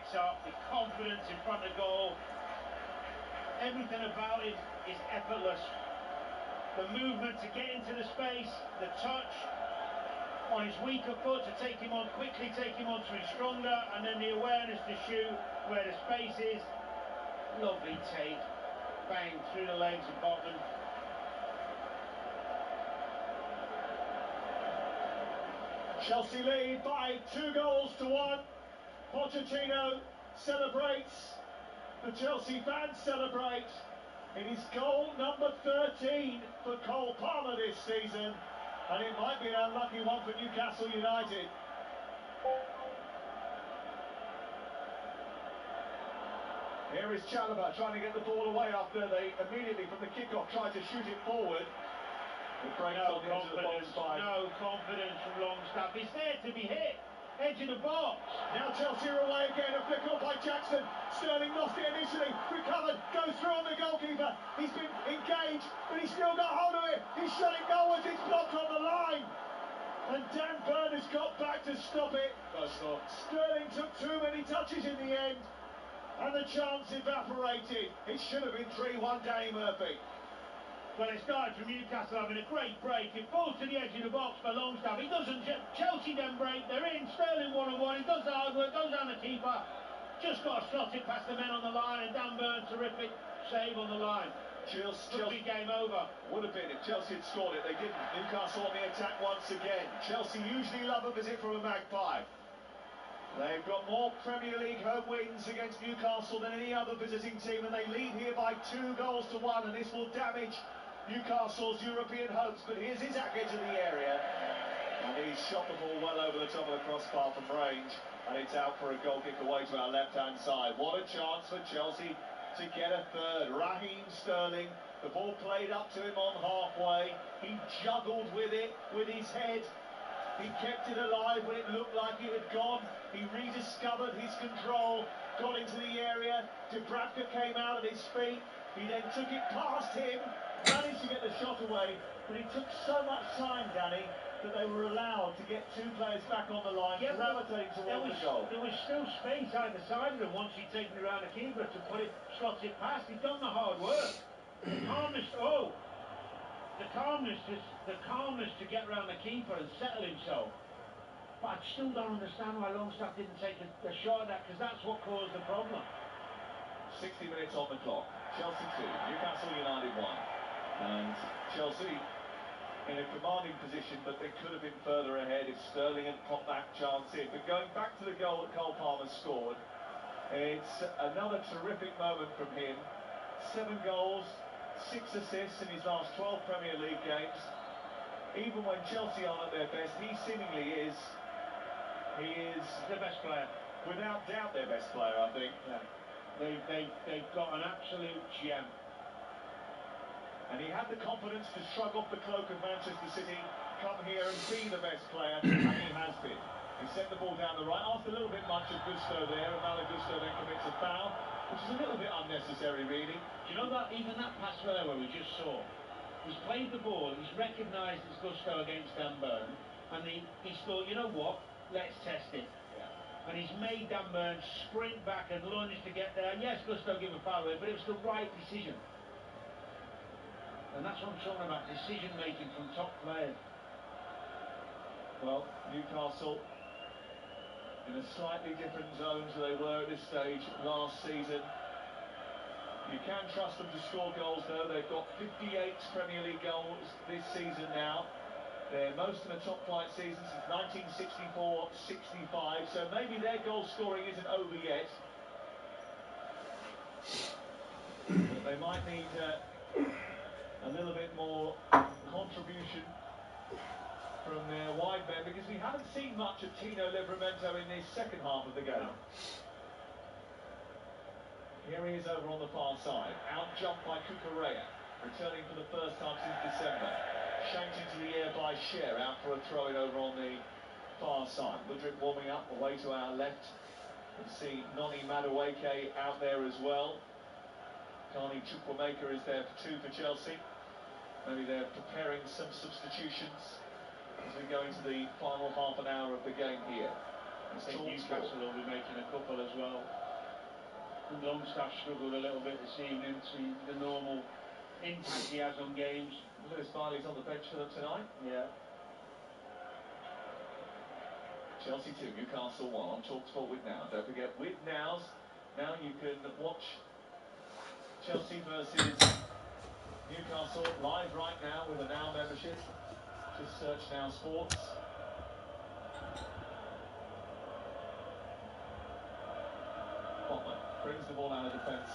gets up, the confidence in front of goal, everything about it is effortless. The movement to get into the space, the touch on his weaker foot to take him on quickly, take him on to his stronger, and then the awareness to shoot where the space is. Lovely take, bang through the legs of Botman. Chelsea lead by 2-1. Pochettino celebrates. The Chelsea fans celebrate. It is goal number 13 for Cole Palmer this season, and it might be an unlucky one for Newcastle United. Here is Chalobah trying to get the ball away after they immediately from the kickoff tried to shoot it forward. It breaks on the edge of the box by... No confidence from Longstaff. It's there to be hit. Edge of the box. Now Chelsea are away again. A flick on by Jackson. Sterling lost it initially. Recovered. Goes through on the goalkeeper. He's been engaged, but he's still got hold of it. He's shot it goalwards. It's blocked on the line. And Dan Burn has got back to stop it. Sterling took too many touches in the end, and the chance evaporated. It should have been 3-1 Danny Murphy. Well, it started from Newcastle having a great break. It falls to the edge of the box for Longstaff. He doesn't. Chelsea then break. They're in. Sterling 1-on-1. He does the hard work. Goes down the keeper. Just got to slot it past the men on the line. And Dan Burn, terrific save on the line. Chelsea game over. Would have been if Chelsea had scored it. They didn't. Newcastle on the attack once again. Chelsea usually love a visit from a Magpie. They've got more Premier League home wins against Newcastle than any other visiting team, and they lead here by 2-1, and this will damage Newcastle's European hopes. But here's Isak into the area, and he's shot the ball well over the top of the crossbar from range, and it's out for a goal kick away to our left-hand side. What a chance for Chelsea to get a third. Raheem Sterling, the ball played up to him on halfway. He juggled with it with his head. He kept it alive when it looked like it had gone. He rediscovered his control, got into the area. Dubravka came out at his feet. He then took it past him, managed to get the shot away, but it took so much time, Danny, that they were allowed to get two players back on the line, gravitating towards the goal. There was still space either side of them once he'd taken it around the keeper to put it, slot it past. He'd done the hard work. The calmness to get around the keeper and settle himself. But I still don't understand why Longstaff didn't take a shot at that, because that's what caused the problem. 60 minutes on the clock. Chelsea 2, Newcastle United 1. And Chelsea in a commanding position, but they could have been further ahead if Sterling had popped that chance in. But going back to the goal that Cole Palmer scored, it's another terrific moment from him. 7 goals, 6 assists in his last 12 Premier League games. Even when Chelsea aren't at their best, he seemingly is. He is the best player. Without doubt their best player, I think. Yeah. They've got an absolute gem. And he had the confidence to shrug off the cloak of Manchester City, come here and be the best player, and he has been. He sent the ball down the right, asked a little bit much of Gusto there, and Malo Gusto then commits a foul, which is a little bit unnecessary, really. Do you know that even that pass there where we just saw, he's played the ball, he's recognised it's Gusto against Dan Burn, and he's thought, you know what, let's test it. And he's made Dan Burn sprint back and lunge to get there. Yes, Gusto gave a foul away, but it was the right decision. And that's what I'm talking about, decision-making from top players. Well, Newcastle in a slightly different zone to they were at this stage last season. You can trust them to score goals, though. They've got 58 Premier League goals this season now. They're most in a top-flight season since 1964-65, so maybe their goal scoring isn't over yet. But they might need a little bit more contribution from their wide men, because we haven't seen much of Tino Livramento in this second half of the game. Here he is over on the far side, out-jumped by Cucurella, returning for the first time since December. Shanked into the air by Scher, out for a throw-in over on the far side. Woodrick warming up away to our left. You can see Noni Madueke out there as well. Carney Chukwuemeka is there for 2 for Chelsea. Maybe they're preparing some substitutions as we go into the final half an hour of the game here. I think Newcastle will be making a couple as well. Longstaff struggled a little bit this evening, see the normal impact he has on games. Lewis Miley's on the bench for them tonight. Yeah. Chelsea 2, Newcastle 1 on talkSPORT with Now. Don't forget, with Now's, now you can watch Chelsea versus Newcastle live right now with a Now membership. Just search Now Sports. Botman brings the ball out of defence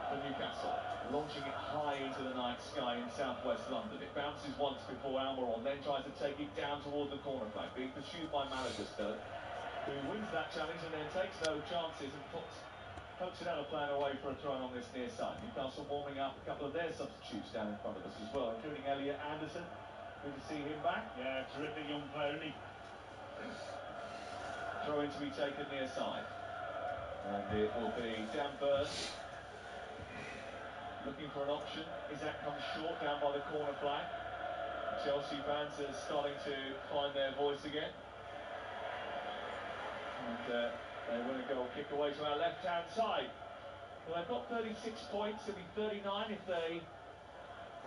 for Newcastle, launching it high into the night sky in southwest London. It bounces once before Almiron, then tries to take it down towards the corner flag, being pursued by Malagusto, who wins that challenge and then takes no chances and pokes it out of plan away for a throw on this near side. Newcastle warming up a couple of their substitutes down in front of us as well, including Elliot Anderson. Good to see him back. Yeah, terrific young player, isn't he? Throw in to be taken near side. And it will be Dan Burn looking for an option. Isaac comes short down by the corner flag. Chelsea fans are starting to find their voice again. And they win a goal kick away to our left-hand side. Well, they've got 36 points. It'll be 39 if they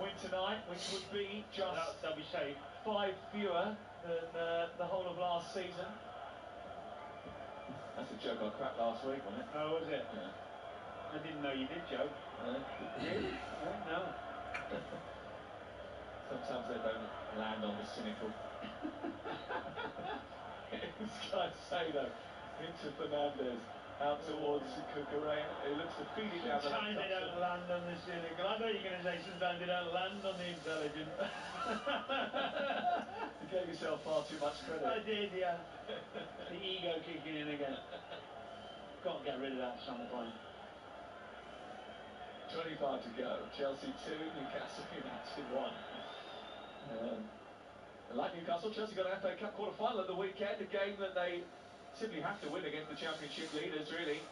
win tonight, which would be just they'll be safe. 5 fewer than the whole of last season. That's a joke I cracked last week, wasn't it? Oh, was it? Yeah. I didn't know you did, Joe. Really? No. Sometimes they don't land on the cynical. It's Caicedo into Fernandez, out towards Correa, who looks to feed it down the left. Sometimes they don't land on the cynical. I thought you were going to say sometimes they don't land on the intelligent. You gave yourself far too much credit. I did, yeah. The ego kicking in again. Got to get rid of that at some point. 25 to go. Chelsea 2, Newcastle United 1. Like Newcastle, Chelsea got an FA Cup quarter-final at the weekend, a game that they simply have to win against the Championship leaders, really.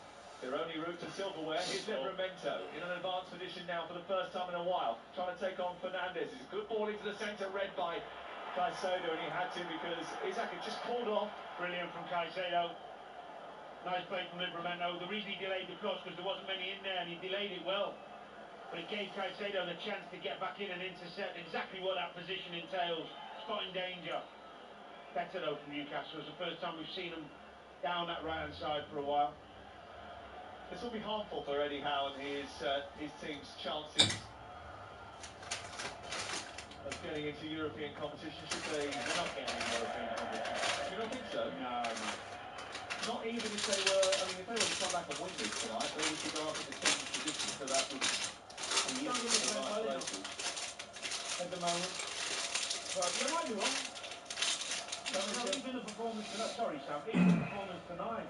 Their only route to silverware. Here's Livramento in an advanced position now for the first time in a while, trying to take on Fernandez. It's a good ball into the centre, read by Caicedo, and he had to because Isaac had just pulled off. Brilliant from Caicedo. Nice play from Livramento. The reason he delayed the cross because there wasn't many in there, and he delayed it well. But it gave Caicedo the chance to get back in and intercept exactly what that position entails. Spotting danger. Better though from Newcastle. It's the first time we've seen them down that right-hand side for a while. This will be harmful for Eddie Howe and his team's chances of getting into European competition. Should they? They're not getting into European competition. You don't think so? No. Not even if they were. I mean, if they were to come back and win this tonight, they would go up in the second position. So that would. Don't give it well enough at the moment. But you might be wrong. No, even the performance tonight. Sorry, Sam. Even the performance tonight.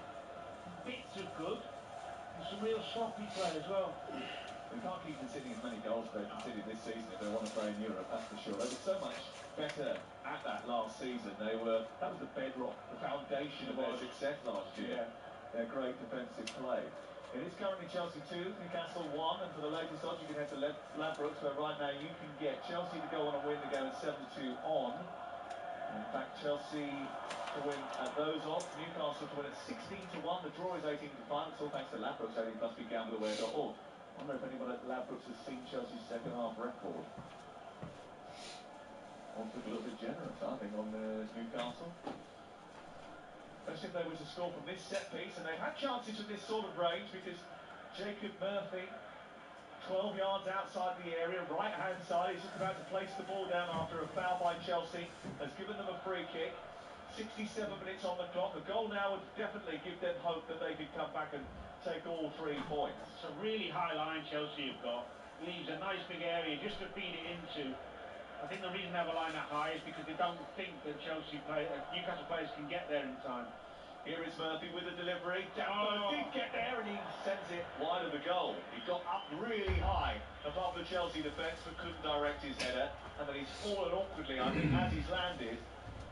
Bits of good. And some real sloppy play as well. They can't keep conceding as many goals as they've conceded this season if they want to play in Europe, that's for sure. They were so much better at that last season. That was the bedrock, the foundation of their success last year. Yeah. Their great defensive play. It is currently Chelsea 2, Newcastle 1, and for the latest odds you can head to Ladbrokes, where right now you can get Chelsea to go on and win the game at 7-2 on. In fact, Chelsea to win at those odds, Newcastle to win at 16-1, the draw is 18-5. It's all thanks to Ladbrokes, 18 plus begambleaware.org. I wonder if anyone at Ladbrokes has seen Chelsea's second half record. Also a little bit generous, I think, on Newcastle. Especially if they were to score from this set piece, and they've had chances from this sort of range because Jacob Murphy, 12 yards outside the area, right-hand side, he's just about to place the ball down after a foul by Chelsea, has given them a free kick. 67 minutes on the clock. A goal now would definitely give them hope that they could come back and take all 3 points. It's a really high line Chelsea have got. Leaves a nice big area just to feed it into. I think the reason they have a line that high is because they don't think that Newcastle players can get there in time. Here is Murphy with the delivery. Danbo did get there and he sends it wide of the goal. He got up really high above the Chelsea defence but couldn't direct his header. And then he's fallen awkwardly, I think, as he's landed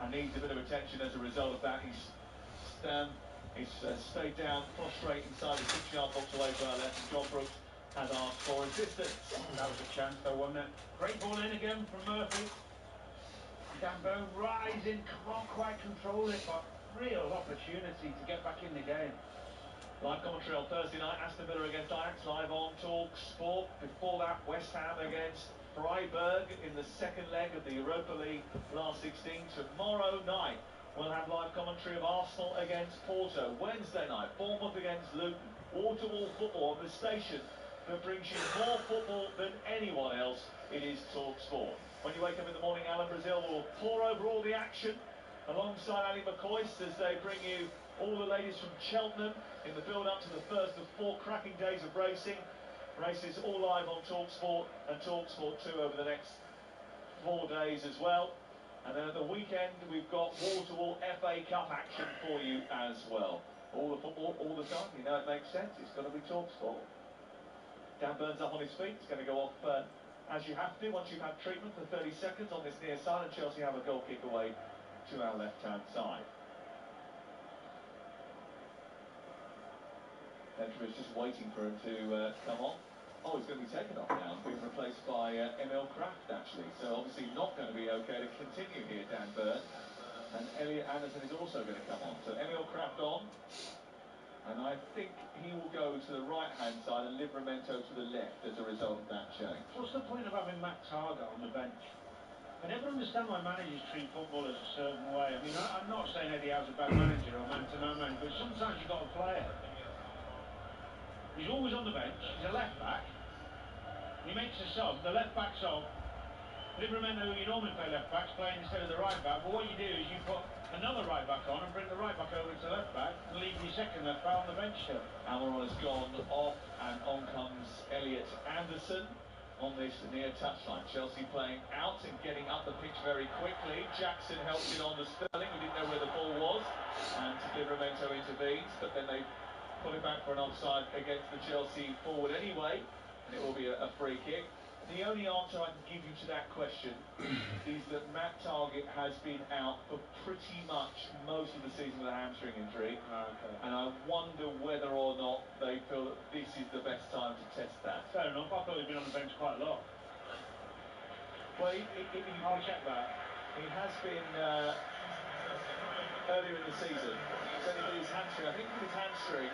and needs a bit of attention as a result of that. He's stayed down, prostrate inside the 6-yard box away to our left, and John Brooks has asked for assistance. That was a chance though, wasn't it? Great ball in again from Murphy. Danbo rising, can't quite control it, but real opportunity to get back in the game. Live commentary on Thursday night, Aston Villa against Ajax, live on talkSPORT. Before that, West Ham against Freiburg in the second leg of the Europa League last 16. Tomorrow night, we'll have live commentary of Arsenal against Porto. Wednesday night, Bournemouth against Luton. Wall-to-wall football on the station that brings you more football than anyone else. It is talkSPORT. When you wake up in the morning, Alan Brazil will pour over all the action alongside Ali McCoist as they bring you all the latest from Cheltenham in the build-up to the first of 4 cracking days of racing. Races all live on talkSPORT and talkSPORT 2 over the next 4 days as well. And then at the weekend, we've got wall-to-wall FA Cup action for you as well. All the football, all the time, you know it makes sense. It's got to be talkSPORT. Dan Burns up on his feet. It's going to go off as you have to once you've had treatment for 30 seconds on this near side, and Chelsea have a goal kick away to our left-hand side. Petra is just waiting for him to come on. Oh, he's going to be taken off now, being replaced by Emil Kraft, actually. So obviously not going to be okay to continue here, Dan Burn. And Elliot Anderson is also going to come on. So Emil Kraft on. And I think he will go to the right-hand side and Livramento to the left as a result of that change. What's the point of having Matt Target on the bench? I never understand why managers treat footballers a certain way. I mean, I'm not saying Eddie Howe's a bad manager or man-to-man manager, but sometimes you've got to play it. He's always on the bench. He's a left-back. He makes a sub. The left-back's off. Livramento, who you normally play left-backs, playing instead of the right-back. But what you do is you put another right-back on and bring the right-back over to left-back and leave your second left-back on the bench still. Almiron has gone off and on comes Elliot Anderson on this near touchline. Chelsea playing out and getting up the pitch very quickly. Jackson helps it on to Sterling, who didn't know where the ball was, and Livramento intervenes, but then they put it back for an offside against the Chelsea forward anyway, and it will be a free kick. The only answer I can give you to that question is that Matt Target has been out for pretty much most of the season with a hamstring injury. Okay. And I wonder whether or not they feel that this is the best time to test that. Fair enough. I thought he'd been on the bench quite a lot. Well, I'll check that. He has been earlier in the season. It's only with his hamstring. I think with his hamstring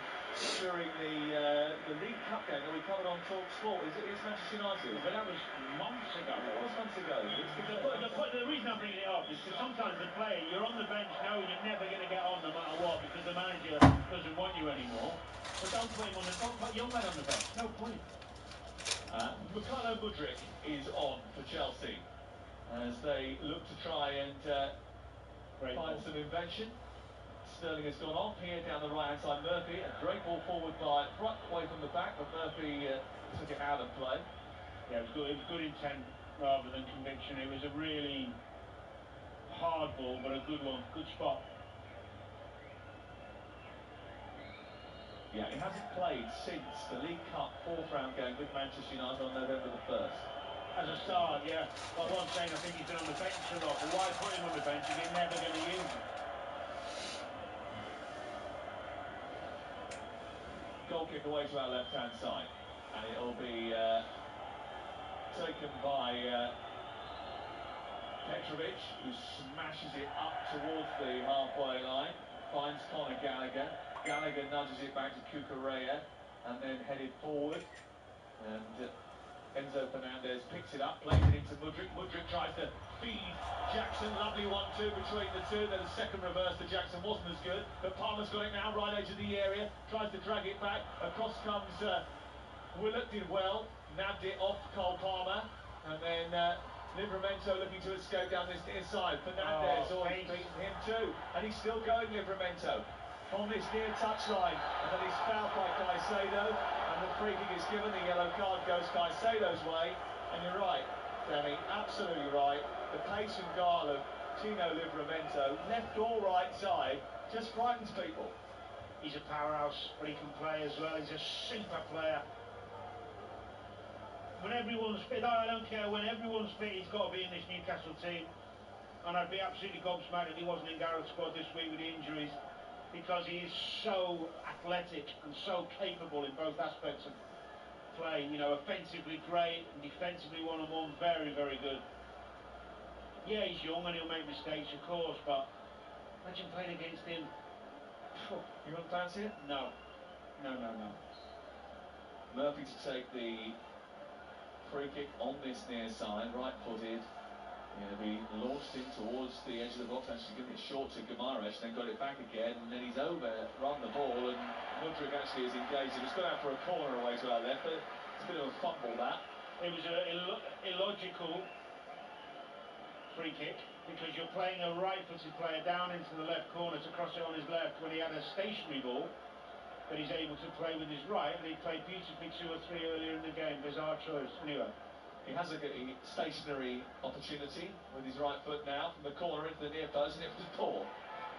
during the League Cup game that we covered on talkSPORT. It's Manchester United. But that was months ago. It was months ago. The reason I'm bringing it up is because sometimes the player, you're on the bench knowing you're never going to get on no matter what because the manager doesn't want you anymore. But don't put him on the don't put young man on the bench. No point. Mykhailo Mudryk is on for Chelsea as they look to try and find some invention. Sterling has gone off here down the right-hand side. Murphy, a great ball forward by front, away from the back, but Murphy took it out of play. Yeah, it was good. It was good intent rather than conviction. It was a really hard ball, but a good one, good spot. Yeah, he hasn't played since the League Cup 4th round game with Manchester United on November the 1st. As a start, yeah. But what I'm saying, I think he's been on the bench a lot. But why put him on the bench if you're never going to use him? Goal kick away to our left-hand side, and it'll be taken by Petrovic, who smashes it up towards the halfway line, finds Conor Gallagher. Gallagher nudges it back to Cucurella, and then headed forward, and Enzo Fernandez picks it up, plays it into Mudryk. Mudryk tries to feed Jackson, lovely 1-2 between the two. Then a second reverse to Jackson wasn't as good, but Palmer's got it now, right edge of the area, tries to drag it back. Across comes Willett, did well, nabbed it off Cole Palmer, and then Livramento looking to escape down this near side. Fernandez always beaten him too, and he's still going, Livramento, on this near touchline, and then he's fouled by Caicedo, and the free kick is given. The yellow card goes Caicedo's way, and you're right, Danny, absolutely right. The pace and guile of Tino Livramento, left or right side, just frightens people. He's a powerhouse, but he can play as well. He's a super player. When everyone's fit, I don't care, when everyone's fit, he's got to be in this Newcastle team. And I'd be absolutely gobsmacked if he wasn't in Gareth's squad this week with the injuries, because he is so athletic and so capable in both aspects of play. You know, offensively great, and defensively one-on-one very, very good. Yeah, he's young and he'll make mistakes, of course, but imagine playing against him. You wouldn't fancy it? No. Murphy to take the free kick on this near side, right-footed. He'll be launched in towards the edge of the box, actually giving it short to Guimaraes, then got it back again, and then he's overrun the ball, and Mudryk actually is engaged. It was going out for a corner away to our left, but it's a bit of a fumble, that. It was an illogical free kick, because you're playing a right-footed player down into the left corner to cross it on his left when he had a stationary ball that he's able to play with his right, and he played beautifully 2 or 3 earlier in the game. Bizarre choice. Anyway. He has a stationary opportunity with his right foot now from the corner into the near post, and it was poor.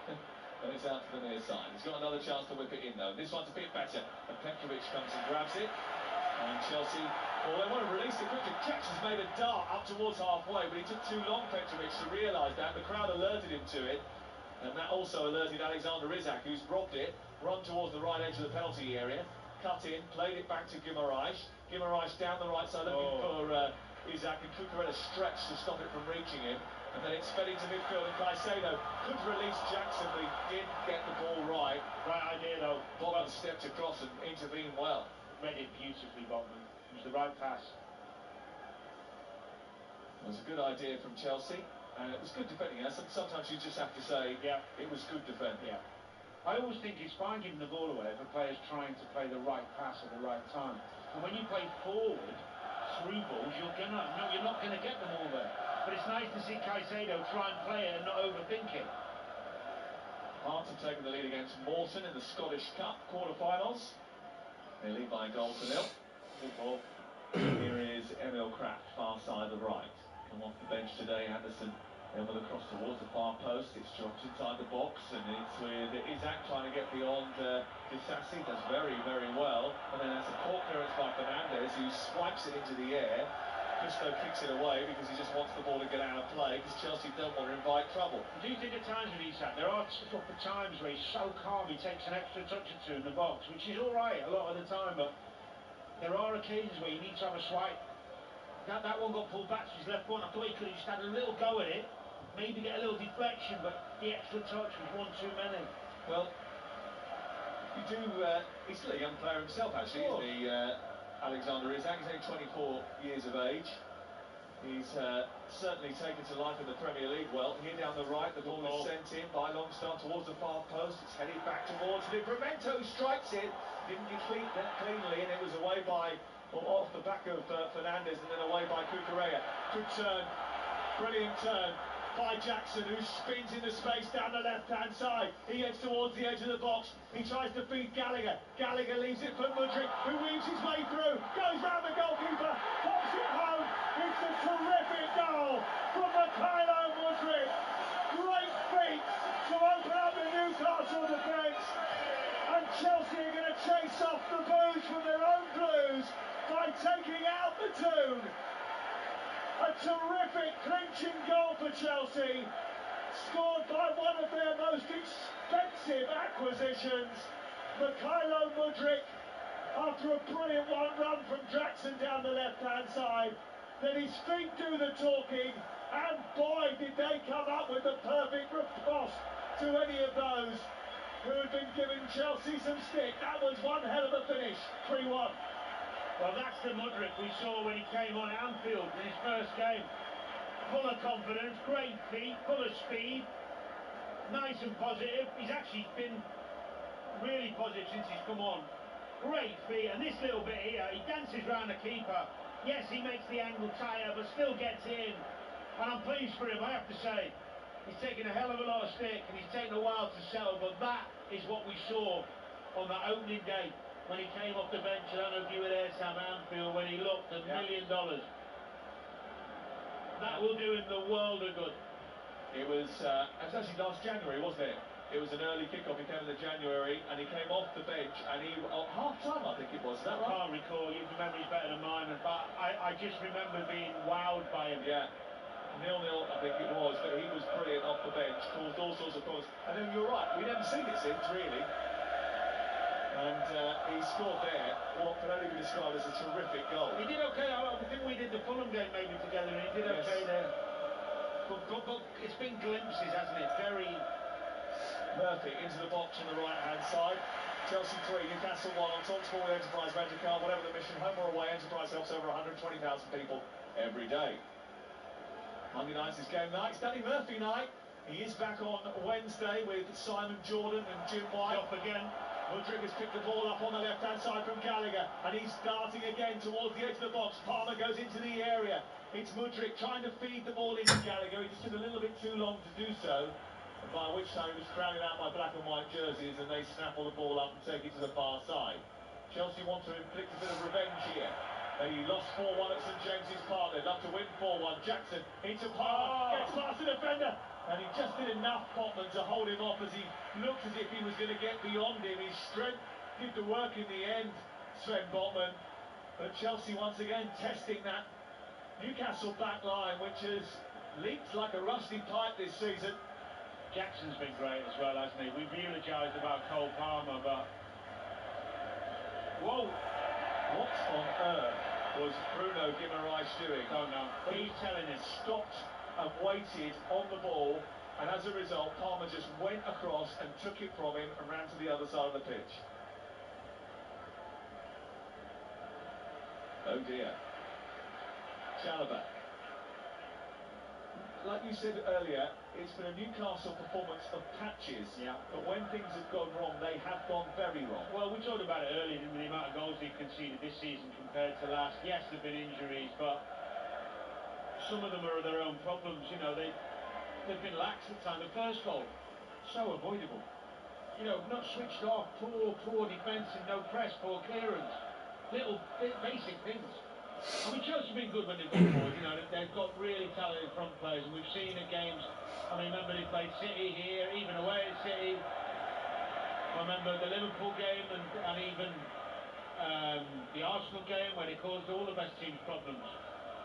And it's out to the near side. He's got another chance to whip it in though. This one's a bit better. And Petrovic comes and grabs it. And Chelsea, well, they want to release it quickly. Jackson's made a dart up towards halfway, but he took too long, Petrovic, to realise that. The crowd alerted him to it. And that also alerted Alexander Isak, who's robbed it, run towards the right edge of the penalty area, cut in, played it back to Guimaraes. Guimaraes down the right side looking for Isak, and Cucurella stretched to stop it from reaching him. And then it's fed into midfield, and Caicedo could release Jackson, but he did get the ball right. Right idea though. Botman stepped across and intervened well. Read it beautifully, Botman. It was the right pass. It was a good idea from Chelsea, and it was good defending. Sometimes you just have to say, yeah, it was good defending. Yeah. I always think it's fine giving the ball away if a player's trying to play the right pass at the right time. And when you play forward through balls, you're not gonna get them all there. But it's nice to see Caicedo try and play it and not overthink it. Hearts have taken the lead against Morton in the Scottish Cup quarter-finals. They lead by a goal to nil. Good ball. Here is Emil Kraft, far side of the right. Come off the bench today, Anderson. Then with a cross towards the far post, it's dropped inside the box, and it's with Isak trying to get beyond Disasi, does very, very well. And then that's a poor clearance by Fernandez, who swipes it into the air. Gusto kicks it away because he just wants the ball to get out of play, because Chelsea don't want to invite trouble. Do you think at times with Isak, there are times where he's so calm, he takes an extra touch or two in the box, which is alright a lot of the time, but there are occasions where you need to have a swipe. That one got pulled back to his left foot. I thought he could have just had a little go at it, maybe get a little deflection, but the extra touch was one too many. Well, you do, he's still a young player himself actually, isn't he, Alexander Isak? He's only 24 years of age. He's certainly taken to life in the Premier League well. Here down the right, the ball is sent in by Longstaff towards the far post. It's headed back towards it. Livramento strikes it, didn't deflect that cleanly, and it was away by, off the back of Fernandez, and then away by Cucurella. Good turn, brilliant turn by Jackson, who spins into space down the left-hand side. He heads towards the edge of the box. He tries to feed Gallagher. Gallagher leaves it for Mudryk, who weaves his way through, goes round the goalkeeper, pops it home. It's a terrific goal from Mykhailo Mudryk. Great feat to open up the Newcastle defence. And Chelsea are going to chase off the boos from their own blues by taking out the Toon. A terrific clinching goal for Chelsea, scored by one of their most expensive acquisitions, Mykhailo Mudryk, after a brilliant one run from Jackson down the left-hand side. Then his feet do the talking, and boy did they come up with the perfect riposte to any of those who had been giving Chelsea some stick. That was one hell of a finish, 3-1. Well, that's the Mudryk we saw when he came on Anfield in his first game. Full of confidence, great feet, full of speed, nice and positive. He's actually been really positive since he's come on. Great feet, and this little bit here, he dances around the keeper. Yes, he makes the angle tighter, but still gets in. And I'm pleased for him, I have to say. He's taken a hell of a lot of stick, and he's taken a while to settle, but that is what we saw on that opening day, when he came off the bench. I don't know if you were there, Sam, Anfield, when he looked $1 million. That will do him the world of good. It was actually last January, wasn't it? It was an early kickoff. He came in January, and he came off the bench, and he half-time, I think it was. Is that right? I can't recall. Your memory's better than mine, but I just remember being wowed by him. Yeah. 0-0, I think it was, but he was brilliant off the bench, caused all sorts of problems. And then you're right, we never seen it since, really. And he scored there what can only be described as a terrific goal. He did okay. I think we did the Fulham game maybe together, and he did okay there. But it's been glimpses, hasn't it? Very... Murphy into the box on the right-hand side. Chelsea 3, Newcastle 1 on talkSPORT with Enterprise Rent-A-Car. Whatever the mission, home or away, Enterprise helps over 120,000 people every day. Monday night is game night. It's Danny Murphy night. He is back on Wednesday with Simon Jordan and Jim White. Off again. Mudryk has picked the ball up on the left-hand side from Gallagher, and he's darting again towards the edge of the box. Palmer goes into the area. It's Mudryk trying to feed the ball into Gallagher. He just took a little bit too long to do so, by which time he was crowded out by black and white jerseys, and they snaffle the ball up and take it to the far side. Chelsea want to inflict a bit of revenge here. They lost 4-1 at St James's Park. They'd love to win 4-1. Jackson into Palmer, gets past the defender, and he just did enough, Potman, to hold him off as he looked as if he was going to get beyond him. His strength did the work in the end, Sven Botman. But Chelsea once again testing that Newcastle back line, which has leaked like a rusty pipe this season. Jackson's been great as well, hasn't he? We've eulogised about Cole Palmer, but... Whoa! What on earth was Bruno Guimaraes doing? Don't know. He's telling us. Stopped and waited on the ball, and as a result, Palmer just went across and took it from him and ran to the other side of the pitch. Oh dear. Chalobah. Like you said earlier, it's been a Newcastle performance of patches, yeah. But when things have gone wrong, they have gone very wrong. Well, we talked about it earlier, didn't we? The amount of goals they've conceded this season compared to last. Yes, there have been injuries, but some of them are their own problems. You know, they've been lax at times. The first goal, so avoidable. You know, not switched off, poor defence and no press, poor clearance. Little basic things. I mean, Chelsea have been good when they've gone forward. You know, they've got really talented front players, and we've seen at games. I mean, remember they played City here, even away at City. I remember the Liverpool game and even the Arsenal game where they caused all the best teams problems.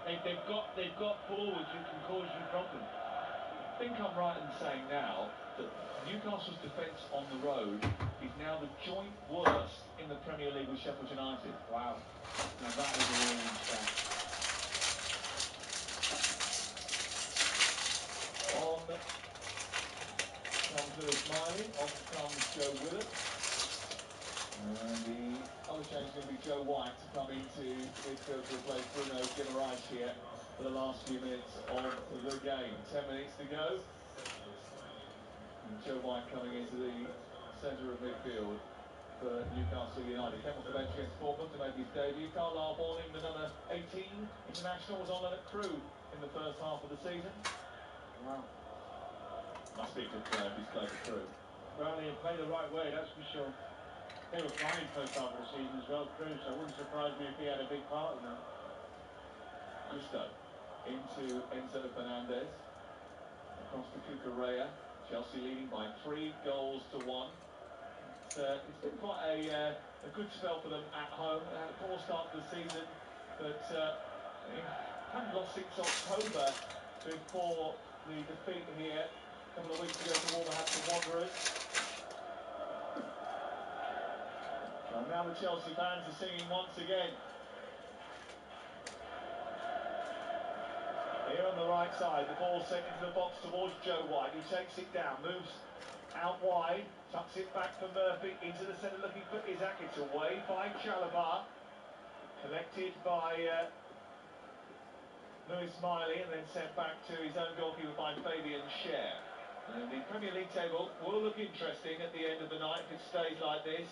They've got forwards who can cause you problems. I think I'm right in saying now that Newcastle's defence on the road is now the joint worst in the Premier League with Sheffield United. Wow. Now that is a warning stat. On comes Lewis Miley, off comes Joe Willett. And the other change is going to be Joe White to come into midfield to replace Bruno Guimaraes here for the last few minutes of the game. 10 minutes to go. And Joe White coming into the centre of midfield for Newcastle United. Came off the bench against Bournemouth to make his debut. Carlisle Morning, the number 18 international, was on at Crewe in the first half of the season. Wow. Must be a good player if he's played for Crewe. Well, they play the right way, that's for sure. They were flying first half of the season as well, Crewe, so it wouldn't surprise me if he had a big part in that. Gusto into Enzo Fernandez. Across to Cucurella. Chelsea leading by 3 goals to 1. It's been quite a good spell for them at home. They had a poor start to the season, but they hadn't lost since October before the defeat here a couple of weeks ago to Wolverhampton Wanderers. And now the Chelsea fans are singing once again. Here on the right side, the ball sent into the box towards Joe White. He takes it down, moves out wide, tucks it back for Murphy, into the centre looking for Isaac. It's away by Chalobah, collected by Lewis Miley, and then sent back to his own goalkeeper by Fabian Schär. And the Premier League table will look interesting at the end of the night if it stays like this.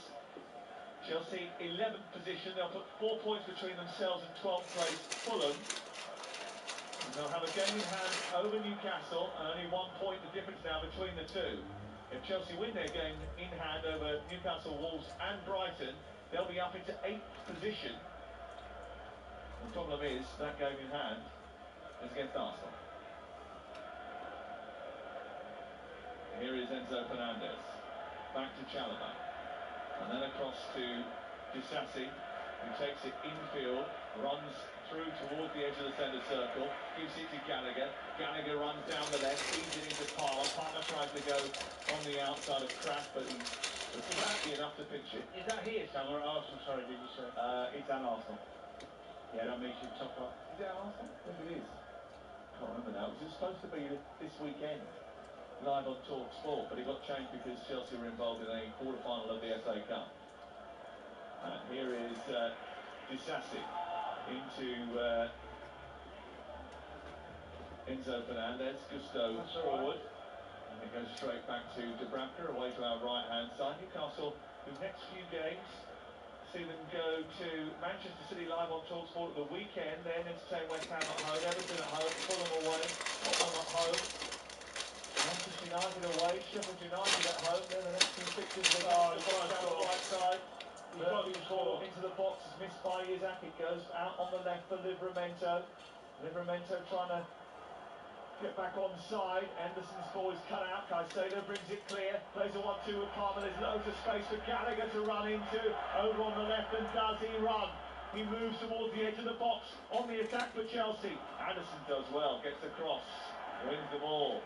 Chelsea 11th position, they'll put 4 points between themselves and 12th place Fulham. And they'll have a game in hand over Newcastle, and only 1 point the difference now between the two. If Chelsea win their game in hand over Newcastle, Wolves and Brighton, they'll be up into 8th position. The problem is, that game in hand is against Arsenal. Here is Enzo Fernandez. Back to Chalobah. And then across to Disasi, who takes it infield, runs through towards the edge of the centre circle, gives it to Gallagher. Gallagher runs down the left, feeds it into Palmer. Palmer tries to go on the outside of Kraft, but he was happy enough to pinch it. Is that here, Sam, or at Arsenal, sorry, did you say? It's at Arsenal. Yeah, that makes it tougher. Is it at Arsenal? I think it is. Can't remember now. It was supposed to be this weekend. live on talkSPORT, but it got changed because Chelsea were involved in a quarter-final of the FA Cup. Here is Disassi into Enzo Fernandez, Gusto forward, and it goes straight back to Dubravka, away to our right-hand side. Newcastle, the next few games, see them go to Manchester City live on talkSPORT at the weekend, then entertain West Ham at home, Everton at home, Fulham away, Tottenham at home, Manchester United away, Sheffield United at home, then the next few fixtures they get the box down the right side. Murphy's ball into the box is missed by Isaac. It goes out on the left for Livramento. Livramento trying to get back onside. Anderson's ball is cut out. Caicedo brings it clear. Plays a 1-2 with Palmer. There's loads of space for Gallagher to run into. Over on the left, and does he run? He moves towards the edge of the box on the attack for Chelsea. Anderson does well, gets across, wins the ball.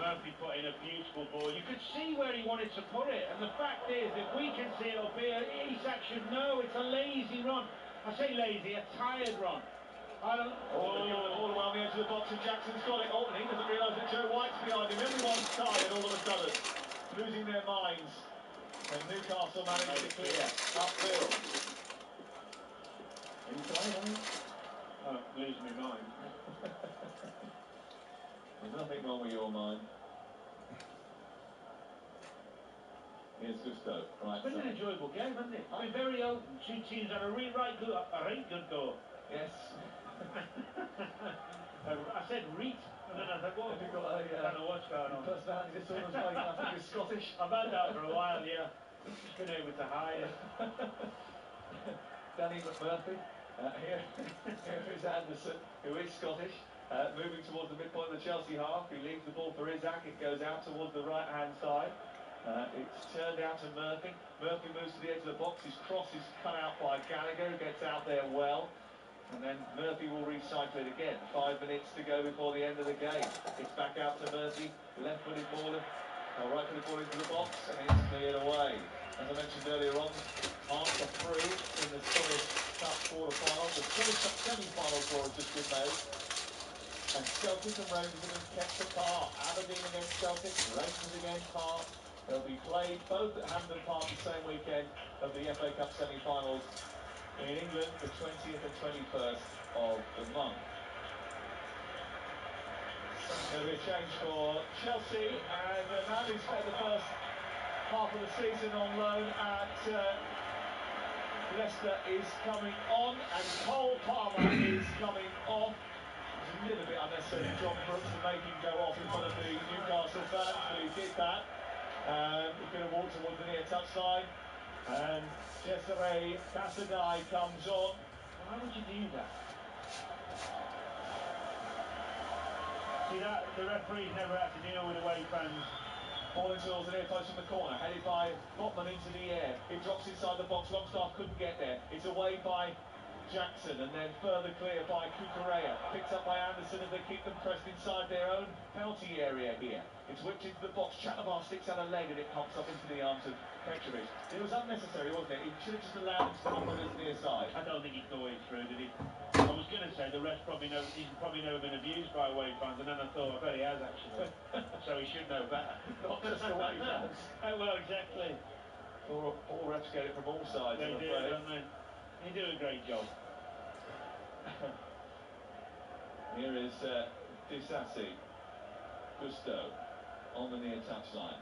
Murphy put in a beautiful ball. You could see where he wanted to put it, and the fact is, if we can see it up here, Isak should know it's a lazy run. I say lazy, a tired run. I don't. Giving the ball away on the edge of the box, and Jackson's got it. Oh, and he doesn't realise that Joe White's behind him. Everyone's tired all of a sudden, losing their minds. And Newcastle managed to clear upfield. Are you tired, are you? I'm losing my mind. There's nothing wrong with your mind. Here's Gusto, right. It's been an enjoyable game, hasn't it? It's been very open. Two teams had a right good go. Yes. I said reet, and then I thought, well, Have you got a, I don't know what's going on. personality disorder? I think you're Scottish. I've had that for a while, yeah. Just been able to hide it. Danny McMurphy. Here is Anderson, who is Scottish, moving towards the midpoint of the Chelsea half. He leaves the ball for Isaac. It goes out towards the right-hand side. It's turned out to Murphy. Murphy moves to the edge of the box. His cross is cut out by Gallagher, who gets out there well. And then Murphy will recycle it again. 5 minutes to go before the end of the game. It's back out to Murphy. Left-footed ball, right-footed ball into the box, and it's cleared away. As I mentioned earlier on, answer through in the Scottish Cup quarter-final. The Scottish Cup semi-final draw has just been made. And Celtic and Rangers have been kept apart. Aberdeen against Celtic, Rangers against Hearts. They'll be played both at Hampden Park the same weekend of the FA Cup semi-finals in England, the 20th and 21st of the month. There'll be a change for Chelsea, and a man who spent the first half of the season on loan at Leicester is coming on, and Cole Palmer is coming off. It's a little bit unnecessary for John Brooks to make him go off in front of the Newcastle fans, but he did that. He's going to walk towards the near touchline, and Cesare Casadei comes on. Why would you do that? See that? The referees never had to deal with away fans. Ball into the near post from the corner, headed by Botman into the air. It drops inside the box. Longstaff couldn't get there. It's away by Jackson, and then further clear by Cucurella. Picked up by Anderson, and they keep them pressed inside their own penalty area here. It's whipped into the box. Chalabar sticks out a leg, and it pops up into the arms of Petrovic. It was unnecessary, wasn't it? He should have just allowed him to come on his near side. I don't think he thought it through, did he? I was going to say the rest probably know he's probably never been abused by away fans, and then I thought, I bet he has actually. So he should know better. Not just away fans. Well, exactly. All refs get it from all sides. They do, don't they? They do a great job. Here is Disassi. Gusto on the near touchline.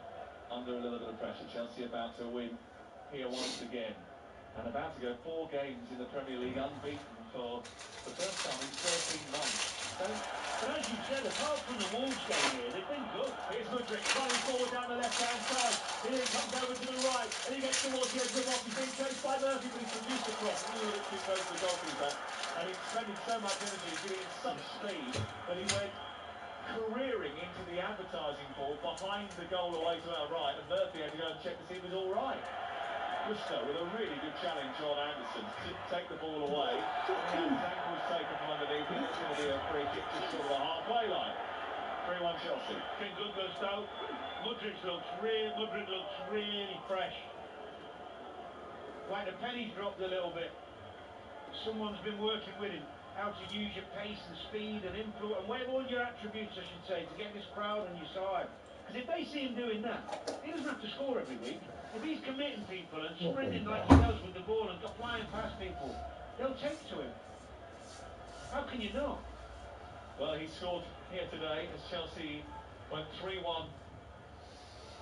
Under a little bit of pressure. Chelsea about to win here once again. And about to go 4 games in the Premier League unbeaten for the first time in 13 months. But as you said, apart from the Wolves game here, they've been good. Here's Mudryk running forward down the left-hand side. He then comes over to the right, and he gets towards the edge of the box. He's being chased by Murphy, but he's produced a cross. A little bit too close to the goalkeeper. And he's spending so much energy, giving it such speed, that he went careering into the advertising board behind the goal away to our right, and Murphy had to go and check to see if it was all right. Gusto with a really good challenge on Anderson to take the ball away. He had his ankles taken from underneath him. It's going to be a free kick just short of the halfway line. 3-1 Chelsea. Been good, Gusto. Mudryk looks really fresh. Like the penny's dropped a little bit. Someone's been working with him. How to use your pace and speed and influence, and where all your attributes, I should say, to get this crowd on your side. Because if they see him doing that, he doesn't have to score every week. If he's committing people and sprinting like he does with the ball and flying past people, they'll take to him. How can you not? Well, he scored here today as Chelsea went 3-1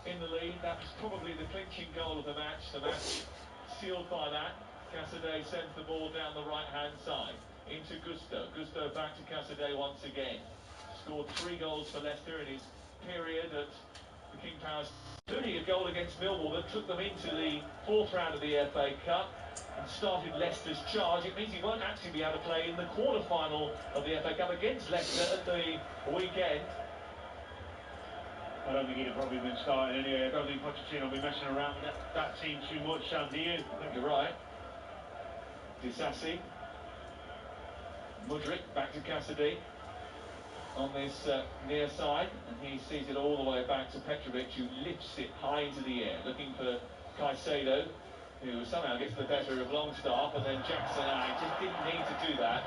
in the lead. That was probably the clinching goal of the match. The match sealed by that. Casadei sends the ball down the right-hand side into Gusto. Gusto back to Casadei once again. Scored 3 goals for Leicester in his period at the King Power, including a goal against Millwall that took them into the 4th round of the FA Cup and started Leicester's charge. It means he won't actually be able to play in the quarter-final of the FA Cup against Leicester at the weekend. I don't think he'd have probably been starting anyway. I don't think Pochettino will be messing around with that team too much, Sam, do you? I think you're right. Disasi. Mudryk back to Cassidy on this near side, and he sees it all the way back to Petrovic, who lifts it high into the air, looking for Caicedo, who somehow gets the better of Longstaff, and then Jackson just didn't need to do that.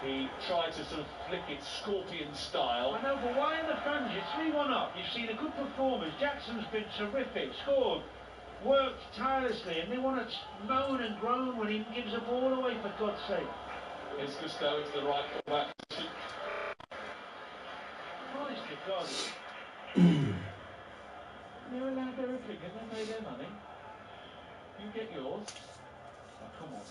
He tried to sort of flick it scorpion style. I know, but why in the fans? You're 3-1 up. You've seen a good performance. Jackson's been terrific, scored, worked tirelessly, and they want to moan and groan when he gives the ball away, for God's sake. Here's Gusto into the right fullback. Honest to God. They're allowed their opinion, they pay their money. You get yours. Oh, come on.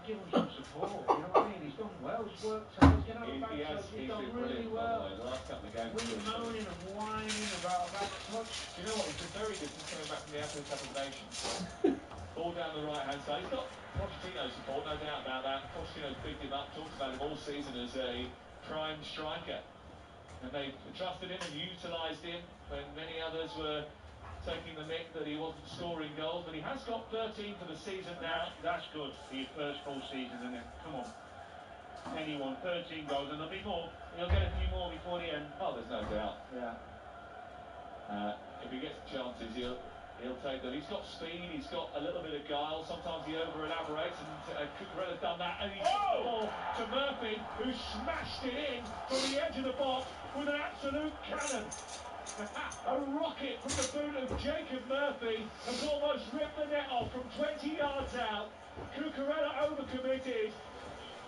Give him some support, you know what I mean? He's done well, he's worked hard, he's done really well. The last couple of games. We're moaning and whining about that touch. Do you know what? He's been very good since coming back from the FA Cup of Nations. Ball down the right-hand side. He's got Pochettino's support, no doubt about that. Pochettino's picked him up, talked about him all season as a prime striker. And they trusted him and utilised him when many others were taking the mick that he wasn't scoring goals, but he has got 13 for the season now. That's good for your first full season, isn't it? Come on. Anyone, 13 goals, and there'll be more. He'll get a few more before the end. Oh, there's no doubt. Yeah. If he gets chances, he'll take them. He's got speed, he's got a little bit of guile. Sometimes he over-elaborates, and Cucurella's done that. And he's the ball to Murphy, who smashed it in from the edge of the box with an absolute cannon. A rocket from the boot of Jacob Murphy has almost ripped the net off from 20 yards out. Cucurella overcommitted,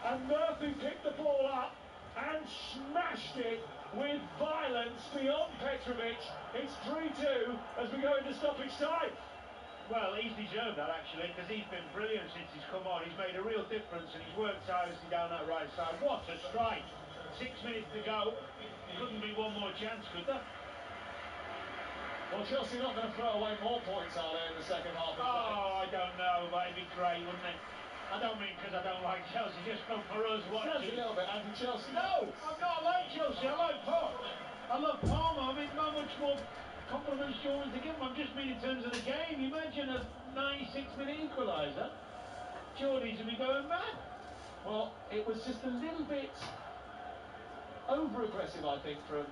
and Murphy picked the ball up and smashed it with violence beyond Petrovic. It's 3-2 as we go into stoppage time. Well, he's deserved that, actually, because he's been brilliant since he's come on. He's made a real difference, and he's worked tirelessly down that right side. What a strike! 6 minutes to go. Couldn't be one more chance, could there? Well, Chelsea are not going to throw away more points, are they, in the second half of the game? Oh, I don't know, but it'd be great, wouldn't it? I don't mean because I don't like Chelsea, just for us watching. Sounds a little bit anti-Chelsea. No, I'm not like Chelsea, I like Poch. I love Palmer. I mean, how much more compliments do you want to give him? I'm just mean in terms of the game. Imagine a 96-minute equaliser. Geordies would be going mad. Well, it was just a little bit over-aggressive, I think, from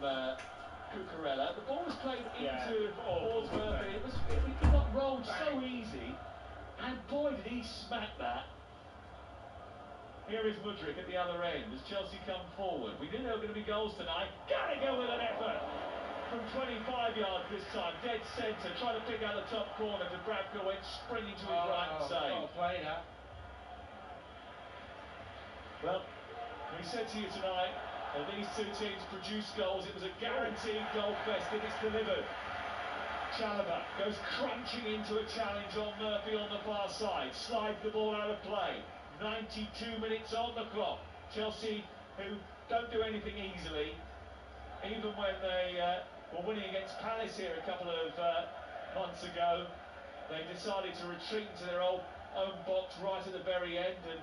Cucurella. The ball was played into towards Murphy. It got rolled so easy, and boy did he smack that. Here is Mudryk at the other end as Chelsea come forward. We knew there were going to be goals tonight. Gotta go with an effort from 25 yards this time, dead centre, trying to pick out the top corner. to Bradfield, went sprinting to his right and saved. Got to play that. Well, we said to you tonight, these two teams produce goals. It was a guaranteed goal fest if it's delivered. Chalobah goes crunching into a challenge on Murphy on the far side. Slides the ball out of play. 92 minutes on the clock. Chelsea, who don't do anything easily, even when they were winning against Palace here a couple of months ago, they decided to retreat into their own box right at the very end and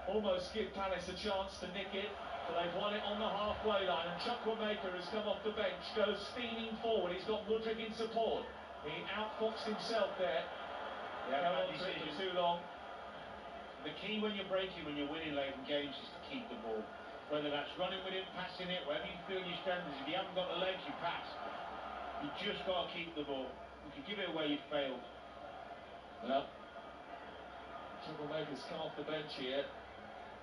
almost give Palace a chance to nick it. But they've won it on the halfway line, and Chukwuemeka has come off the bench, goes steaming forward. He's got Mudryk in support. He outfoxed himself there. Yeah, held on to it for too long. The key when you're breaking, when you're winning late in games, is to keep the ball. Whether that's running with it, passing it, wherever you feel your strength is. If you haven't got the legs, you pass. You just got to keep the ball. If you give it away, you failed. Well, Chukwuemeka's come off the bench here,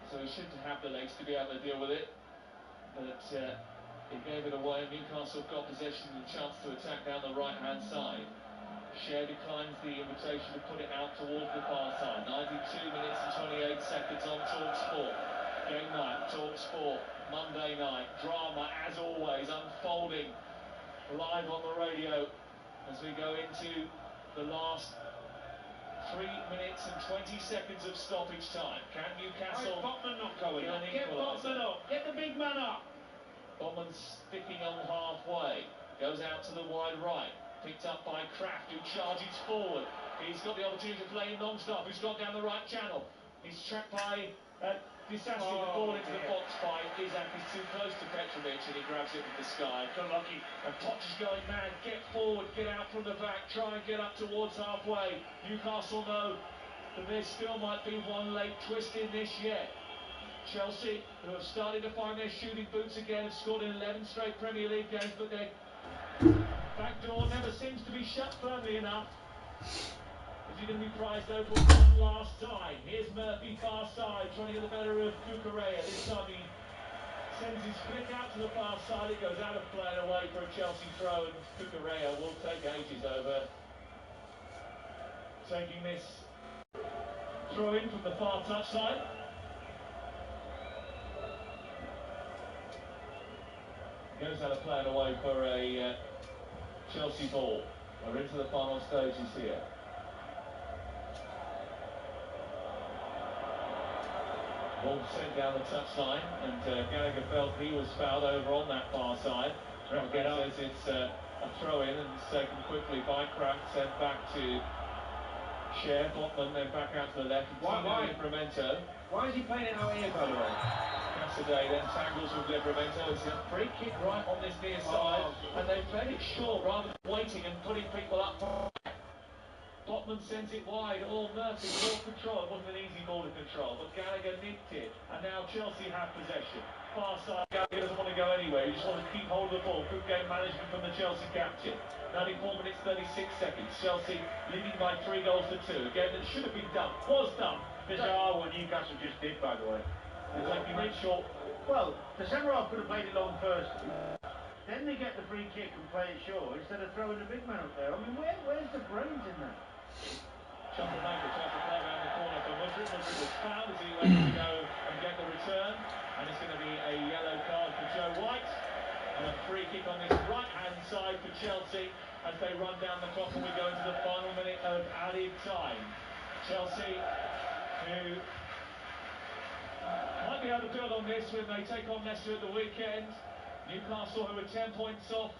so he shouldn't have the legs to be able to deal with it. But He gave it away. Newcastle got possession and a chance to attack down the right-hand side. Cher declines the invitation to put it out towards the far side. 92 minutes and 28 seconds on talkSPORT. Game night, talkSPORT, Monday night. Drama, as always, unfolding live on the radio as we go into the last 3 minutes and 20 seconds of stoppage time. Can Newcastle... Botman not going up. Get Botman up. Get the big man up. Botman's sticking on halfway. Goes out to the wide right. Picked up by Kraft, who charges forward. He's got the opportunity to play in Longstaff, who's got down the right channel. He's tracked by Disassi, the ball into the box by Isaac. He's too close to Petrovic, and he grabs it with the sky. So lucky. And Poch is going mad. Get forward, get out from the back, try and get up towards halfway. Newcastle know that there still might be one late twist in this yet. Chelsea, who have started to find their shooting boots again, have scored in 11 straight Premier League games, but their back door never seems to be shut firmly enough. Is he going to be prized over one last time? Here's Murphy, far side, trying to get the better of Cucurella. This time he sends his flick out to the far side. It goes out of play and away for a Chelsea throw, and Cucurella will take ages over taking this throw in from the far touchline. Goes out of play and away for a Chelsea ball. We're into the final stages here. Ball sent down the touchline, and Gallagher felt he was fouled over on that far side. Says it's a throw in, and it's taken quickly by Kraft, sent back to Cher, Botman, then back out to the left. Why? Livramento. Why is he playing it out here, by the way? Cassidy then tangles with Livramento. It's a free kick right on this near side, and they've played it short rather than waiting and putting people up. Botman sends it wide. Murphy, ball control. It wasn't an easy ball to control, but Gallagher nicked it, and now Chelsea have possession. Far side, Gallagher doesn't want to go anywhere. He just wants to keep hold of the ball. Good game management from the Chelsea captain. 94 minutes, 36 seconds. Chelsea leading by 3 goals to 2. A game that should have been done. Was done. Bizarre what Newcastle just did, by the way. It's like you made short. Well, the centre-half could have played it long first. Then they get the free kick and play it short instead of throwing the big man up there. I mean, where's the brains in that? Chukwuemeka tries to play around the corner for Mudryk. Mudryk was fouled as he went to go and get the return. And it's going to be a yellow card for Joe White. And a free kick on this right-hand side for Chelsea as they run down the clock and we go into the final minute of added time. Chelsea, who might be able to build on this when they take on Leicester at the weekend. Newcastle, who are 10 points off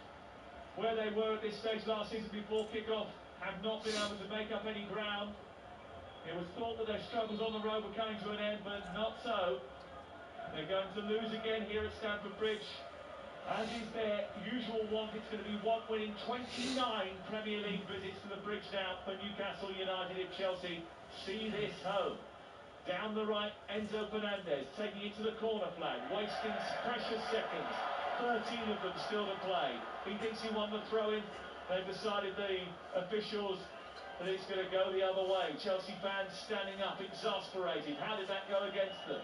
where they were at this stage last season before kick-off, have not been able to make up any ground. It was thought that their struggles on the road were coming to an end, but not so. They're going to lose again here at Stamford Bridge. As is their usual want, it's going to be one winning 29 Premier League visits to the bridge now for Newcastle United if Chelsea see this home. Down the right, Enzo Fernandez taking it to the corner flag, wasting precious seconds. 13 of them still to play. He thinks he won the throw-in. They've decided, the officials, that it's going to go the other way. Chelsea fans standing up, exasperated. How did that go against them?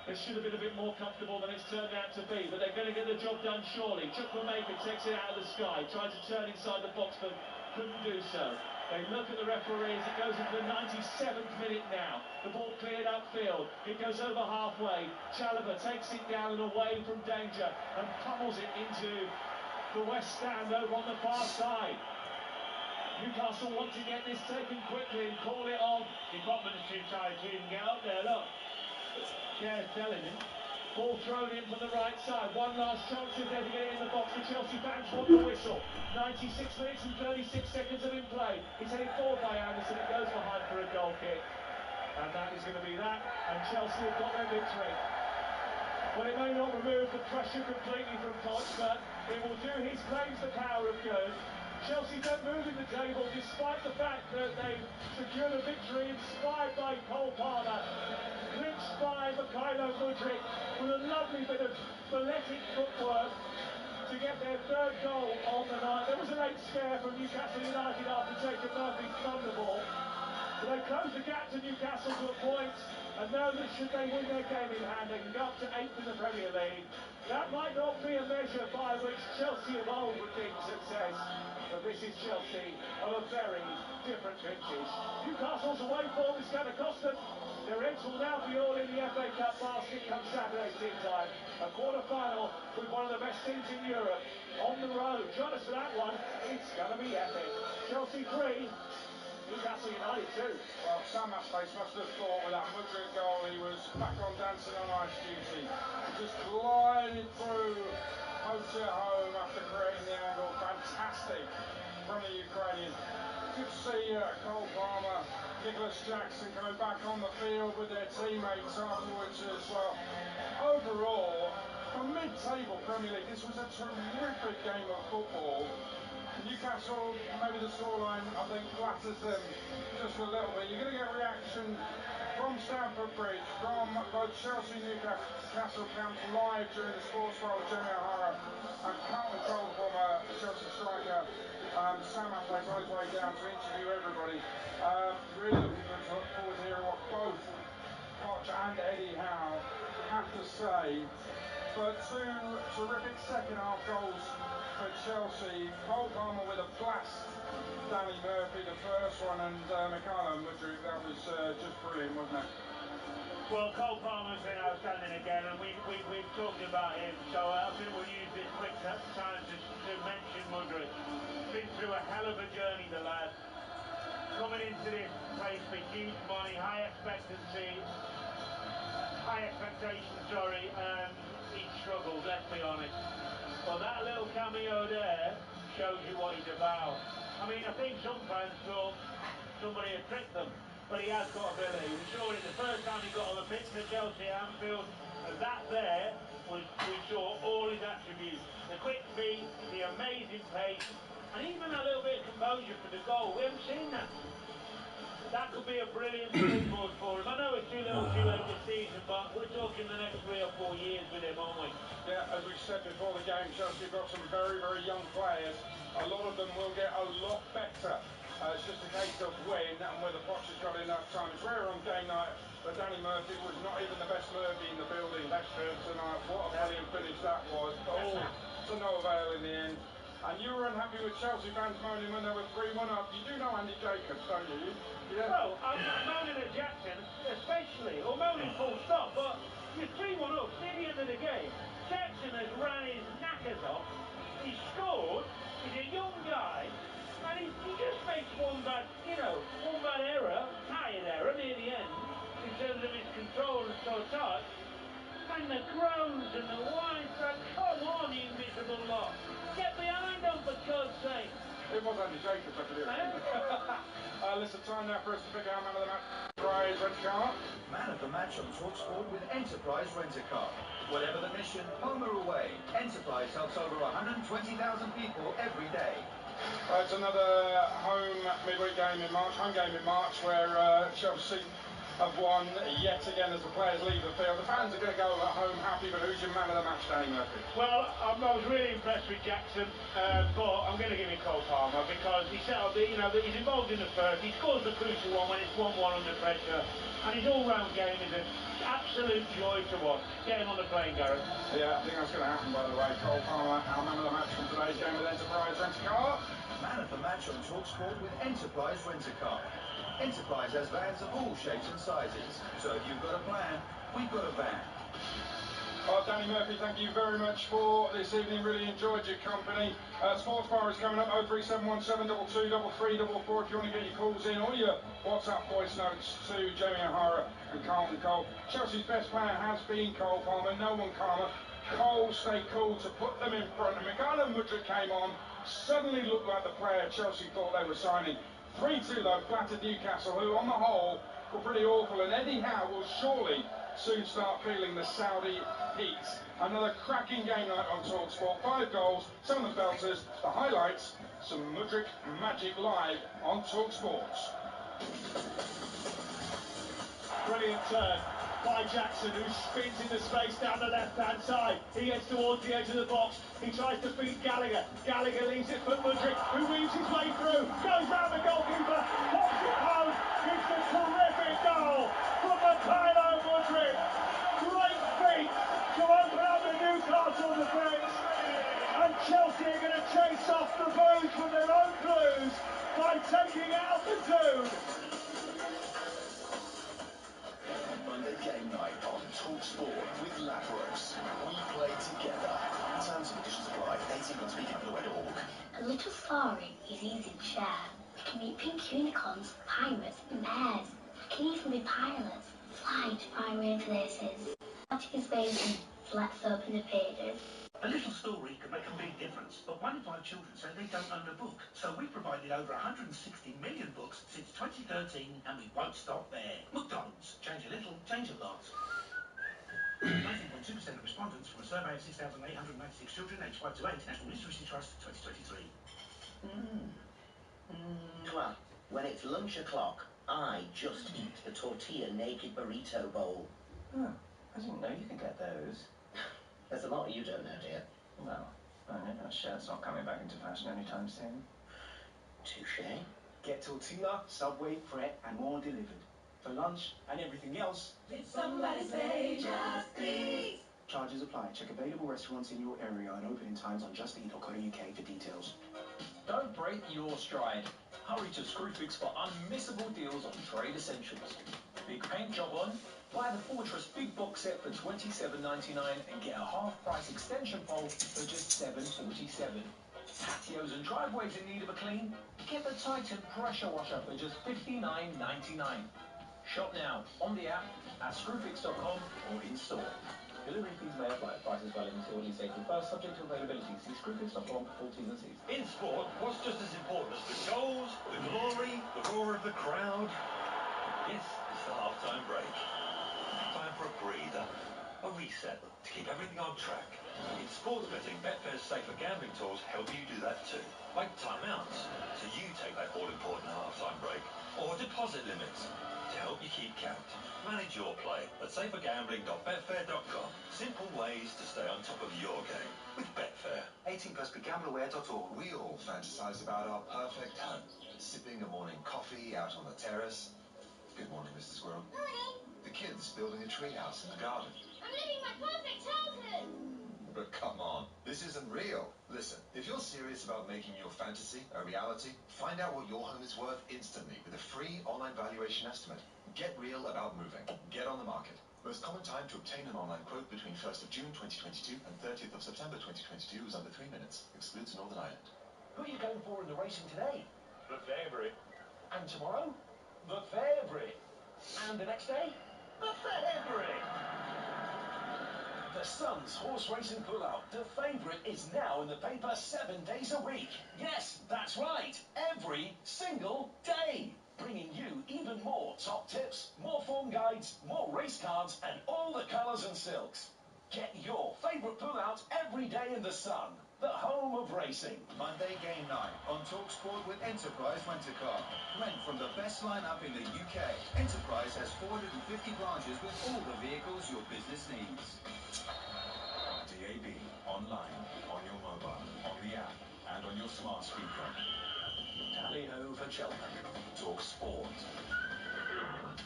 It should have been a bit more comfortable than it's turned out to be, but they're going to get the job done surely. Chukwuemeka takes it out of the sky, tried to turn inside the box, but couldn't do so. They look at the referees. It goes into the 97th minute now. The ball cleared upfield. It goes over halfway. Chalobah takes it down and away from danger and pummels it into the West Stand over on the far side. Newcastle want to get this taken quickly and call it on. Botman's too tired to even get up there, look. Cher's telling him. Ball thrown in from the right side. One last chance if they're to get it in the box. The Chelsea fans want the whistle. 96 minutes and 36 seconds of in play. It's headed forward by Anderson. It goes behind for a goal kick. And that is going to be that. And Chelsea have got their victory. Well, it may not remove the pressure completely from Poch, but it will do his claims the power of good. Chelsea don't move in the table despite the fact that they've secured a victory inspired by Cole Palmer, clinched by Mykhailo Mudryk with a lovely bit of balletic footwork to get their 3rd goal on the night. There was a late scare from Newcastle United after Jacob Murphy thumbed the ball. So they close the gap to Newcastle to a point, and know that should they win their game in hand, they can go up to 8th in the Premier League. That might not be a measure by which Chelsea of old would deem success, but this is Chelsea of a very different vintage. Newcastle's away form is going to cost them. Their eggs will now be all in the FA Cup basket come Saturday tea time. A quarter-final with one of the best teams in Europe on the road. Join us for that one. It's going to be epic. Chelsea 3, Newcastle United 2. Well, Sam Matthews must have thought with that Mudryk goal he was back on dancing on ice duty. He just glided through Hotel home after creating the angle. Fantastic from the Ukrainian. Good to see Cole Palmer, Nicholas Jackson coming back on the field with their teammates afterwards as well. Overall, for mid-table Premier League, this was a terrific game of football. Newcastle, maybe the scoreline, I think, flatters them just a little bit. You're going to get reaction from Stamford Bridge, from both Chelsea and Newcastle camps live during the sports bar with Jamie O'Hara and Carlton Cole, former Chelsea striker, Sam Matthews on his way down to interview everybody. Really looking forward to hearing what both Poch and Eddie Howe have to say. But two terrific second-half goals for Chelsea. Cole Palmer with a blast, Danny Murphy the first one, and Mikhailo Mudryk, that was just brilliant, wasn't it? Well, Cole Palmer's been outstanding again, and we've talked about him, so I think we'll use this quick time to mention Mudryk. Been through a hell of a journey, the lad. Coming into this place for huge money, high expectations, and he struggled, let's be honest. Well, that little cameo there shows you what he's about. I mean, I think some fans thought somebody had tricked them, but he has got ability. We saw it the first time he got on the pitch for Chelsea at Anfield, and that there was, we saw all his attributes. The quick feet, the amazing pace, and even a little bit of composure for the goal. We haven't seen that. That could be a brilliant springboard for him. I know it's too little too late this season, but we're talking the next 3 or 4 years with him, aren't we? Yeah, as we said before the game, Chelsea have got some very, very young players. A lot of them will get a lot better. It's just a case of when and whether Poch has got enough time. It's rare on game night, but Danny Murphy was not even the best Murphy in the building tonight. What a brilliant finish that was. Oh, to no avail in the end. And you were unhappy with Chelsea fans moaning when they were 3-1 up. You do know Andy Jacobs, don't you? Yeah. Well, I'm not moaning at Jackson, especially, or moaning full stop, but you're 3-1 up, near the end of the game. Jackson has ran his knackers off, he scored, he's a young guy, and he just makes one bad error, tired error near the end, in terms of his control and touch, and the groans and the whines, come on, you miserable lot. Get behind them, for God's sake. It was Andy Jacobs, I believe. Listen, time now for us to pick our man of the match. Enterprise Rent-A-Car. Man of the match on talkSPORT with Enterprise Rent-A-Car. Whatever the mission, home or away, Enterprise helps over 120,000 people every day. It's another home midweek game in March, where Chelsea have won yet again as the players leave the field. The fans are going to go at home happy, but who's your man of the match, Danny Murphy? Well, I was really impressed with Jackson, but I'm going to give him Cole Palmer because he set up, he's involved in the first, he scores the crucial one when it's 1-1 under pressure, and his all-round game is an absolute joy to watch. Get him on the plane, Gareth. Yeah, I think that's going to happen, by the way. Cole Palmer, our man of the match from today's game with Enterprise Rent-A-Car. Man of the match on talkSPORT with Enterprise Rent-A-Car. Enterprise has vans of all shapes and sizes, so if you've got a plan, we've got a van. Well, Danny Murphy, thank you very much for this evening. Really enjoyed your company. Sports Bar is coming up, 03717223344 if you want to get your calls in, or your WhatsApp voice notes to Jamie O'Hara and Carlton Cole. Chelsea's best player has been Cole Palmer, no one calmer. Cole stayed cool to put them in front, and Mikhailo Mudryk came on, suddenly looked like the player Chelsea thought they were signing. 3-2 though, flattered Newcastle, who on the whole were pretty awful, and Eddie Howe will surely soon start feeling the Saudi heat. Another cracking game night on talkSPORT. 5 goals, some of the belters, the highlights, some Mudryk magic live on talkSPORT. Brilliant turn by Jackson, who spins into space down the left-hand side. He heads towards the edge of the box. He tries to beat Gallagher. Gallagher leaves it for Mudryk, who weaves his way through. Goes round the goalkeeper. Pops it home. Gives the terrific goal from Mikhailo Mudryk. Great feat to open up the Newcastle defence. And Chelsea are going to chase off the Blues from their own blues by taking altitude. Monday game night on talkSPORT with Ladbrokes. We play together. Terms and conditions apply. 18 plus BGamblerWare.org. A little story is easy to share. We can meet pink unicorns, pirates, and bears. We can even be pilots, fly to faraway places. Magic is waiting. Let's open the pages. A little story can make a big difference, but 1 in 5 children say they don't own a book. So we've provided over 160 million books since 2013, and we won't stop there. McDonald's. Change a little, change a lot. 19.2% of respondents from a survey of 6,896 children aged 5 to 8, National Literacy Trust 2023. When it's lunch o'clock, I just eat the tortilla naked burrito bowl. Oh, I didn't know you could get those. There's a lot you don't know, dear. Well, I know that shirt's not coming back into fashion anytime soon. Touché. Get tortilla, Subway, Pret, and more delivered. For lunch and everything else. Did somebody say just please? Charges apply. Check available restaurants in your area and opening times on justEat.co.uk for details. Don't break your stride. Hurry to Screwfix for unmissable deals on trade essentials. Big paint job on? Buy the Fortress Big Box Set for $27.99 and get a half-price extension pole for just $7.47. Patios and driveways in need of a clean? Get the Titan Pressure Washer for just $59.99. Shop now on the app, at screwfix.com or in store. Delivery fees may apply. Prices valid until at least April 1st, subject to availability. See screwfix.com for full T's and C's. In sport, what's just as important as the goals, the glory, the roar of the crowd? Yes, it's the half-time break. Time for a breather, a reset, to keep everything on track. In sports betting, Betfair's safer gambling tools help you do that too. Like timeouts, so you take that all-important half-time break. Or deposit limits, to help you keep count. Manage your play at safergambling.betfair.com. Simple ways to stay on top of your game with Betfair. 18 plus BGamblerWare.org. We all fantasize about our perfect home. Sipping a morning coffee out on the terrace. Good morning, Mr. Squirrel. Morning. The kids building a treehouse in the garden. I'm living my perfect childhood. But come on, this isn't real. Listen, if you're serious about making your fantasy a reality, find out what your home is worth instantly with a free online valuation estimate. Get real about moving. Get on the market. Most common time to obtain an online quote between 1st of June 2022 and 30th of September 2022 is under 3 minutes. Excludes Northern Ireland. Who are you going for in the racing today? The favourite. And tomorrow? The favourite. And the next day? The favourite. The Sun's horse racing pull-out, The Favourite, is now in the paper 7 days a week. Yes, that's right. Every single day. Bringing you even more top tips, more form guides, more race cards, and all the colours and silks. Get your favourite pull-out every day in the Sun, the home of racing. Monday game night on talkSPORT with Enterprise Rent-A-Car. Rent from the best lineup in the UK. Enterprise has 450 branches with all the vehicles your business needs. DAB, online, on your mobile, on the app, and on your smart speaker. Tally-ho for Cheltenham. talkSPORT.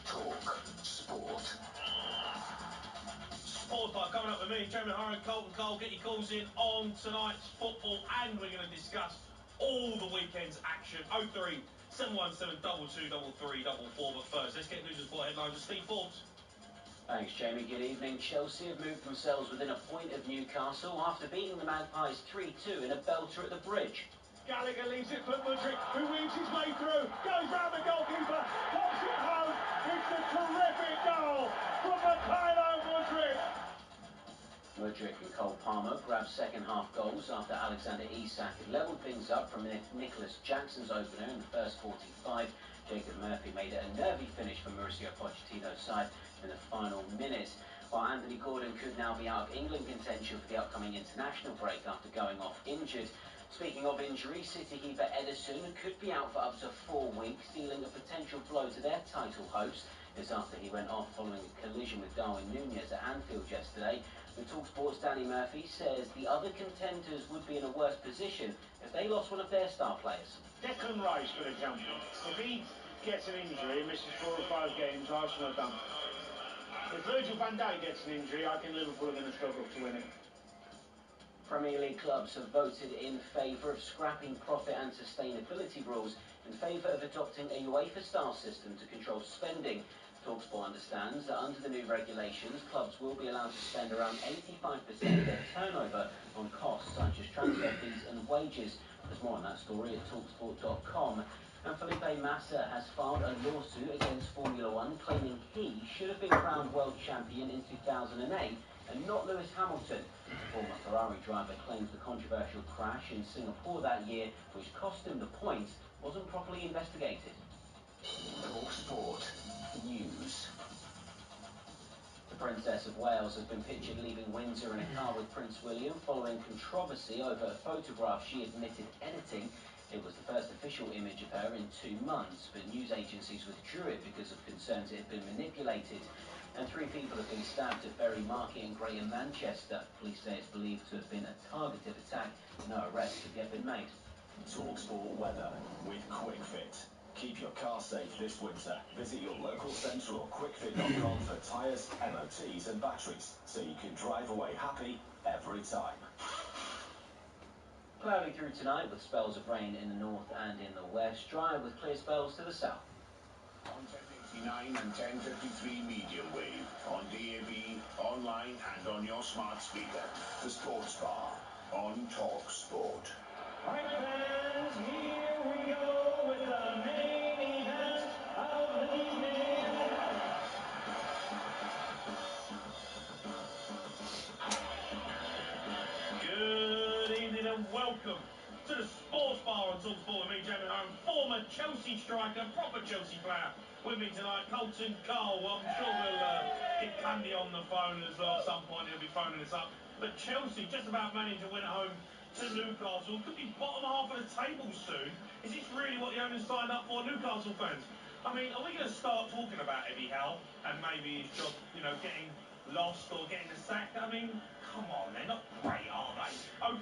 talkSPORT. Sports Bar coming up with me, Jeremy Harron, Colton Cole. Get your calls in on tonight's football, and we're going to discuss all the weekend's action. 03 717 22 33 44. But first, let's get news and sport headlines with Steve Forbes. Thanks, Jamie. Good evening. Chelsea have moved themselves within a point of Newcastle after beating the Magpies 3-2 in a belter at the Bridge. Gallagher leaves it for Mudryk, who weaves his way through, goes round the goalkeeper, pops it home. It's a terrific goal from Mikhailo Mudryk. Mudryk and Cole Palmer grabbed second-half goals after Alexander Isak had levelled things up from Nicholas Jackson's opener in the first 45. Jacob Murphy made it a nervy finish for Mauricio Pochettino's side in the final minute, while Anthony Gordon could now be out of England contention for the upcoming international break after going off injured. Speaking of injury, City keeper Ederson could be out for up to 4 weeks, dealing a potential blow to their title hopes. This after he went off following a collision with Darwin Núñez at Anfield yesterday. The talkSPORT's Danny Murphy says the other contenders would be in a worse position if they lost one of their star players. Declan Rice, for example, if he gets an injury and misses 4 or 5 games, Arsenal are done. If Virgil van Dijk gets an injury, I think Liverpool are going to struggle to win it. Premier League clubs have voted in favour of scrapping profit and sustainability rules in favour of adopting a UEFA-style system to control spending. talkSPORT understands that under the new regulations, clubs will be allowed to spend around 85% of their turnover on costs such as transfer fees and wages. There's more on that story at talkSPORT.com. And Felipe Massa has filed a lawsuit against Formula One, claiming he should have been crowned world champion in 2008 and not Lewis Hamilton. Former Ferrari driver claims the controversial crash in Singapore that year, which cost him the points, wasn't properly investigated. talkSPORT News. The Princess of Wales has been pictured leaving Windsor in a car with Prince William following controversy over a photograph she admitted editing. It was the first official image of her in 2 months, but news agencies withdrew it because of concerns it had been manipulated. And 3 people have been stabbed at Bury Market in Greater Manchester. Police say it's believed to have been a targeted attack. No arrests have yet been made. talkSPORT weather with Quick Fit. Keep your car safe this winter. Visit your local centre or quickfit.com for tyres, MOTs and batteries, so you can drive away happy every time. Cloudy through tonight with spells of rain in the north and in the west. Dry with clear spells to the south. On 1089 and 1053 medium wave, on DAB, online and on your smart speaker. The Sports Bar on talkSPORT. All right, fans, here we go with the main event of the evening. Good evening and welcome to the Sports Bar on talkSPORT with me, Jamie Home, former Chelsea striker, proper Chelsea player. With me tonight, Colton Cole. I'm sure we'll get Cundy on the phone as well at some point. He'll be phoning us up. But Chelsea just about managed to win at home to Newcastle. Could be bottom half of the table soon. Is this really what the owners signed up for, Newcastle fans? I mean, are we going to start talking about Eddie Howe and maybe his job, you know, getting lost or getting the sack? I mean, come on, they're not great, are they?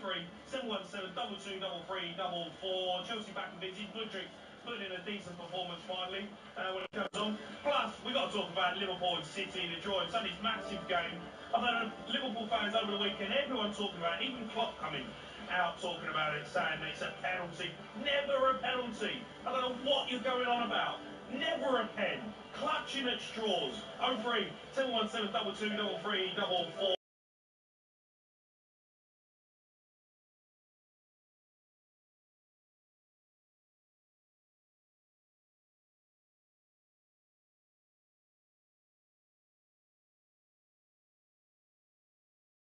03 717 22 33 44. Chelsea back in business. Mudryk putting in a decent performance finally when it comes on. Plus, we've got to talk about Liverpool and City, the draw in Sunday's massive game. I've heard Liverpool fans over the weekend, everyone talking about it, even Klopp coming out talking about it, saying that it's a penalty. Never a penalty. I don't know what you're going on about. Never a pen. Clutching at straws. 03 717 22 33 44.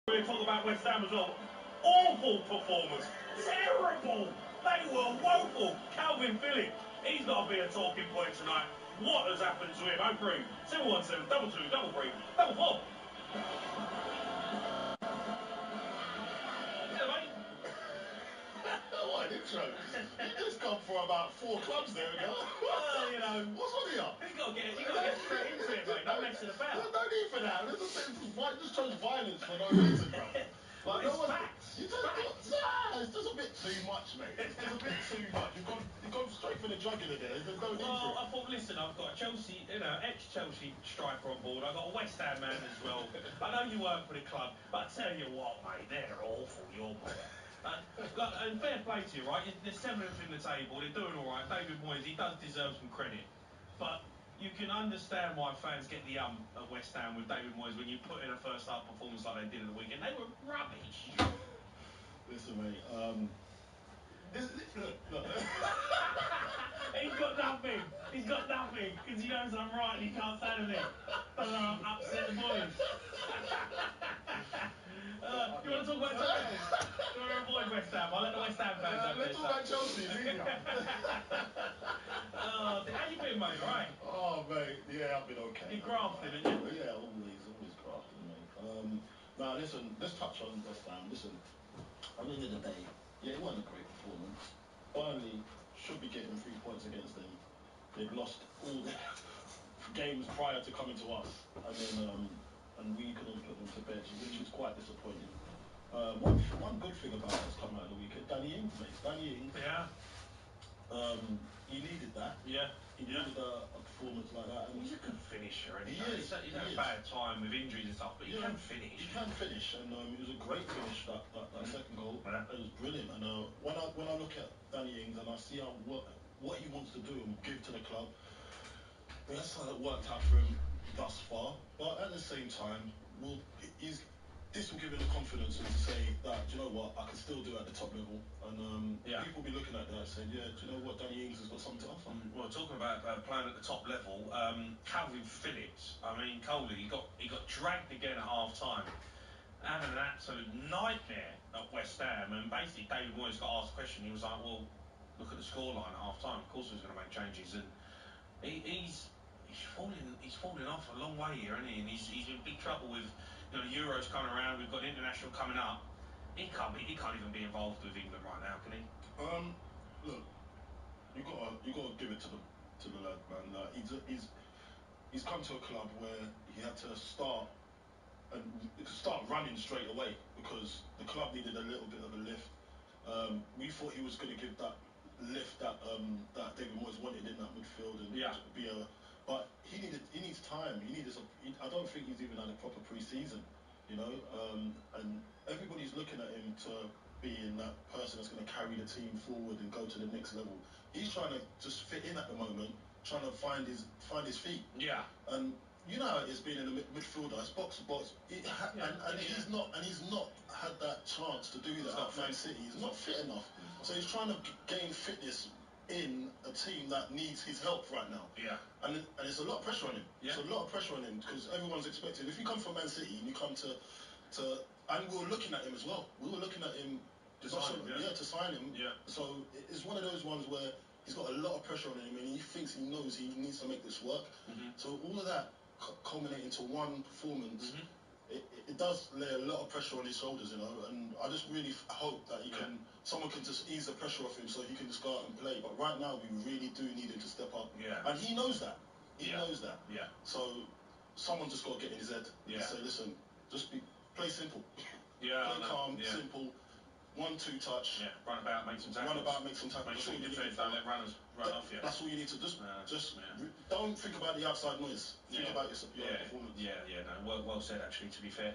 We're talking about West Ham as well. Awful performance. Terrible. They were woeful. Calvin Phillips, he's got to be a talking point tonight. What has happened to him? 03 717 22 33 44. What an intro. You just gone for about 4 clubs there ago. You know. What's wrong with you? You got to get straight into it, mate. No messing about. There's no need for that. Just chose violence for no reason, bro. Like, Well, it's facts. It's just a bit too much, mate. It's just a bit too much. You've gone straight for the jugular there. There's no need for it. I thought, listen, I've got a Chelsea, ex-Chelsea striker on board. I've got a West Ham man as well. I know you work for the club, but I tell you what, mate, they're awful, your boy. And fair play to you, right? They're 7th in the table. They're doing all right. David Moyes, he does deserve some credit. But you can understand why fans get the at West Ham with David Moyes when you put in a first-half performance like they did at the weekend. They were rubbish. Listen, mate. Look. He's got nothing. He's got nothing because he knows I'm right and he can't say anything. Doesn't know I'll upset the boys. You want to talk about something else? You want to avoid West Ham? I'll let the West Ham fans have Let's talk about Chelsea. How you been, mate? All right? Oh, mate. Yeah, I've been okay. You're grafting, aren't you? Yeah, always grafting, mate. Now, listen, let's touch on West Ham. Listen, at the end of the day, yeah, it wasn't a great performance. Burnley should be getting 3 points against them. They've lost all their games prior to coming to us, and then and we couldn't put them to bed, which is quite disappointing. One good thing about us come out of the weekend, Danny Ings, mate. Danny Ings. Yeah. He needed that. Yeah. He needed a performance like that. And he's a good finisher, and he is. He's had a bad time with injuries and stuff, but he can finish. He can finish, and it was a great finish. That second goal, it was brilliant. And when I look at Danny Ings and I see what he wants to do and give to the club, that's how it worked out for him thus far. But at the same time, this will give him the confidence to say that, do you know what, I can still do it at the top level. And people will be looking at that and saying, yeah, do you know what, Danny Ings has got something to offer. Well, talking about playing at the top level, Calvin Phillips, I mean, Coley, he got dragged again at half-time, having an absolute nightmare at West Ham, and basically David Moyes got asked a question. He was like, well, look at the scoreline at half-time, of course he was going to make changes, and he's falling off a long way here, isn't he? And he's in big trouble with, you know, Euros coming around. We've got international coming up. He can't even be involved with England right now, can he? Look, you gotta give it to the lad, man. He's come to a club where he had to start running straight away because the club needed a little bit of a lift. We thought he was going to give that lift that David Moyes wanted in that midfield and be but he needs time. I don't think he's even had a proper pre-season, you know. And everybody's looking at him to be in that person that's going to carry the team forward and go to the next level. He's trying to just fit in at the moment, trying to find his feet. Yeah. And you know how it is being in the midfielder, it's box to box. He's not had that chance to do that at Man City. He's not fit enough. So he's trying to gain fitness in a team that needs his help right now. Yeah. And it's a lot of pressure on him. Yeah. It's a lot of pressure on him because everyone's expecting. If you come from Man City and you come to and we were looking at him as well. We were looking at him to sign him. Yeah. So it's one of those ones where he's got a lot of pressure on him and he knows he needs to make this work. So all of that culminating to one performance, it does lay a lot of pressure on his shoulders, you know. And I just really hope that someone can just ease the pressure off him so he can just go out and play. But right now we really do need him to step up. Yeah. And he knows that. He knows that. Yeah. So someone just got to get in his head and say, listen, just play simple. Yeah. Play calm, simple. 1-2 touch. Yeah. Run about, make some tackles. Make sure your defence don't let runners run off you. That's all you need to just don't think about the outside noise. Think about your performance. No, well said actually. To be fair,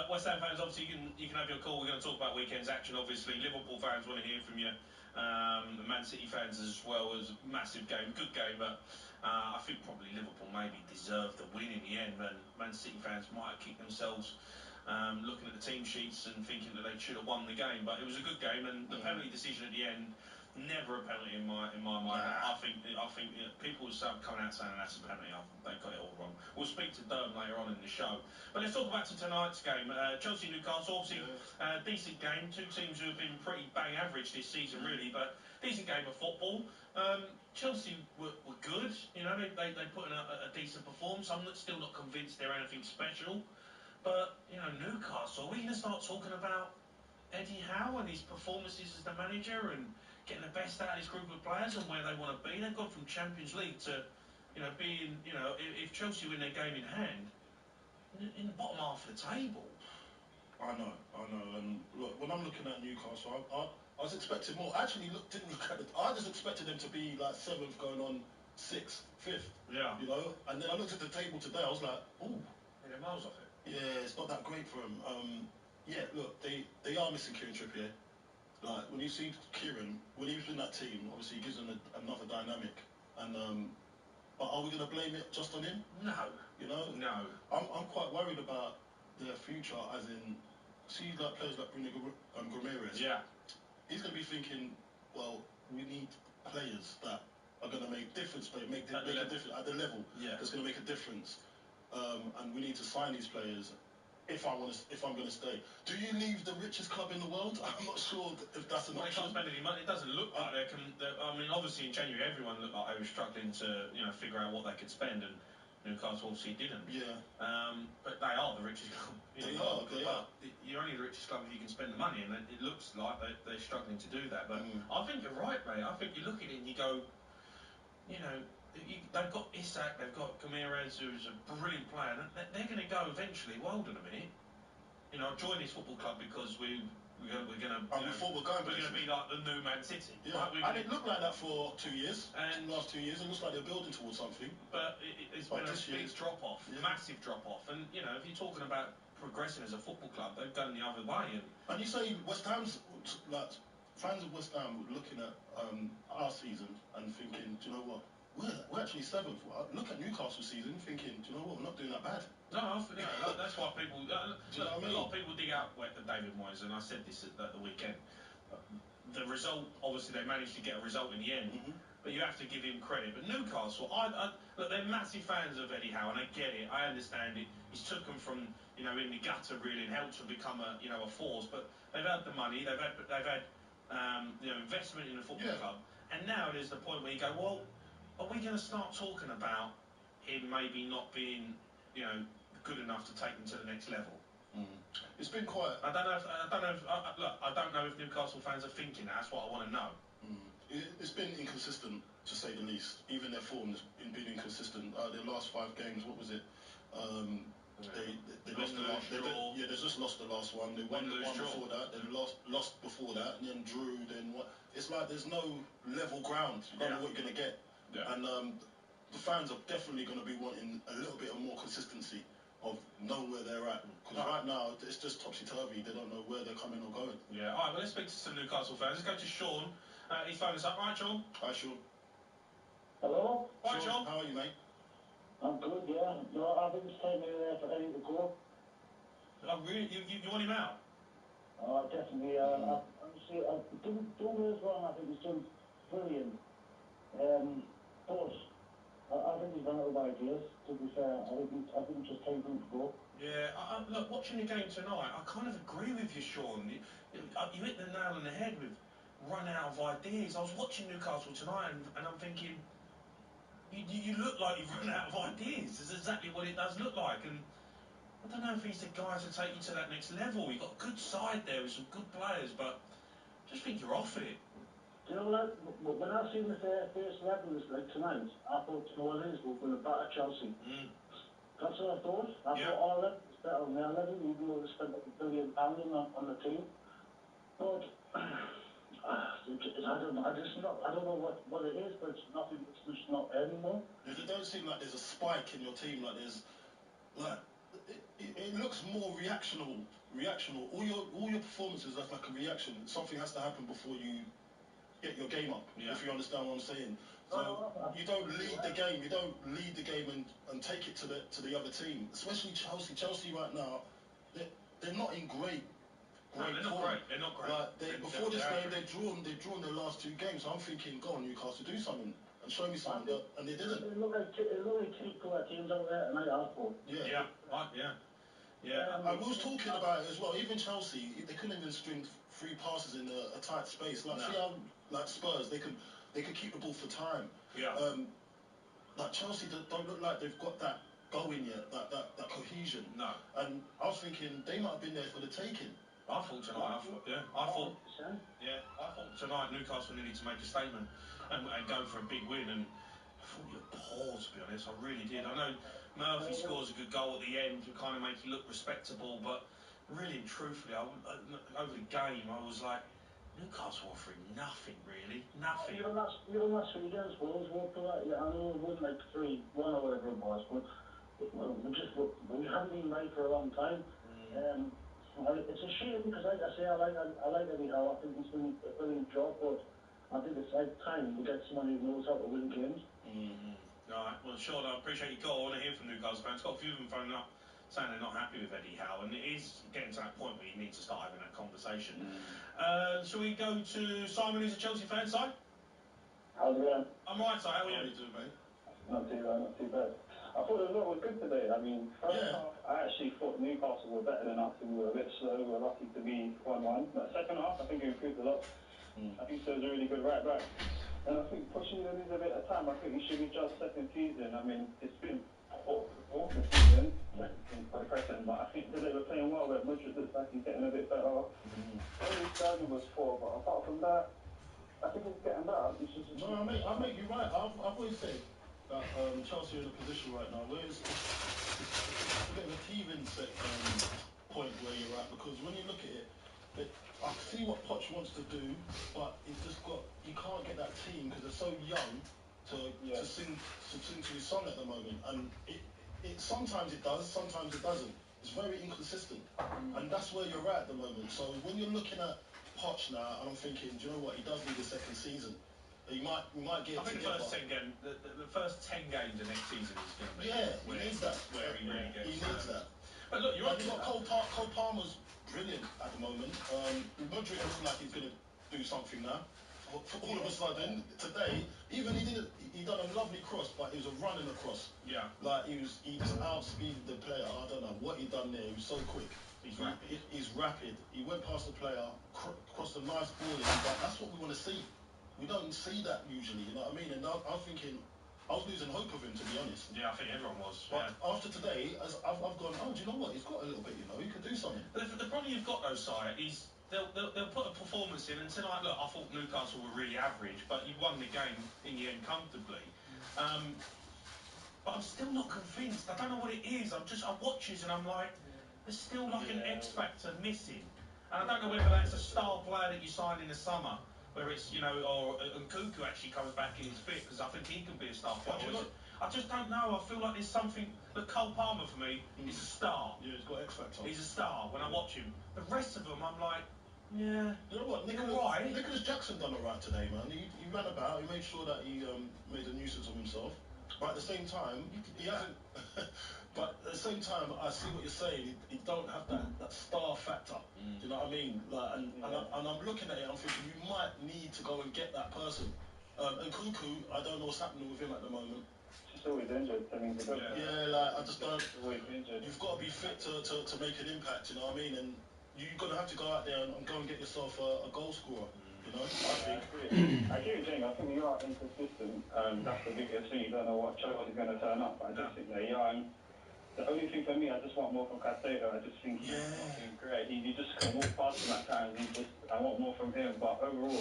West Ham fans, obviously you can have your call. We're going to talk about weekend's action. Obviously, Liverpool fans want to hear from you. The Man City fans as well. It was a massive game, good game, but I think probably Liverpool maybe deserved the win in the end. And Man City fans might have kicked themselves. Looking at the team sheets and thinking that they should have won the game, but it was a good game, and the penalty decision at the end, never a penalty in my mind. I think people will start coming out saying that's a penalty. They got it all wrong. We'll speak to Durham later on in the show, but let's talk about tonight's game. Chelsea Newcastle, obviously decent game. Two teams who have been pretty bang average this season, really, but decent game of football. Chelsea were good, you know. They put in a decent performance. I'm still not convinced they're anything special. But, you know, Newcastle, we're going to start talking about Eddie Howe and his performances as the manager and getting the best out of his group of players and where they want to be. They've gone from Champions League to, you know, being, you know, if Chelsea win their game in hand, in the bottom half of the table. I know. And look, when I'm looking at Newcastle, I was expecting more. Actually, didn't look at it. I just expected them to be like 7th going on 6th, 5th. Yeah. You know? And then I looked at the table today, I was like, ooh. They're miles off it. Yeah, it's not that great for him. Look, they are missing Kieran Trippier. Like, when you see Kieran, when he was in that team, obviously he gives them another dynamic. And but are we going to blame it just on him? No. You know? No. I'm quite worried about their future, as in, see like players like Bruno Gomes. Yeah. He's going to be thinking, well, we need players that are going to make a difference at the level. Yeah. That's going to make a difference. And we need to sign these players if I'm going to stay. Do you leave the richest club in the world? I'm not sure if that's an option. They can't spend any money. It doesn't look like they can. I mean, obviously in January everyone looked like they were struggling to, you know, figure out what they could spend, and Newcastle obviously didn't. Yeah. But they are the richest club. They are. You're only the richest club if you can spend the money, and it looks like they're struggling to do that. But I think you're right, mate. I think you look at it and you go, you know. They've got Isak, they've got Ramirez, who's a brilliant player. They're going to go eventually. Well, hold on a minute. You know, I joined this football club because we We're gonna be like the new Man City. Yeah. Right? And it looked like that for 2 years. And last 2 years, it looks like they're building towards something. But it's been a big drop-off, massive drop-off. And, you know, if you're talking about progressing as a football club, they've gone the other way. And you say West Ham's, like, fans of West Ham were looking at our season and thinking, do you know what? We're actually 7th. Look at Newcastle's season, thinking, do you know what? We're not doing that bad. No, that's why people. Do you know what I mean? A lot of people dig out David Moyes, and I said this at the weekend. The result, obviously, they managed to get a result in the end, but you have to give him credit. But Newcastle, look, they're massive fans of Eddie Howe, and I get it. I understand it. He's took them from, you know, in the gutter really, and helped them become a force. But they've had the money, they've had you know, investment in the football club, and now there's the point where you go, well, are we going to start talking about him maybe not being, you know, good enough to take them to the next level? It's been quite. I don't know if Newcastle fans are thinking that. That's what I want to know. It's been inconsistent, to say the least. Even their form has been inconsistent. Their last 5 games, what was it? They lost the last. They just lost the last one. They won the one before that. Then lost before that, and then drew. Then what? It's like there's no level ground. You don't know what you're gonna get. And the fans are definitely going to be wanting a little bit of more consistency of knowing where they're at. Because right now, it's just topsy-turvy. They don't know where they're coming or going. Yeah, all right, well, let's speak to some Newcastle fans. Let's go to Sean. He's phoned us up. Right, Sean? Hi, Sean. Hello? Right, Sean? How are you, mate? I'm good, yeah. No, I think it's time for Eddie to go. Oh, really? You want him out? Oh, definitely. Honestly, don't get us wrong, I think he's done brilliant. But I think he's run out of ideas, to be fair. I think it's just time for him to go. Yeah, look, watching the game tonight, I kind of agree with you, Sean. You hit the nail on the head with run out of ideas. I was watching Newcastle tonight and I'm thinking, you look like you've run out of ideas. That's exactly what it does look like. And I don't know if he's the guy to take you to that next level. You've got a good side there with some good players, but I just think you're off it. Do you know what? When I seen the first level like tonight, I thought, you know what it is, we're going to batter Chelsea. That's what I thought. I thought our level is better than their level, even though they spent like £1 billion on the team. But I don't know what it is, but it's nothing. It's just not anymore. It don't seem like there's a spike in your team. Like there's, like it looks more reactional. All your performances, that's like a reaction. Something has to happen before you get your game up, if you understand what I'm saying. So you don't lead the game. You don't lead the game and take it to the other team. Especially Chelsea. Chelsea right now, they're not in great form. They're not great. Like before this game, they've drawn their last 2 games. So I'm thinking, go on Newcastle, do something and show me something. And they didn't. It looked like 2 teams out there tonight, I thought. Yeah. I was talking about it as well. Even Chelsea, they couldn't even string 3 passes in a tight space. Like see how like Spurs, they could keep the ball for time. Like Chelsea don't look like they've got that going yet, that cohesion. No. And I was thinking they might have been there for the taking. I thought tonight. I thought tonight Newcastle needed to make a statement and go for a big win. And I thought you were poor, to be honest. I really did. I know Murphy scores a good goal at the end to kind of make you look respectable, but really and truthfully, over the game, I was like, Newcastle offering nothing, really. Nothing. Even last week against Wolves, I know it wasn't like 3-1 or whatever it was, but we haven't been right for a long time. It's a shame because, like I say, I like Eddie Howe. I think he's doing a brilliant job, but I think it's like time to get someone who knows how to win games. Alright, well, Sean, I appreciate your call. I want to hear from Newcastle fans. Got a few of them phoning up saying they're not happy with Eddie Howe, and it is getting to that point where you need to start having that conversation. Shall we go to Simon, who's a Chelsea fan? Si? How's it going? I'm right, Si. How are you? doing, mate? Not too bad. I thought the result was good today. I mean, first half, I actually thought Newcastle were better than us, and we were a bit slow. We were lucky to be 1-1. But second half, I think it improved a lot. I think there was a really good right back. And I think pushing them needs a bit of time. I think he should be just second season. I mean, it's been poor this season, like, quite depressing, but I think today we're playing well, where Madrid looks like he's getting a bit better. Only Sterling was poor, but apart from that, I think it's getting better. No, I make you right. I've always said that Chelsea are in a position right now where it's a bit of a teething point where you're at, because when you look at it, I see what Poch wants to do, but it's just you can't get that team because they're so young to sing to his song at the moment, and it sometimes it does, sometimes it doesn't. It's very inconsistent, and that's where you're at the moment. So when you're looking at Poch now, and I'm thinking, do you know what? He does need a second season. He might get. I think the first 10 games of next season is going to be. He needs that. Where he really gets. He needs that. But look, you're. You've got Cole Palmer's brilliant at the moment. Mudryk looks like he's going to do something now. For all of a sudden, today, even he done a lovely cross, but it was a running across. Yeah. Like he just outspeeded the player. I don't know what he done there. He was so quick. He's rapid. He went past the player, crossed a nice ball in, but that's what we want to see. We don't see that usually, you know what I mean? And I'm thinking, I was losing hope of him, to be honest. Yeah, I think everyone was. But after today, I've gone, oh, do you know what? He's got a little bit, you know, he can do something. But the problem you've got, though, Sire, is they'll put a performance in, and tonight, look, I thought Newcastle were really average, but you won the game in the end comfortably. But I'm still not convinced. I don't know what it is. I watch it and I'm like, there's still like an X factor missing. And I don't know whether that's a star player that you signed in the summer, where it's, you know, or Nkunku actually comes back in his fit, because I think he can be a star player. I just don't know. I feel like there's something. Look, Cole Palmer for me is a star. Yeah, he's got X factor. He's a star when I watch him. The rest of them, I'm like, yeah. You know what? Nicholas Jackson done alright today, man. He ran about. He made sure that he made a nuisance of himself. But at the same time, he hasn't. But at the same time, I see what you're saying. He don't have that star factor. Do you know what I mean? Like, and I'm looking at it. I'm thinking you might need to go and get that person. And Nkunku, I don't know what's happening with him at the moment. He's always injured. I mean, like I just don't. Always injured. You've got to be fit to make an impact. You know what I mean? And you're gonna have to go out there and go and get yourself a goal scorer. You know, I think. I agree with Jane. I think you are inconsistent. That's the biggest thing. You don't know what Chelsea's going to turn up. I just think they're young. The only thing for me, I just want more from Caicedo. I just think he's fucking great. He just can walk past him at times. I want more from him. But overall,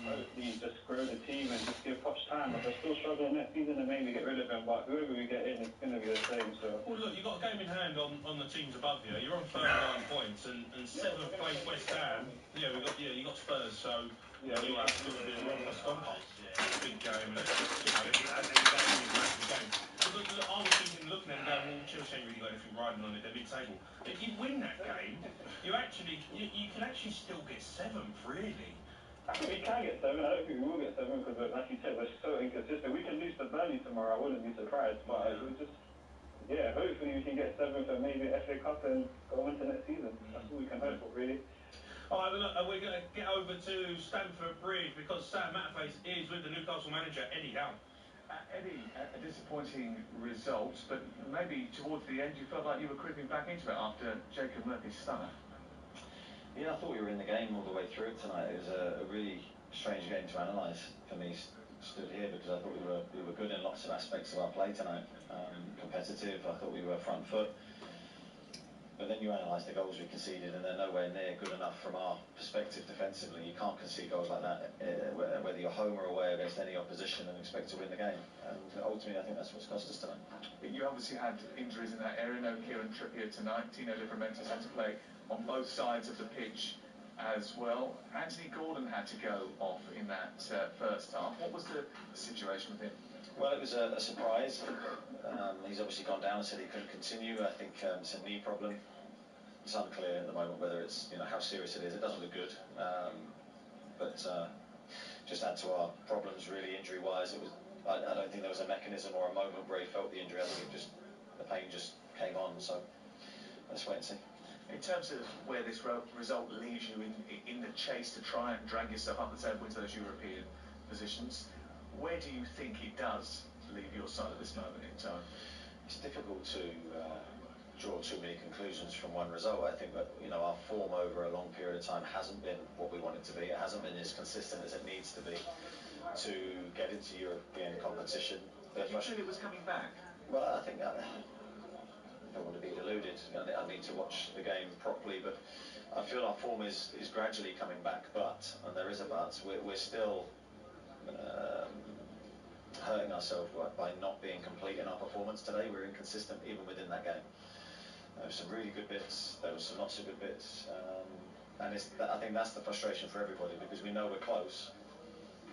hopefully just grow the team and just give Poch time. If they're still struggling next season, then maybe get rid of him. But whoever we get in, it's going to be the same. So. Well, look, you've got a game in hand on the teams above you. You're on 39 points, and 7th place West Ham. Yeah, you got Spurs. So you have to do a bit of a stomp. Big game, and massive game. Look, I was thinking, looking at it, going, well, Chelsea ain't really got anything riding on it. They're mid-table. If you win that game, you can actually still get 7th, really. I think we can get 7. I don't think we will get 7 because, like you said, we're so inconsistent. We can lose to Burnley tomorrow. I wouldn't be surprised, but it was just, hopefully we can get 7th and maybe FA Cup and go into next season. That's all we can hope for, really. All right, well, look, we're going to get over to Stamford Bridge because Sam Matterface is with the Newcastle manager, Eddie Howe. Eddie, a disappointing result, but maybe towards the end you felt like you were creeping back into it after Jacob Murphy's stunner. Yeah, I thought we were in the game all the way through it tonight. It was a really strange game to analyse for me, stood here, because I thought we were good in lots of aspects of our play tonight. Competitive, I thought we were front foot. But then you analyse the goals we conceded, and they're nowhere near good enough from our perspective defensively. You can't concede goals like that, whether you're home or away against any opposition, and expect to win the game. And ultimately, I think that's what's cost us tonight. You obviously had injuries in that area. No Kieran Trippier tonight. Tino Livermentis had to play on both sides of the pitch as well. Anthony Gordon had to go off in that first half. What was the situation with him? Well, it was a surprise. He's obviously gone down and said he couldn't continue. I think it's a knee problem. It's unclear at the moment whether it's, how serious it is. It doesn't look good, but just add to our problems really injury-wise. I don't think there was a mechanism or a moment where he felt the injury. I think the pain just came on. So let's wait and see. In terms of where this result leaves you in the chase to try and drag yourself up the table into those European positions, where do you think it does leave your side at this moment in time? It's difficult to draw too many conclusions from one result. I think that our form over a long period of time hasn't been what we want it to be. It hasn't been as consistent as it needs to be to get into European competition. Did you feel it was coming back? Well, I think I don't want to be deluded. I need to watch the game properly, but I feel our form is gradually coming back. And there is a but, we're still hurting ourselves by not being complete in our performance today. We're inconsistent even within that game. There were some really good bits, there were some not so good bits, And I think that's the frustration for everybody, because we know we're close,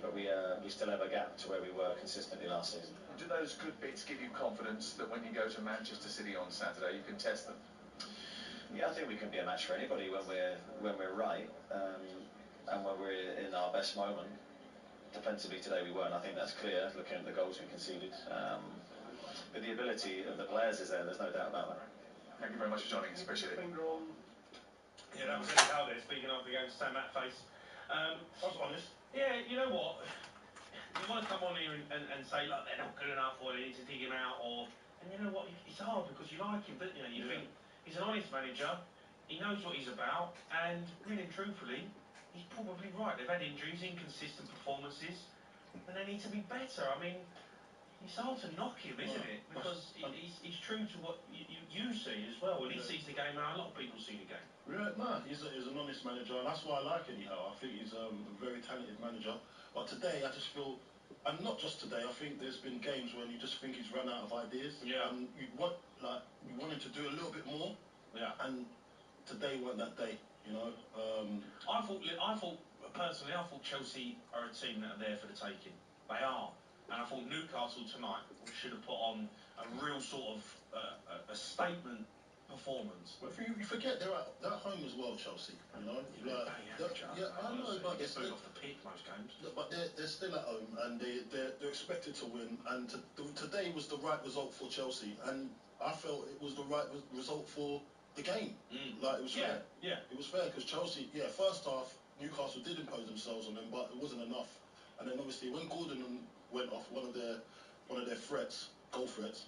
but we still have a gap to where we were consistently last season. Do those good bits give you confidence that when you go to Manchester City on Saturday, you can test them? Yeah, I think we can be a match for anybody when we're right, and when we're in our best moment. Defensively today we weren't. I think that's clear, looking at the goals we conceded. But the ability of the players is there. There's no doubt about that. Thank you very much for joining us. Appreciate it. Yeah, that was Eddie Howe there speaking up against Sam Matface. That's honest. Yeah, you know what? You want to come on here and say, look, they're not good enough, or they need to dig him out, and you know what? It's hard because you like him, don't you? You think he's an honest manager, he knows what he's about, and really and truthfully, he's probably right. They've had injuries, inconsistent performances, and they need to be better. I mean, it's hard to knock him, isn't it? Because he's true to what you see as well, and he sees the game how a lot of people see the game. Yeah, no, he's an honest manager, and that's why I like Eddie Howe. I think he's a very talented manager. But today, I just feel, and not just today, I think there's been games when you just think he's run out of ideas. Yeah. And you wanted to do a little bit more. Yeah. And today wasn't that day, you know. I thought personally, I thought Chelsea are a team that are there for the taking. They are. And I thought Newcastle tonight should have put on a real sort of a statement performance. But you forget they're at home as well, Chelsea. You know, I know, but they're still off the pitch most games. But they're still at home, and they're expected to win. And today was the right result for Chelsea, and I felt it was the right result for the game. Like, it was fair. Yeah. It was fair because Chelsea, first half Newcastle did impose themselves on them, but it wasn't enough. And then obviously when Gordon went off, one of their threats, goal threats,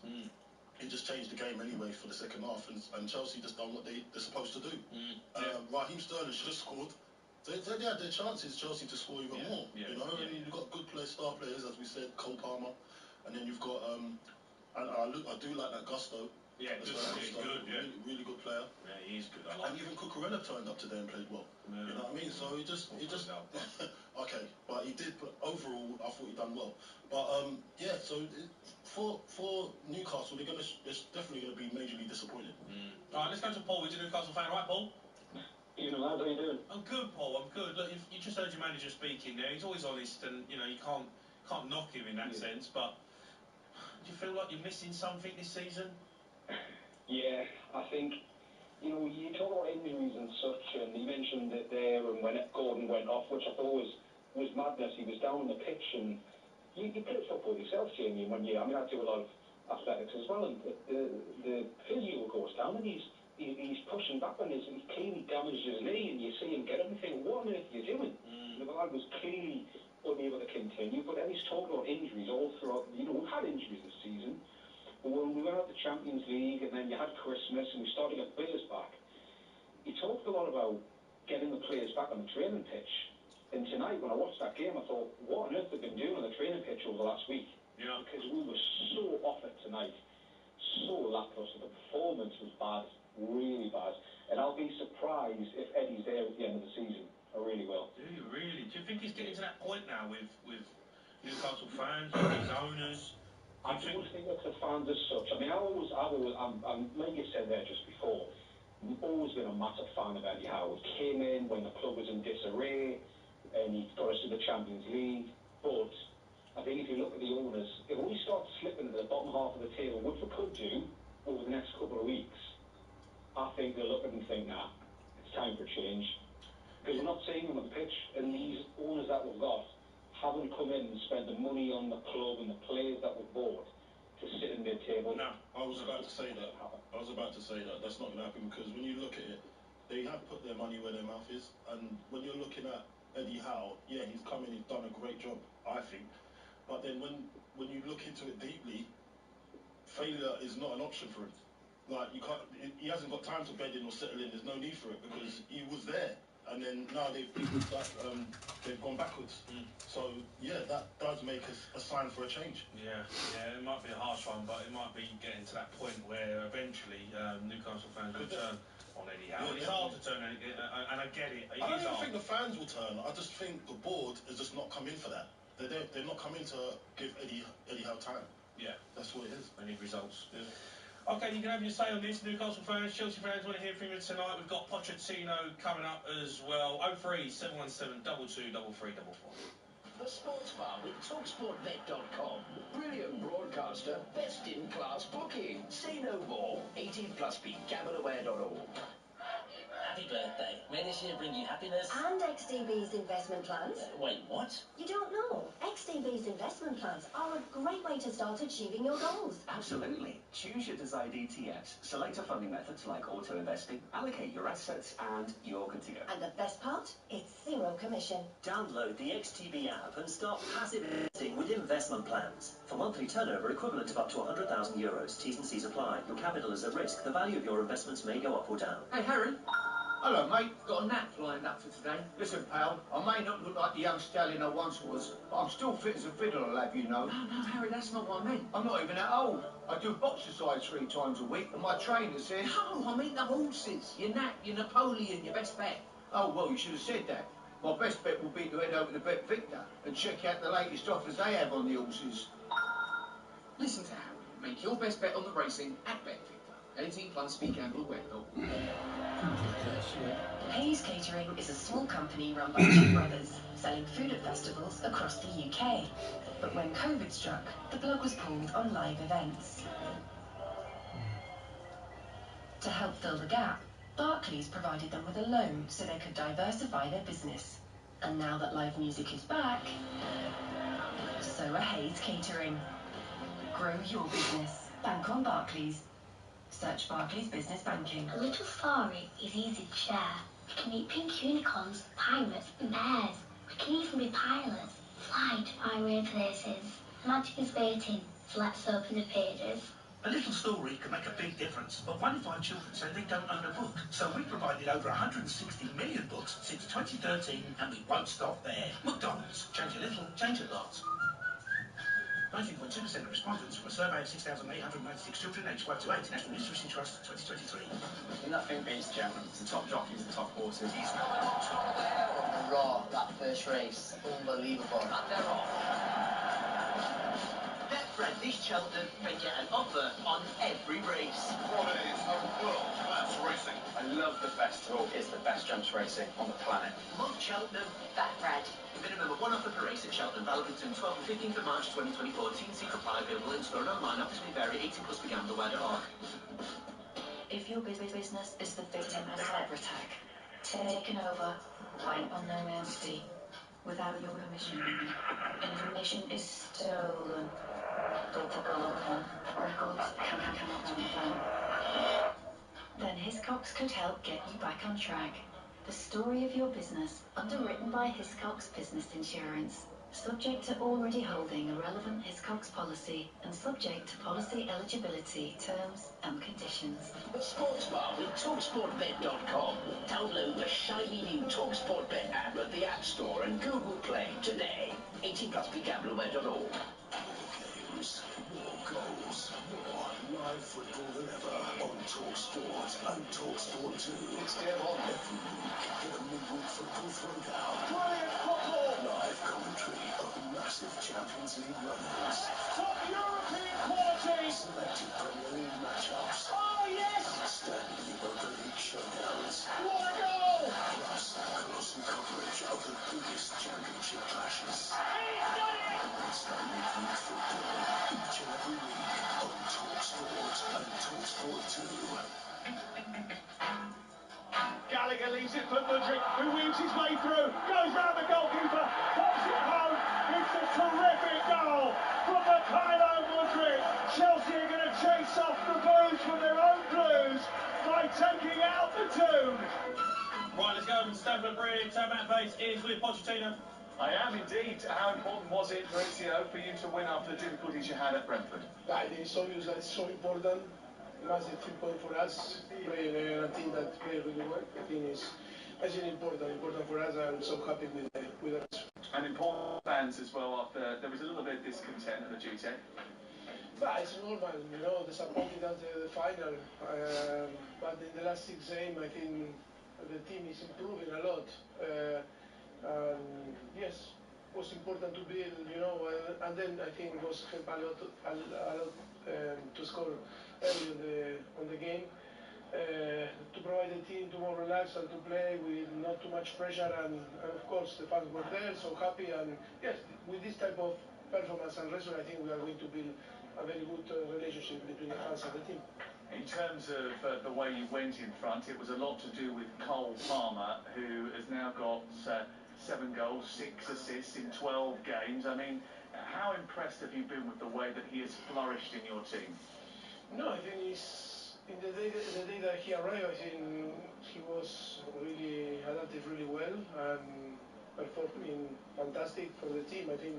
it just changed the game anyway for the second half, and Chelsea just done what they're supposed to do. Raheem Sterling should have scored. They had their chances, Chelsea, to score even more. You know, and you've got good star players, as we said, Cole Palmer, and then you've got and I do like that Gusto. Yeah, good. Really good player. Yeah, he is good. I like and even Cucurella turned up today and played well. Yeah. You know what I mean? So he just okay, but he did. But overall, I thought he done well. But so for Newcastle, they're definitely gonna be majorly disappointed. All right, let's go to Paul. He's a Newcastle fan, right, Paul? Evening, lads. How you doing? I'm good, Paul. I'm good. Look, you just heard your manager speaking there. He's always honest, and you know you can't knock him in that sense. But do you feel like you're missing something this season? Yeah, I think, you know, you talk about injuries and such, and he mentioned it there, and when Gordon went off, which I thought was madness. He was down on the pitch, and you played football yourself, Jamie, when I do a lot of athletics as well, and the physio goes down, and he's pushing back on he's clearly damaged his knee, and you see him get up and think, what on earth are you doing? The lad was clearly unable to continue, but then he's talking about injuries all throughout. You know, we've had injuries this season. But when we went out to Champions League, and then you had Christmas, and we started to get players back, he talked a lot about getting the players back on the training pitch. And tonight, when I watched that game, I thought, what on earth they've been doing on the training pitch over the last week? Yeah. Because we were so off it tonight, so lacklustre. The performance was bad, really bad. And I'll be surprised if Eddie's there at the end of the season. I really will. Do you really? Do you think he's getting to that point now with Newcastle fans, with his owners? I don't think it's the fans as such. I mean, I'm like you said there just before, I've always been a massive fan of Eddie Howe. He came in when the club was in disarray, and he got us to the Champions League. But I think if you look at the owners, if we start slipping to the bottom half of the table, which we could do over the next couple of weeks, I think they'll look at it and think, nah, it's time for change. Because we're not seeing them on the pitch, and these owners that we've got haven't come in and spent the money on the club and the players that were bought to sit in mid-table. No, I was about to say that. That's not going to happen, because when you look at it, they have put their money where their mouth is. And when you're looking at Eddie Howe, yeah, he's come in, he's done a great job, I think. But then when you look into it deeply, failure is not an option for him. Like, you can't. He hasn't got time to bed in or settle in. There's no need for it, because he was there. And then now they've gone backwards. So yeah, that does make a sign for a change. Yeah, it might be a harsh one, but it might be getting to that point where eventually Newcastle fans will turn on Eddie Howe. It's hard to turn, and I get it. I don't even think the fans will turn. I just think the board has just not come in for that. They're not coming to give Eddie Howe time. Yeah, that's what it is. They need results. Yeah. Okay, you can have your say on this. Newcastle fans, Chelsea fans want to hear from you tonight. We've got Pochettino coming up as well. 03 717 22 3344. The Sports Bar with talkSPORT.com. Brilliant broadcaster, best in class booking. Say no more. 18 plus BeGambleAware.org. Happy birthday. May this year bring you happiness. And XTB's investment plans. Wait, what? You don't know? XTB's investment plans are a great way to start achieving your goals. Absolutely. Choose your desired ETFs, select a funding methods like auto investing, allocate your assets, and you're good to go. And the best part? It's zero commission. Download the XTB app and start passive investing with investment plans. For monthly turnover equivalent of up to €100,000. T's and C's apply. Your capital is at risk. The value of your investments may go up or down. Hey, Harry. Hello, mate. Got a nap lined up for today. Listen, pal, I may not look like the young stallion I once was, but I'm still fit as a fiddle, I'll have you know. No, Harry, that's not what I meant. I'm not even that old. I do boxercise 3 times a week, and my trainer says... No, I mean the horses. Your nap, your Napoleon, your best bet. Oh, well, you should have said that. My best bet will be to head over to Bet Victor and check out the latest offers they have on the horses. Listen to Harry. Make your best bet on the racing at Bet Victor. 18 plus BeGambleAware.org. Hayes Catering is a small company run by two brothers, selling food at festivals across the UK. But when COVID struck, the plug was pulled on live events. To help fill the gap, Barclays provided them with a loan so they could diversify their business. And now that live music is back, so are Hayes Catering. Grow your business. Bank on Barclays. Search Barclays Business Banking. A little story is easy to share. We can meet pink unicorns, pirates, and bears. We can even be pilots, fly to faraway places. Magic is waiting, so let's open the pages. A little story can make a big difference, but 1 in 5 children say they don't own a book. So we provided over 160 million books since 2013, and we won't stop there. McDonald's. Change a little, change a lot. 19.2% of respondents from a survey of 6,896 children aged 5 to 8. National Literacy Trust 2023. Nothing beats Cheltenham. The top jockeys, the top horses. Raw, that first race, unbelievable. And they're off. Bet this Cheltenham and get an offer on every race. Quality is world-class racing. I love the festival. It's the best jumps racing on the planet. Love Cheltenham, bet red. Minimum of 1 offer per race at Cheltenham, valid between 12th and 15th of March 2024. T&C supply available in store and online. Offers may vary. 18 plus BeGambleAware.org. If your business is the victim of a cyber attack, taken over by an unknown entity without your permission, information is stolen, data gone, records cannot be found, then Hiscox could help get you back on track. The story of your business, underwritten by Hiscox Business Insurance. Subject to already holding a relevant Hiscox policy and subject to policy eligibility, terms and conditions. The Sports Bar with talkSPORT.com. Download the shiny new talkSPORT Bet app at the App Store and Google Play today. 18 plus BeGambleAware.org. Games, more goals, more live football than ever on talkSPORT and talkSPORT 2. It's game on. Every week, get a midweek football throwdown. Brilliant football! Live commentary of massive Champions League runners. Top European quality! Selected Premier League matchups. Oh, yes! Outstanding Europa League showdowns. What a goal! Plus, close coverage of the biggest championship clashes. He's done it! It's the midweek football each and every week on talkSPORT and talkSPORT 2. Gallagher leaves it for Mudryk, who weaves his way through, goes round the goalkeeper, pops it home. It's a terrific goal from Mikhailo Mudryk. Chelsea are going to chase off the Blues from their own Blues by taking out the Tomb. Right, let's go to Stamford Bridge. Matt Bates is with Pochettino. I am indeed. How important was it, Maurizio, for you to win after the difficulties you had at Brentford? I think it's obvious that it's so important. Massive 3 points for us, playing a team that plays really well. I think it's important for us. I'm so happy with us. And important fans as well. After there was a little bit of discontent at the GT. But it's normal, disappointed at the final. But in the last 6 games, I think the team is improving a lot. Yes, it was important to build, and then I think it was helped a lot to score early the team to more relax and to play with not too much pressure, and of course the fans were there, so happy. And yes, with this type of performance and result, I think we are going to build a very good relationship between the fans and the team. In terms of the way you went in front, it was a lot to do with Cole Palmer, who has now got 7 goals, 6 assists in 12 games. I mean, how impressed have you been with the way that he has flourished in your team? No, I think he's, in the day that he arrived, I think he was really adapted really well and performing fantastic for the team. I think,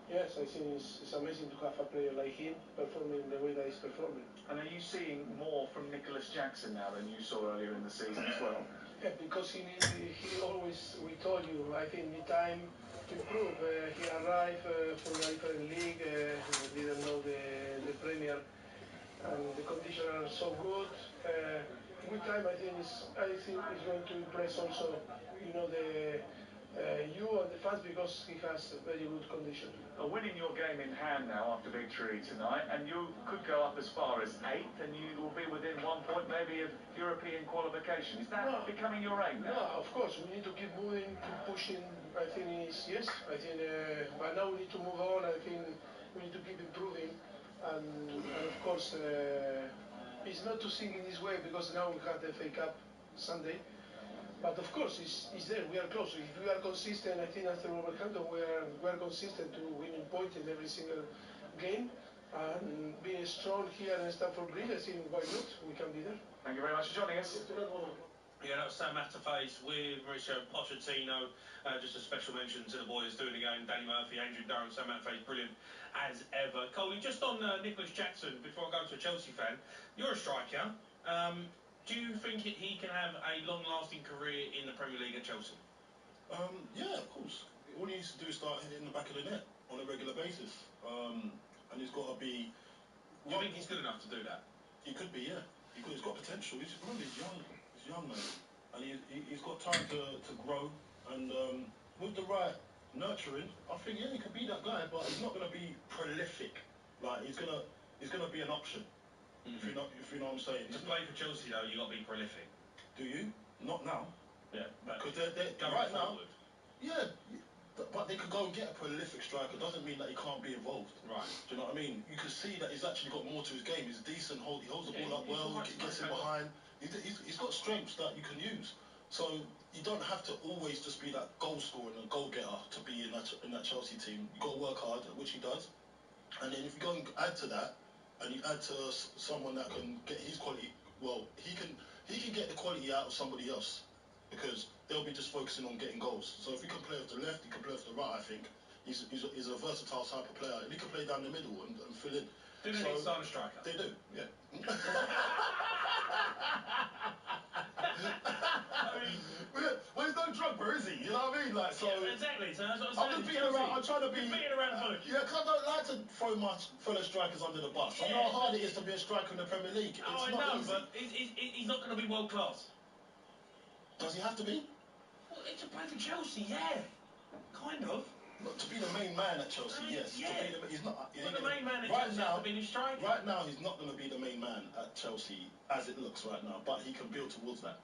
yes, I think it's amazing to have a player like him performing the way that he's performing. And are you seeing more from Nicholas Jackson now than you saw earlier in the season as well? Yeah, because he always, we told you, I think need time to improve. He arrived from a different league, didn't know the Premier, and the conditions are so good. With time, I think he's going to impress also, you know, you and the fans, because he has very good condition. Winning your game in hand now after victory tonight, and you could go up as far as 8th, and you will be within 1 point maybe of European qualification. Is that becoming your aim now? No, of course, we need to keep moving, keep pushing. I think yes, I think, but now we need to move on. I think we need to keep improving, and of course, it's not to think in this way because now we have the FA Cup Sunday. But of course, it's there. We are close. If we are consistent, I think after Wolverhampton, we are consistent to winning points in every single game, and being strong here in Stamford Bridge, I think why not? We can be there. Thank you very much for joining us. Yeah, that was Sam Matterface with Mauricio Pochettino. Just a special mention to the boys doing the game, Danny Murphy, Andrew Durham, Sam Matterface, brilliant as ever. Coley, just on Nicholas Jackson, before I go to a Chelsea fan, you're a striker. Do you think he can have a long-lasting career in the Premier League at Chelsea? Yeah, of course. All he needs to do is start hitting the back of the net on a regular basis. And he's got to be... Do you think he's good enough to do that? He could be, yeah. He's got potential. He's young. He's young, man. And he's got time to grow. And with the right nurturing, I think, yeah, he could be that guy, but he's not going to be prolific. Like, he's gonna be an option. If you know what I'm saying. To play for Chelsea, though, you've got to be prolific. Do you? Not now. Yeah, but because they're going right forward. Now. Yeah, but they could go and get a prolific striker. Doesn't mean that he can't be involved. Right. Do you know what I mean? You can see that he's actually got more to his game. He's decent. He holds the ball up well. He gets in behind. He's got strengths that you can use. So you don't have to always just be that goal scorer and goal getter to be in that Chelsea team. You got to work hard, which he does. And then if you go and add to that, and you add to someone that can get his quality, well, he can get the quality out of somebody else, because they'll be just focusing on getting goals. So if he can play off the left, he can play off the right. I think he's a versatile type of player, and he can play down the middle and fill in. Do they need to sign a striker? They do, yeah. Well, he's no drug bro, is he? You know what I mean? Like, so yeah, exactly. So that's what I'm just beating around. I'm trying to be beating around the bush. Yeah, because I don't like to throw my fellow strikers under the bus. I know how hard it is to be a striker in the Premier League. It's I not know, easy. but he's not going to be world class. Does he have to be? Well, to play for Chelsea, yeah, kind of. But to be the main man at Chelsea, yes. Yeah. He's not. But the main man at Chelsea has to be his striker. Right now, he's not going to be the main man at Chelsea as it looks right now, but he can build towards that.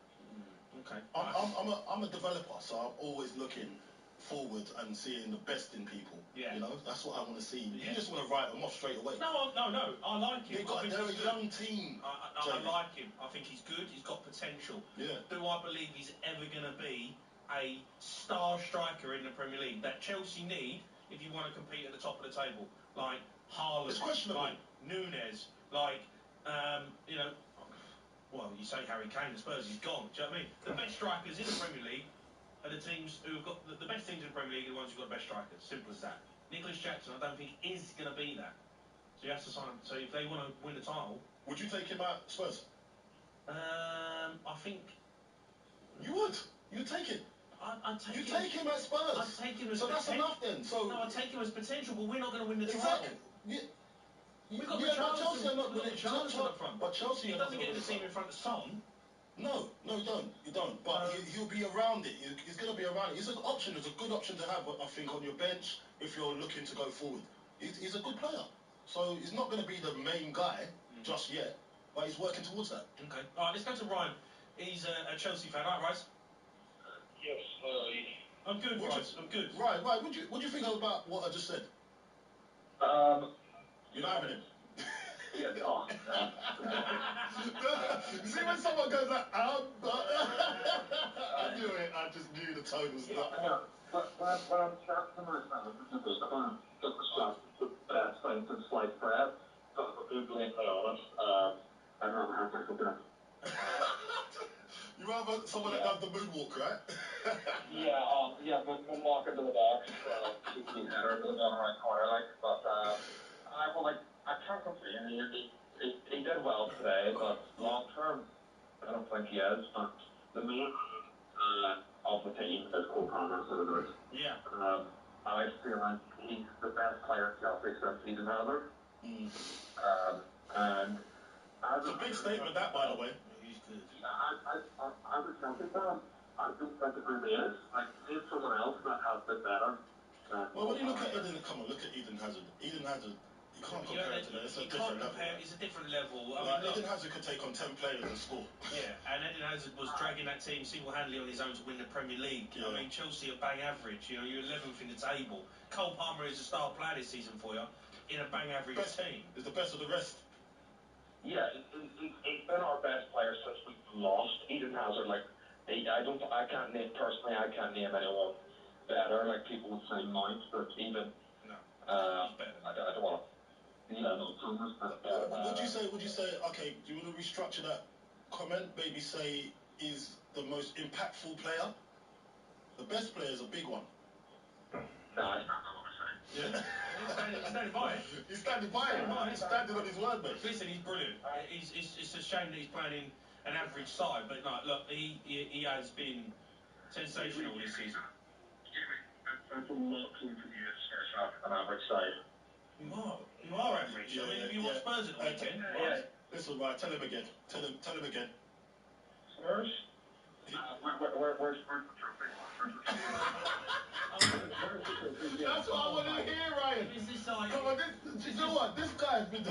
Okay. I'm a developer, so I'm always looking forward and seeing the best in people. Yeah. You know, that's what I want to see. Yeah. You just want to write them off straight away. No, I like him. They're a young team. I like him. I think he's good. He's got potential. Yeah. Do I believe he's ever going to be a star striker in the Premier League that Chelsea need if you want to compete at the top of the table? Like Haaland, it's questionable. like Nunes, like you know. Well, you say Harry Kane, I suppose he's gone. Do you know what I mean? The best strikers in the Premier League are the teams who've got the best teams in the Premier League are the ones who've got the best strikers. Simple as that. Nicholas Jackson, I don't think is going to be that. So you have to sign him. So if they want to win the title, would you take him at Spurs? I think you would. You'd take it. I'd take you him. take him at Spurs. I'd take him as so that's enough then. So no, I'd take him as potential, but we're not going to win the title. Yeah. We've got but Chelsea are not winning. up front. But Chelsea he doesn't get the team in front of Son. No, you don't. But he'll be around it. He's going to be around it. It's an option. It's a good option to have, I think, on your bench if you're looking to go forward. He's a good player. So he's not going to be the main guy just yet, but he's working towards that. Okay. All right, let's go to Ryan He's a Chelsea fan. Right, Rice? Yes, I'm good, Rice. I'm good. Right. What do you think about what I just said? You're not having it. Yeah, oh, You see when someone goes like, I knew it. I just knew the tone was not. But when I'm chatting to myself, just the shot, the best thing since sliced bread. But to be blatantly honest, I'd rather have my cooking. You rather someone that does the moonwalk, right? Yeah, but walk into the box, keep me header into the bottom right corner, like. But I can't complain. He did well today, but long term, I don't think he is. But the main of the team is Cole Palmer, so it is. Yeah. I feel like he's the best player Chelsea since Eden Hazard. And it's a big statement, that, by the way. He's good. I was Chelsea fan. I don't think it really is. Like, name someone else that has been better. Well, when you look at Eden, come on, look at Eden Hazard. Eden Hazard, you can't compare it to that. It's a different level. It's a different level. I mean, Eden Hazard could take on 10 players and score. Yeah, and Eden Hazard was dragging that team single-handedly on his own to win the Premier League. Yeah. I mean, Chelsea are bang average. You know, you're 11th in the table. Cole Palmer is a star player this season for you in a bang average team. Is the best of the rest. Yeah, he's been our best player since we lost Eden Hazard. Like, I can't name anyone better. Like, people would say Mount, but even I don't want to. Yeah, no, Thomas. Would you say? Okay, do you want to restructure that comment? Maybe say is the most impactful player. The best player is a big one. No, that's not what we're saying. Yeah. He's standing by it. He's standing by it. He's standing on his word, mate. Listen, he's brilliant. It's a shame that he's playing in an average side, but no, look, he has been sensational this season. That's a lot to you to start an average side. You are average. I mean, have you watched Spurs at the weekend? Listen, right, tell him again. Tell him again. Spurs? Where's the trophy? That's what I want to hear, Ryan. Come on, you know what? This guy's been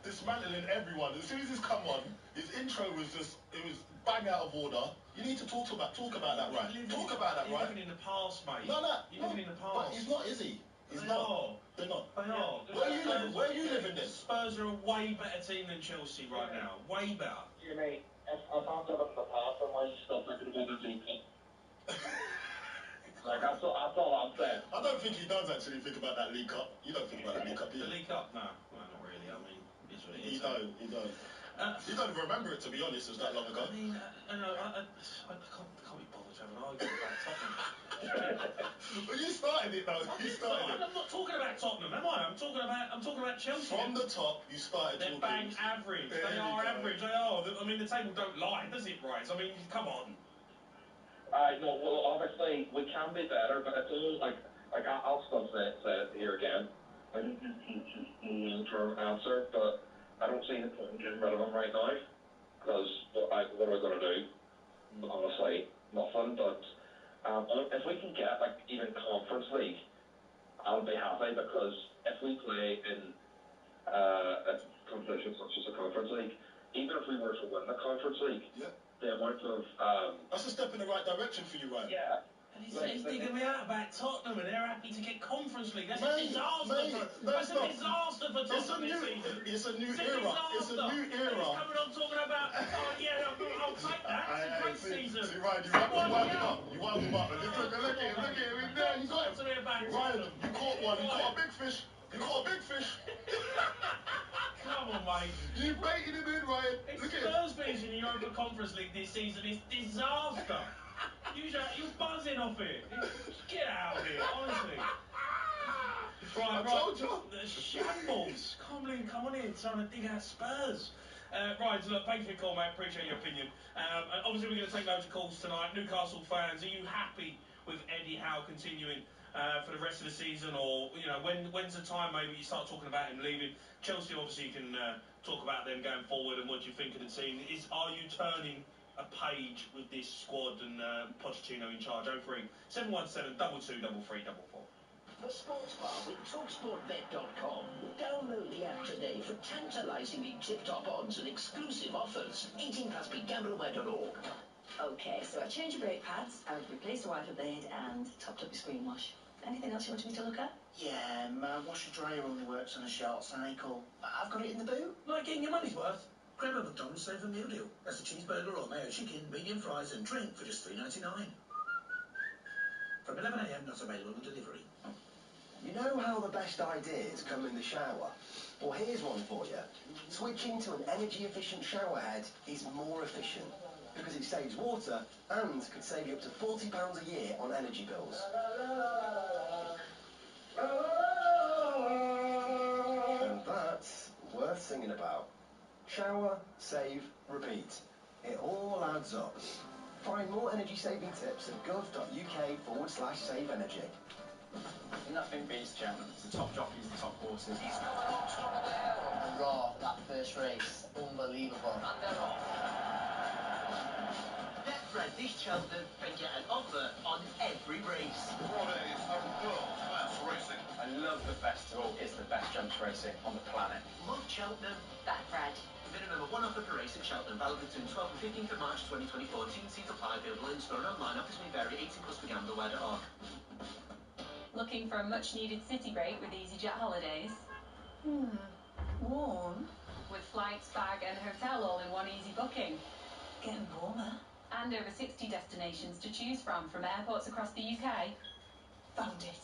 dismantling everyone. As soon as he's come on, his intro was it was bang out of order. You need to talk about that, right? Talk about that, right? You're living in the past, mate. No. You're living in the past. But he's not, is he? They're not. They're not. They are. Where are you living then? Spurs are a way better team than Chelsea right now. Way better. Yeah, mate. I can't live in the past and why you still thinking about the league. Like, that's all I'm saying. I don't think he does actually think about that League Cup. You don't think about that League Cup, do you? The League Cup? No. Well, not really. I mean, it's what it is. He don't. You don't even remember it, to be honest. It was that long ago. I mean, I can't be bothered to have an argument about Tottenham. Well, you started it though. I'm not talking about Tottenham, am I? I'm talking about Chelsea. From the top, you started talking. They're bang average. They are average. They are. I mean, the table don't lie, does it, Rice? I mean, come on. No, well, obviously we can be better, but it's all like I'll still say it here again. I don't think it's a long-term answer, but I don't see the point in getting rid of him right now because what are we going to do? Honestly, nothing. But if we can get even Conference League, I'll be happy because if we play in a competition such as the Conference League, even if we were to win the Conference League. Yeah. The amount of that's a step in the right direction for you, right? Yeah. And he's digging me out about Tottenham and they're happy to get Conference League. That's a disaster. That's a disaster for Tottenham this season. It's a new era. It's a new era. He's coming on talking about, oh yeah, I'll take that. It's a great season. See, Ryan, you wound him up. Look at him. You got him. Ryan, you caught one. You caught a big fish. Come on, mate. You baited him in, Ryan. Spurs finishing the Europa Conference League this season is disaster. You're buzzing off it. Get out of here, honestly. Right, I told you. The shambles. Can't believe you come on here trying to dig out Spurs. Right, so look, thanks for your call, mate. Appreciate your opinion. Obviously, we're going to take loads of calls tonight. Newcastle fans, are you happy with Eddie Howe continuing for the rest of the season, or when's the time maybe you start talking about him leaving? Chelsea obviously can talk about them going forward and what do you think of the team. Are you turning a page with this squad and Pochettino in charge? 03 717 22 33 44. The Sports Bar with talkSPORTBet.com. Download the app today for tantalisingly tip-top odds and exclusive offers. 18 plus BeGambleAware.org. Okay, so I changed your brake pads, I replaced the wiper blade and topped up your screen wash. Anything else you wanted me to look at? Yeah, my washer dryer only works on a short cycle. I've got it in the boot. Like getting your money's worth? Grab a McDonald's Save a Meal deal. That's a cheeseburger or mayo chicken, medium fries and drink for just $3.99. From 11 a.m, not available on delivery. You know how the best ideas come in the shower? Well, here's one for you. Switching to an energy-efficient shower head is more efficient because it saves water and could save you up to £40 a year on energy bills. And that's worth singing about. Shower, save, repeat. It all adds up. Find more energy-saving tips at gov.uk/save energy. Nothing beats Cheltenham. It's the top jockeys, the top horses. He's got the box top there. Raw, that first race. Unbelievable. And they're off. Betfred this Cheltenham and get an offer on every race. 4 days of world-class racing. I love the festival. It's the best jumps racing on the planet. Love Cheltenham. Betfred. Minimum of one offer per race at Cheltenham, valid between 12th and 15th of March 2024. T&Cs apply, available in store and online. Offers may vary. 18 plus BeGambleAware.org. Looking for a much-needed city break with EasyJet holidays? Warm? With flights, bag and hotel all in one easy booking. Getting warmer? And over 60 destinations to choose from airports across the UK. Found it.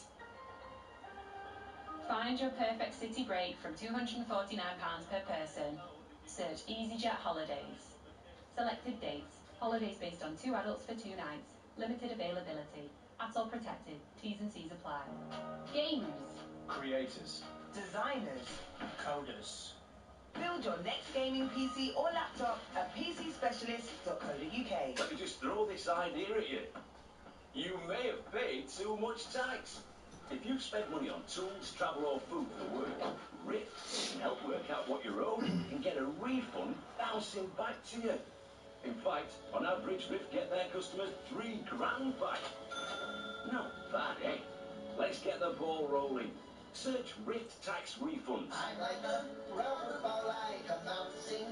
Find your perfect city break from £249 per person. Search EasyJet holidays. Selected dates. Holidays based on 2 adults for 2 nights. Limited availability. At all protected. T's and C's apply. Gamers. Creators. Designers. Coders. Build your next gaming PC or laptop at pcspecialist.co.uk. Let me just throw this idea at you. You may have paid too much tax. If you've spent money on tools, travel or food for work, Rift can help work out what you're owed and get a refund bouncing back to you. In fact, on average, Rift get their customers £3,000 back. Not bad, eh? Let's get the ball rolling. Search Rift Tax Refunds.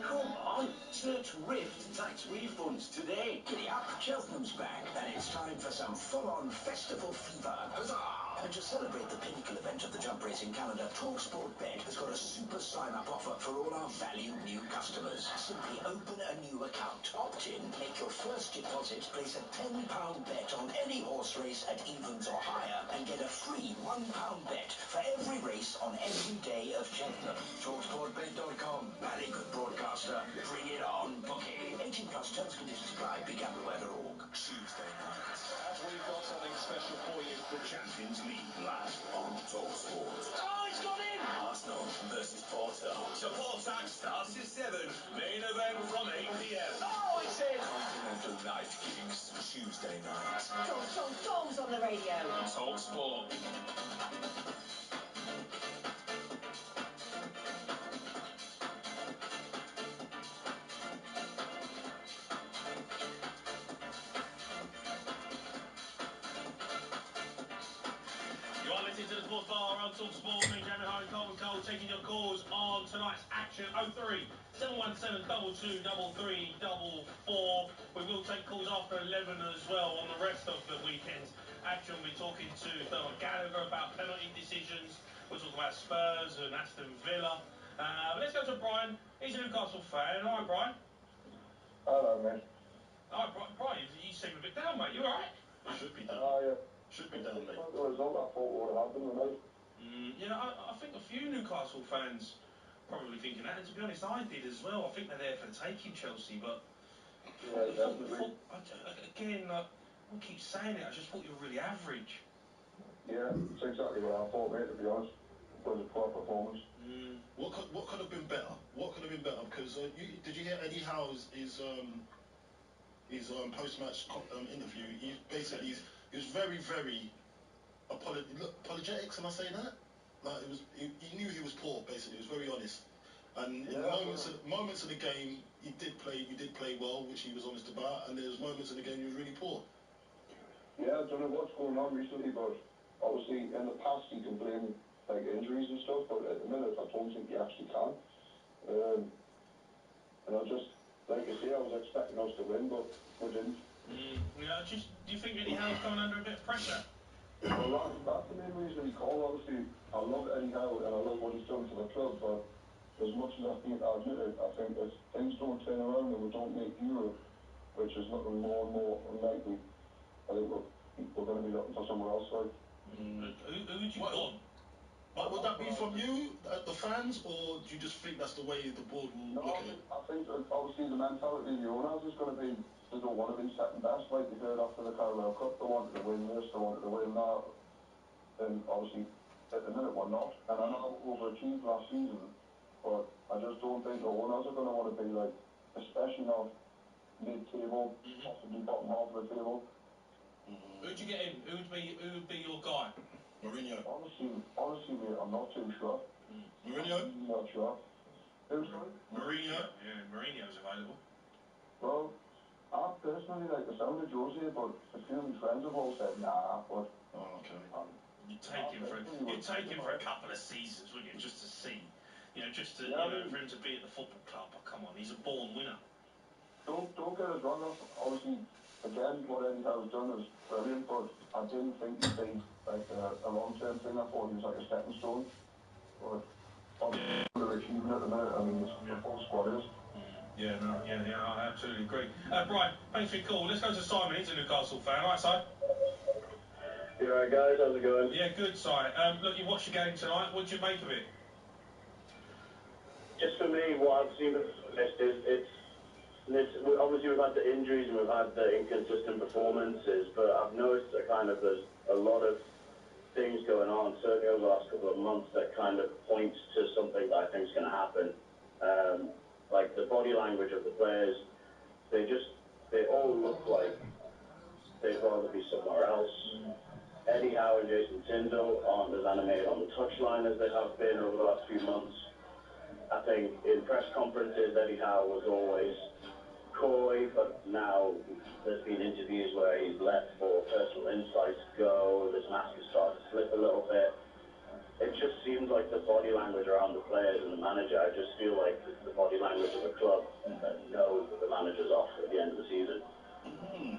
Come on, search Rift Tax Refunds today. Giddy up, Cheltenham's back, and it's time for some full-on festival fever. Huzzah! And to celebrate the pinnacle event of the jump racing calendar, talkSPORT Bet has got a super sign-up offer for all our valued new customers. Simply open a new account, opt in, make your first deposit, place a £10 bet on any horse race at evens or higher, and get a free £1 bet for every race on every day of Cheltenham. talkSPORTBet.com. Very good broadcaster. Bring it on, bookie. 18 plus terms and conditions apply. BeGambleAware.org. Tuesday night. We've got something special for you. The Champions League last on talkSPORT. Oh, it's got in! Arsenal versus Porto. Support tax starts at 7. Main event from 8 p.m. Oh, it's in! Continental Night Kings. Tuesday night. Tom's on the radio. talkSPORT. You are listening to the Sports Bar on talkSPORT. Me, Jamie Hine, Colin Cole, taking your calls on tonight's action. 03 717 22 33 44. We will take calls after 11 as well on the rest of the weekend's action. We'll be talking to Bernard Gallagher about penalty decisions. We'll talk about Spurs and Aston Villa. But let's go to Brian. He's a Newcastle fan. All right, Brian. Hello, mate. All right, Brian, you seem a bit down, mate. You all right? Should be down. Yeah. Should be down, mate. The result I thought would have happened tonight. Yeah, I think a few Newcastle fans probably thinking that, and to be honest, I did as well. I think they're there for the taking, Chelsea, but Yeah, definitely. Again, I keep saying it, I just thought you were really average. Yeah, it's exactly what I thought, mate, to be honest. It was a poor performance. What could have been better? What could have been better? Because did you hear Eddie Howe's his post-match interview? He was very, very apologetic. Can I say that? Like he knew he was poor. Basically, he was very honest. And in moments of the game, you did play well, which he was honest about. And there was moments in the game you was really poor. Yeah, I don't know what's going on recently, but obviously in the past you can blame like injuries and stuff, but at the minute I don't think you actually can. And I just, like I say, I was expecting us to win, but we didn't. Yeah, do you think Eddie Howe's coming under a bit of pressure? Well, that's the main reason he called. Obviously, I love Eddie Howe and I love what he's done for the club, but as much as I hate to admit it, I think if things don't turn around and we don't make Europe, which is looking more and more unlikely, I think we're going to be looking for somewhere else. Like. Who would you want? But would that be from you, the fans, or do you just think that's the way the board will look at it? I think obviously the mentality of the owners is going to be they don't want to be second best, like you heard after the Carabao Cup. They wanted to win this, they wanted to win that, and obviously at the minute we're not. And I know we overachieved last season, but I just don't think the owners are going to want to be like, especially not mid-table, possibly bottom half of the table. Who'd you get in? Who would be your guy? Mourinho. Honestly, mate, I'm not too sure. Mourinho? I'm not sure. Who's sorry? Mourinho. Yeah, Mourinho's available. Well, I personally like the sound of Jose, but a few of my friends have all said nah. But okay. You'd take him for a couple of seasons, wouldn't you, just to see, just to for him to be at the football club. Oh, come on, he's a born winner. Don't get us wrong. Obviously, again, what Eddie Howe's done is brilliant, but I didn't think he'd be like a long-term thing. I thought he was like a stepping stone. But obviously, they're achieving at the minute. I mean, the full squad is. Yeah, I absolutely agree. Brian, thanks for your call. Let's go to Simon. He's a Newcastle fan. All right, Si? You alright, guys? How's it going? Yeah, good, Si. Look, you watched the game tonight. What did you make of it? Just for me, what I've seen it's obviously we've had the injuries and we've had the inconsistent performances, but I've noticed that kind of there's a lot of things going on, certainly over the last couple of months, that kind of points to something that I think is going to happen. Like the body language of the players, they all look like they'd rather be somewhere else. Eddie Howe and Jason Tindall aren't as animated on the touchline as they have been over the last few months. I think in press conferences, Eddie Howe was always coy, but now there's been interviews where he's let for personal insights go, his mask has started to slip a little bit. It just seems like the body language around the players and the manager, I just feel like it's the body language of the club that knows that the manager's off at the end of the season.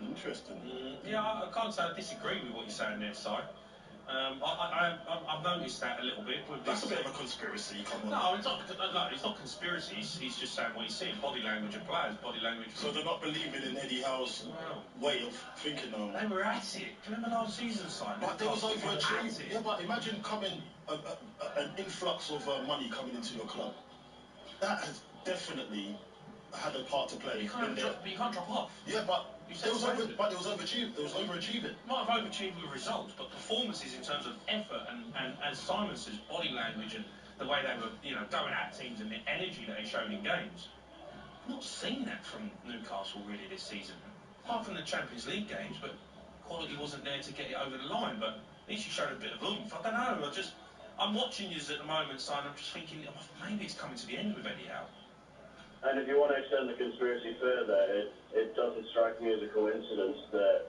Interesting. Yeah, I can't say I disagree with what you're saying there, Si. I've noticed that a little bit. That's a bit of a conspiracy, come on. No, it's not conspiracy. He's just saying what he's seeing. Body language of players, body language. So they're not believing in Eddie Howe's way of thinking now. They were at it. Do you remember last season, Si? But there was overachieving. Yeah, but imagine an influx of money coming into your club. That has definitely had a part to play. But you can't drop off. Yeah, but there was overachieving. Might have overachieved with results, but performances in terms of effort and as Simon says, body language and the way they were, going at teams and the energy that they showed in games. I've not seen that from Newcastle really this season. Apart from the Champions League games, but quality wasn't there to get it over the line. But at least you showed a bit of oomph. I don't know. I'm watching you at the moment, Simon. I'm just thinking maybe it's coming to the end with Eddie Howe. And if you want to extend the conspiracy further, it doesn't strike me as a coincidence that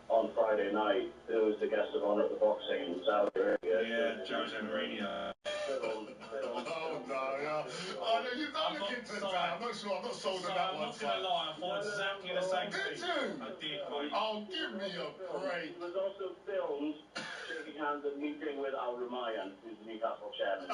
on Friday night, it was the guest of honour at the boxing in Saudi Arabia. Yeah, Jose Mourinho. I'm looking into that. I'm not sure. I'm not sold on that one. I'm not going to lie. I thought exactly the same thing. Did you? I did, mate. Oh, give me a break. He was also filmed shaking hands and meeting with Al Rumayyan, who's the Newcastle chairman.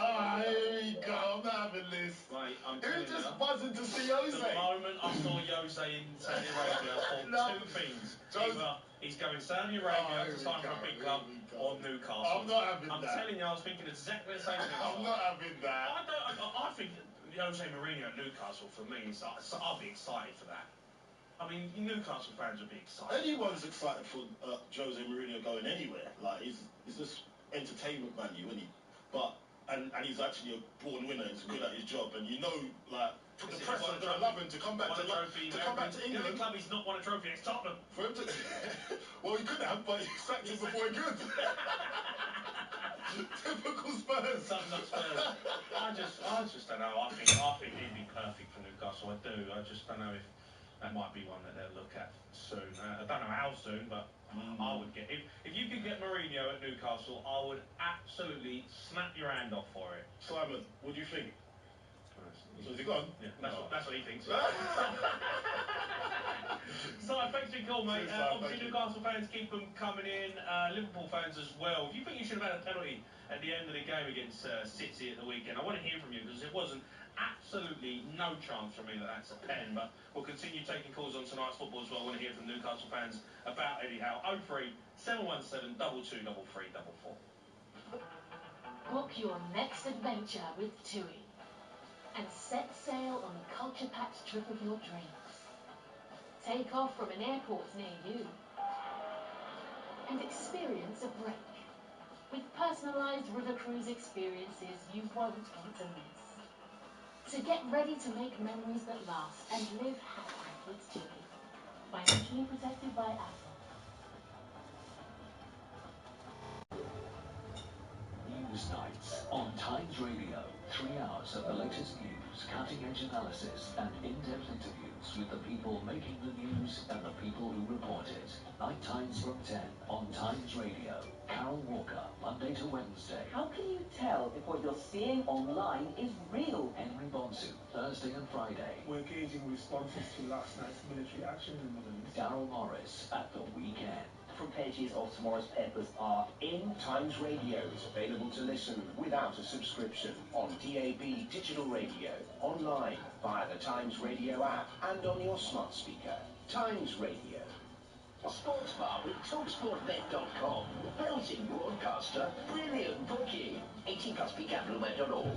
Here we go. I'm not having this. Mate, Who's just buzzing to see Jose? The moment I saw Jose in Saudi Arabia, I thought two things. Either he's going Saudi Arabia to sign for a big club, or Newcastle. I'm not having that. I'm telling you, I was thinking exactly the same thing. I'm not having that. I think Jose Mourinho at Newcastle, for me, I'll be excited for that. I mean, Newcastle fans would be excited. Anyone's excited for Jose Mourinho going anywhere. Like, he's just entertainment value, isn't he? But and he's actually a born winner. He's good at his job, and like. The press are going to love him to come back to England. The only club he's not won a trophy is Tottenham. For him to, well, he could have, but he sacked him before he could. Typical Spurs. Spurs. I just don't know. I think he'd be perfect for Newcastle. I do. I just don't know if. that might be one that they'll look at soon. I don't know how soon, but I would get if you could get Mourinho at Newcastle, I would absolutely snap your hand off for it. Simon, what do you think? So is he gone? Yeah, that's what he thinks. So thanks for your call, mate. Obviously, Newcastle fans keep them coming in. Liverpool fans as well. If you think you should have had a penalty at the end of the game against City at the weekend, I want to hear from you because it wasn't absolutely no chance for me that that's a pen. But we'll continue taking calls on tonight's football as well. I want to hear from Newcastle fans about Eddie Howe. 03 717 22 33 44. Book your next adventure with TUI and set sail on the culture-packed trip of your dreams. Take off from an airport near you and experience a break with personalised river cruise experiences you won't want to miss. So get ready to make memories that last and live happy with TUI. Financially protected by Apple. Newsnights on Times Radio. 3 hours of the latest news, cutting-edge analysis, and in-depth interviews with the people making the news and the people who report it. Night times from 10 on Times Radio. Carol Walker, Monday to Wednesday. How can you tell if what you're seeing online is real? Henry Bonsu, Thursday and Friday. We're gauging responses to last night's military action in the Middle East. Daryl Morris at the weekend. Front pages of tomorrow's papers are in. Times Radio is available to listen without a subscription on DAB digital radio, online via the Times Radio app and on your smart speaker. Times Radio. Sports Bar with talkSPORT.com. Belting broadcaster, brilliant booking. 18 plus begamblerware.org.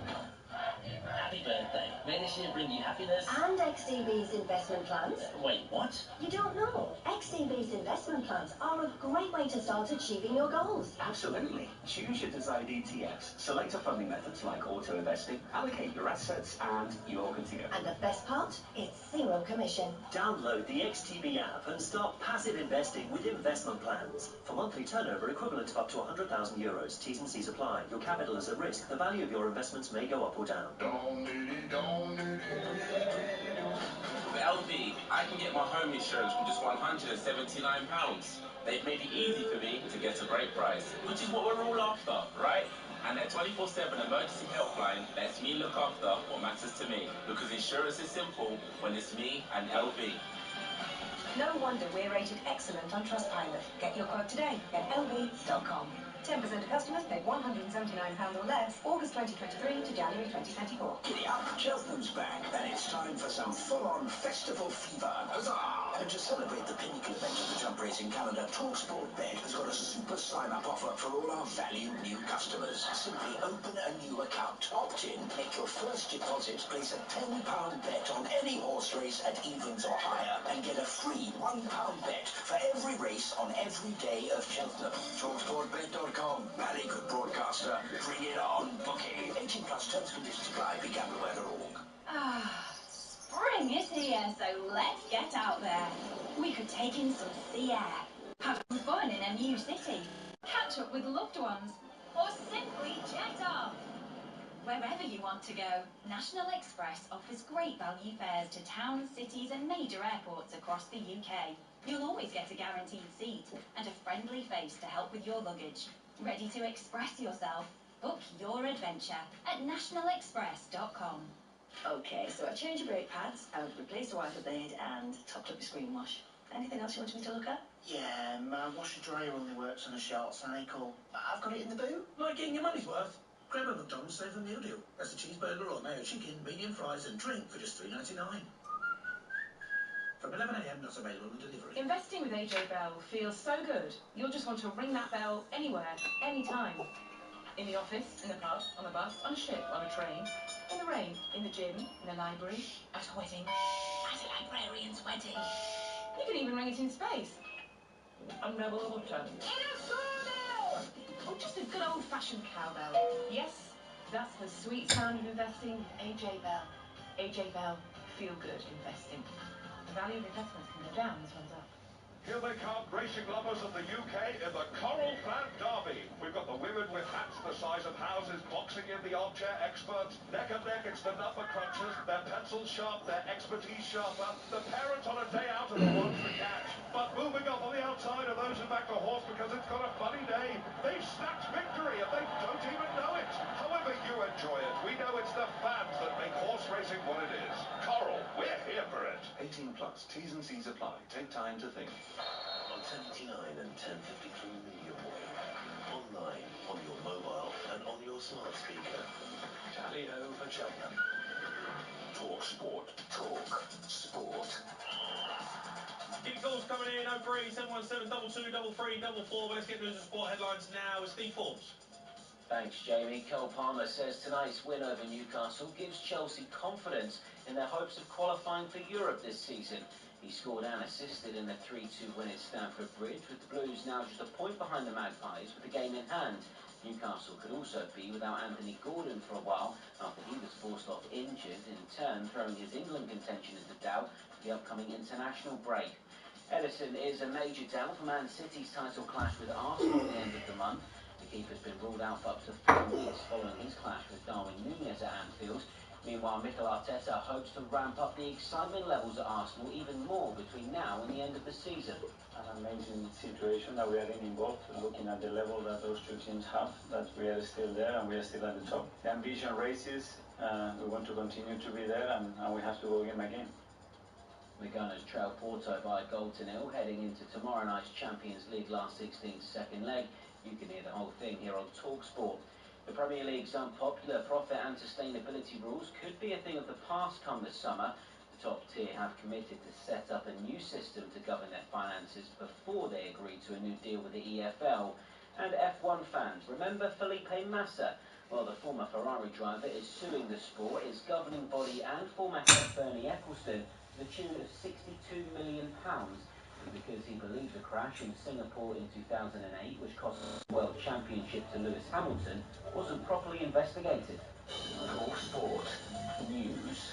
Happy birthday. May this year bring you happiness. And XDB's investment plans. Wait, what? You don't know? XDB's investment plans are a great way to start achieving your goals. Absolutely. Choose your desired ETFs. Select a funding methods like auto investing, allocate your assets, and you're good to go. And the best part? It's zero commission. Download the XTB app and start passive investing with investment plans. For monthly turnover equivalent of up to €100,000. T's and C's apply. Your capital is at risk. The value of your investments may go up or down. With LV, I can get my home insurance for just £179. They've made it easy for me to get a great price, which is what we're all after, right? And their 24/7 emergency helpline lets me look after what matters to me, because insurance is simple when it's me and LV. No wonder we're rated excellent on Trustpilot. Get your quote today at lv.com. 10% of customers paid £179 or less, August 2023 to January 2024. Giddy up, Cheltenham's back, and it's time for some full-on festival fever. Huzzah! And to celebrate the pinnacle event of the jump racing calendar, talkSPORT Bet has got a super sign-up offer for all our valued new customers. Simply open a new account, opt in, make your first deposit, place a £10 bet on any horse race at evens or higher, and get a free £1 bet for every race on every day of Cheltenham. talkSPORTBet.com. Very good broadcaster. Bring it on. Booking. 18 plus terms conditions apply. begamblerware.org. Spring is here, so let's get out there. We could take in some sea air, have some fun in a new city, catch up with loved ones, or simply jet off. Wherever you want to go, National Express offers great value fares to towns, cities and major airports across the UK. You'll always get a guaranteed seat and a friendly face to help with your luggage. Ready to express yourself? Book your adventure at nationalexpress.com. Okay, so I changed your brake pads, I replaced the wiper blade and topped up your screen wash. Anything else you wanted me to look at? Yeah, my washer dryer only works on a short cycle. I've got it in the boot. Like getting your money's worth? Grab a McDonald's Save a Meal deal. That's a cheeseburger or mayo chicken, medium fries and drink for just $3.99. From 11 a.m, not available on delivery. Investing with AJ Bell feels so good, you'll just want to ring that bell anywhere, anytime. In the office, in the pub, on the bus, on a ship, on a train, in the rain, in the gym, in a library, at a wedding, at a librarian's wedding. You can even ring it in space. Underwater. In a sauna! Or just a good old-fashioned cowbell. Yes, that's the sweet sound of investing with AJ Bell. AJ Bell, feel good investing. The value of investments can go down as well as up. Here they come, racing lovers of the UK in the Coral Fan Derby. We've got the women with hats the size of houses boxing in the armchair experts. Neck and neck, it's the number crunchers. Their pencils sharp, their expertise sharper. The parents on a day out are the ones to catch. But moving up on the outside are those who back the horse because it's got a funny name. They've snatched victory and they don't even know it. However you enjoy it, we know it's the fans that make horse racing what it is. Coral, we're here for it. 18 plus, T's and C's apply. Take time to think. On 1089 and 1053 medium wave. Online, on your mobile and on your smart speaker. Tally-ho for Cheltenham. talkSPORT. Talk Sport. Get calls coming in, 03 717 22 33 44. But let's get news and sport headlines now with Steve Forbes. Thanks, Jamie. Cole Palmer says tonight's win over Newcastle gives Chelsea confidence in their hopes of qualifying for Europe this season. He scored and assisted in the 3-2 win at Stamford Bridge, with the Blues now just a point behind the Magpies with the game in hand. Newcastle could also be without Anthony Gordon for a while after he was forced off injured, in turn throwing his England contention into doubt for the upcoming international break. Ederson is a major doubt for Man City's title clash with Arsenal at the end of the month. The keeper's been ruled out for up to 4 weeks following his clash with Darwin Núñez at Anfield. Meanwhile, Mikel Arteta hopes to ramp up the excitement levels at Arsenal even more between now and the end of the season. An amazing situation that we are in both, looking at the level that those two teams have, that we are still there and we are still at the top. The ambition races, we want to continue to be there and we have to go game by game. The Gunners trail Porto by a goal to nil, heading into tomorrow night's Champions League last 16's second leg. You can hear the whole thing here on talkSPORT. The Premier League's unpopular profit and sustainability rules could be a thing of the past come this summer. The top tier have committed to set up a new system to govern their finances before they agree to a new deal with the EFL. And F1 fans, remember Felipe Massa? Well, the former Ferrari driver is suing the sport, its governing body and former head Bernie Ecclestone to the tune of £62 million. Because he believes the crash in Singapore in 2008, which cost the World Championship to Lewis Hamilton, wasn't properly investigated. talkSPORT News.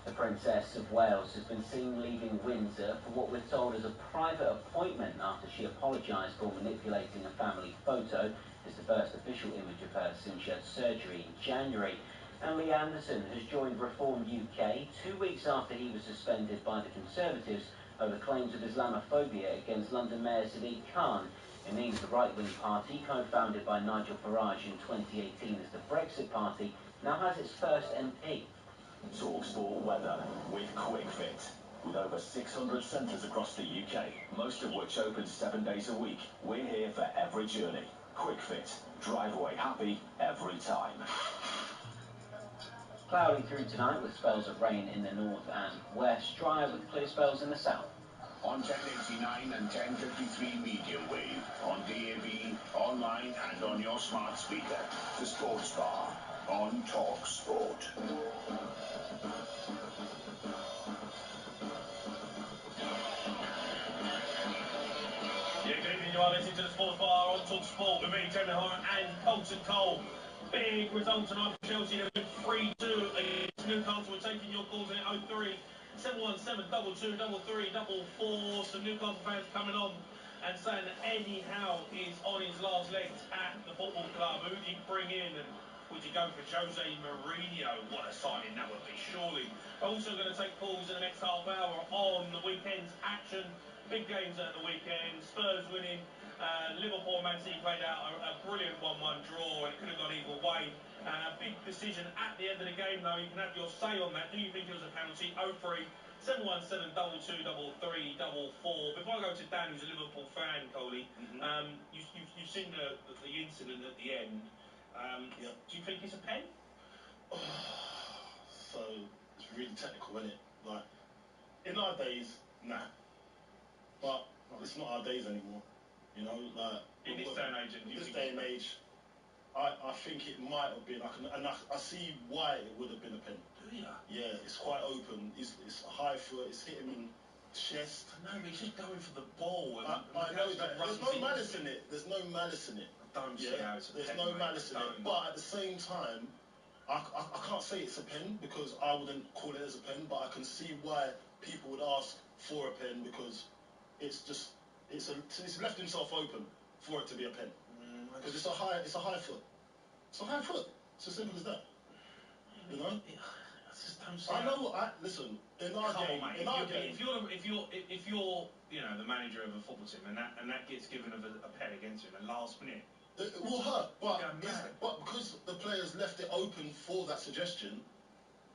The Princess of Wales has been seen leaving Windsor for what we're told is a private appointment after she apologised for manipulating a family photo. It's the first official image of her since she had surgery in January. And Lee Anderson has joined Reform UK 2 weeks after he was suspended by the Conservatives over claims of Islamophobia against London Mayor Sadiq Khan. It means the right-wing party, co-founded by Nigel Farage in 2018 as the Brexit Party, now has its first MP. talkSPORT weather with QuickFit. With over 600 centres across the UK, most of which open 7 days a week, we're here for every journey. QuickFit. Drive away happy every time. Cloudy through tonight with spells of rain in the north and west, drier with clear spells in the south. On 1089 and 1053 medium wave, on DAB, online and on your smart speaker. The Sports Bar on talkSPORT. Yeah, good evening. You are listening to the Sports Bar on talkSPORT with me, Jamie Horner and Colton Cole. Big result tonight for Chelsea. They win 3-2 against Newcastle. We're taking your calls in 03 717 22 33 44. Some Newcastle fans coming on and saying that Eddie Howe is on his last legs at the football club. Who would you bring in? And would you go for Jose Mourinho? What a signing that would be, surely. Also going to take calls in the next half hour on the weekend's action. Big games at the weekend. Spurs winning. Liverpool and Man City played out a brilliant 1-1 draw, and it could have gone either way. Big decision at the end of the game, though. You can have your say on that. Do you think it was a penalty? 03 717 22 33 44. Before I go to Dan, who's a Liverpool fan, Coley, you've seen the incident at the end. Do you think it's a pen? So it's really technical, isn't it? Like in our days, nah. But it's not our days anymore. You know, like in this day and age, I think it might have been. I see why it would have been a pen. Do you? Yeah, it's quite open. It's a high foot. It's hitting him in chest. No, but he's just going for the ball. I know that. There's no malice in it. There's no malice in it. I don't see how it's a pen. There's no malice in it. But at the same time, I can't say it's a pen because I wouldn't call it as a pen. But I can see why people would ask for a pen because he's left himself open for it to be a pen. Because it's a high foot. It's a high foot. It's as simple as that. You know? I know. Listen. In our game, if you're the manager of a football team and that gets given a pen against him, and last minute, it will hurt. But because the players left it open for that suggestion,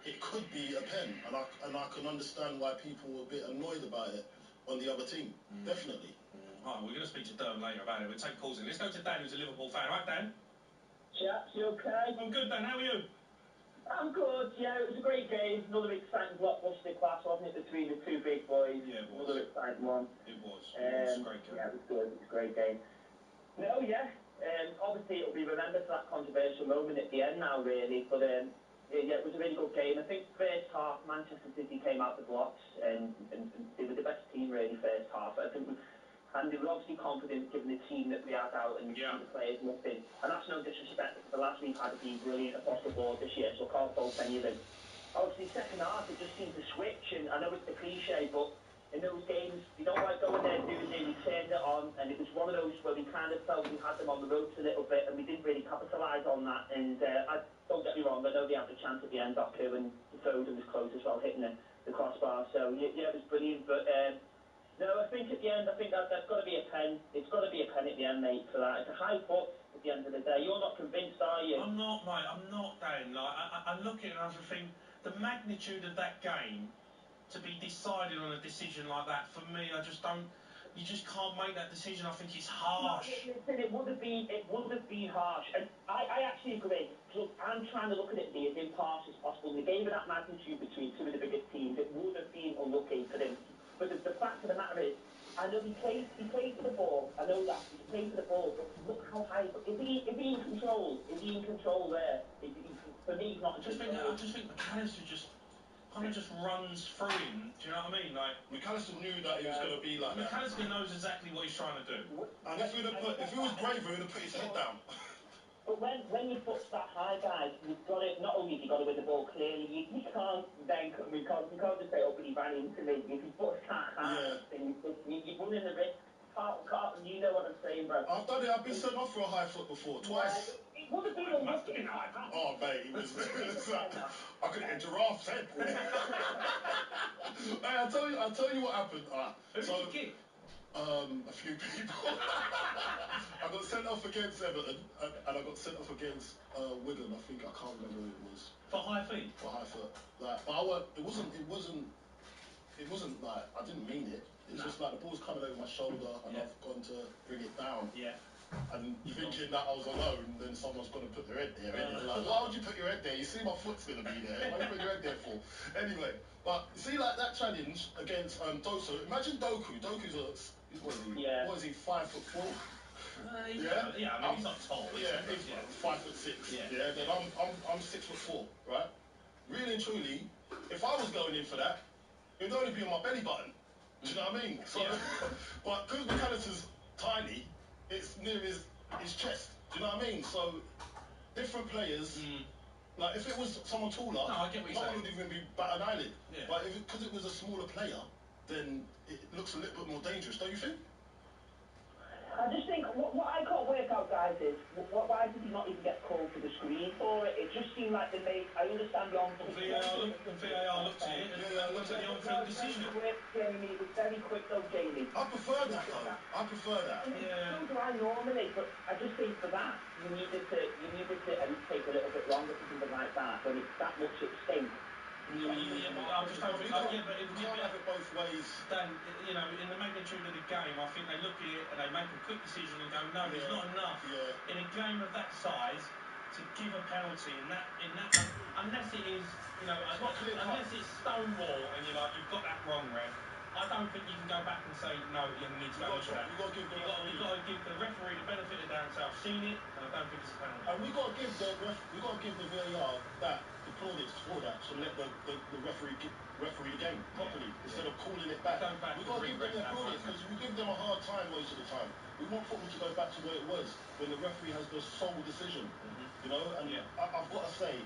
it could be a pen, and I can understand why people were a bit annoyed about it on the other team. Definitely. All right, we're going to speak to Derm later about it. We'll take calls in. Let's go to Dan, who's a Liverpool fan. Right, Dan? Chaps, you okay? I'm good, Dan. How are you? I'm good, yeah. It was a great game. Another exciting blockbuster clash, wasn't it, between the two big boys? Yeah, it was. Another exciting one. It was. It was a great game. Yeah, it was good. It was a great game. No, yeah. Obviously, it'll be remembered for that controversial moment at the end now, really. But yeah, it was a really good game. I think first half, Manchester City came out the blocks and they were the best team, really, first half. I think and they were obviously confident given the team that we had out and the players nothing. And that's no disrespect, because the lads we've had have been brilliant across the board this year, so I can't fault any of them. Obviously, second half, it just seemed to switch, and I know it's the cliche, but in those games, you don't like going there doing it, we turned it on, and it was one of those where we kind of felt we had them on the ropes a little bit, and we didn't really capitalise on that. And don't get me wrong, I know they had the chance at the end, Doku, and Foden was close as well, hitting the crossbar, so yeah, it was brilliant, but no, I think at the end, that's got to be a pen. It's got to be a pen at the end, mate, for that. It's a high foot at the end of the day. You're not convinced, are you? I'm not, mate. I'm not, Dan. Like, I look at it and I just think the magnitude of that game to be decided on a decision like that, for me, I just don't. You just can't make that decision. I think it's harsh. No, listen, it would have been harsh, and I actually agree. Look, I'm trying to look at it be as impartial as possible. In the game of that magnitude between two of the biggest teams, it would have been unlucky for them. But the fact of the matter is, I know he plays for the ball. I know that he plays for the ball. But look how high. Is he in control? Is he in control there? For me, he's not. I just think McAllister just kind of just runs through him. Do you know what I mean? Like McAllister knew that he was going to be like that. McAllister knows exactly what he's trying to do. And if it was Graver, he would have put his head down. But when you put that high, guys, you've got to, not only have you got to win the ball clearly, you can't then, we can't just say, oh, but he ran into me. If you put that high, then you're running the risk. Carlton, you know what I'm saying, bro. I've done it. I've been sent off for a high foot before, twice. It would have been a must have been high foot. Oh, mate, it was I could have hit giraffe's head. Hey, I'll tell you what happened. Who did you kick? A few people. I got sent off against Everton, and I got sent off against Wigan. I think I can't remember who it was. For high feet. For high foot. Like, but it wasn't like I didn't mean it. It's just like the ball's coming over my shoulder, and I've gone to bring it down. Yeah. And thinking that I was alone, then someone's going to put their head there. Like, why would you put your head there? You see my foot's going to be there. Why do you put your head there for? Anyway, but see, like that challenge against Doso. Imagine Doku. Doku's what is he? 5'4"? Yeah, I mean, he's not tall. He's 5'6". Yeah. Then I'm 6'4", right? Really and truly, if I was going in for that, it would only be on my belly button. Do you know what I mean? So, but because McAllister's tiny, it's near his chest. Do you know what I mean? So, different players. Like if it was someone taller, no one would even be bat an eyelid. Yeah. But because it was a smaller player, then it looks a little bit more dangerous, don't you think? I just think what I can't work out, guys, is why did he not even get called to the screen for it? It just seemed like they made. I understand the on-field. VAR looked at it and looked at the on-field decision. Jamie, it was very quick though, Jamie. I prefer that though. I prefer that. So do I normally, but I just think for that you needed to at least take a little bit longer to something like that when it's that much at stake. I just don't think. But you can't have it both ways. Dan, in the magnitude of the game, I think they look at it and they make a quick decision and go, no, there's not enough in a game of that size to give a penalty in that unless it is, unless it's Stonewall and you're like, you've got that wrong, ref. I don't think you can go back and say no. You need to go look at that. You've got to give the referee the benefit of the doubt and say I've seen it and I don't think it's a penalty. And we've got to give the VAR that the plaudits for that to let the referee the game properly instead of calling it back. We've got to give them their plaudits because we give them a hard time most of the time. We want football to go back to where it was when the referee has the sole decision. You know, and I've got to say,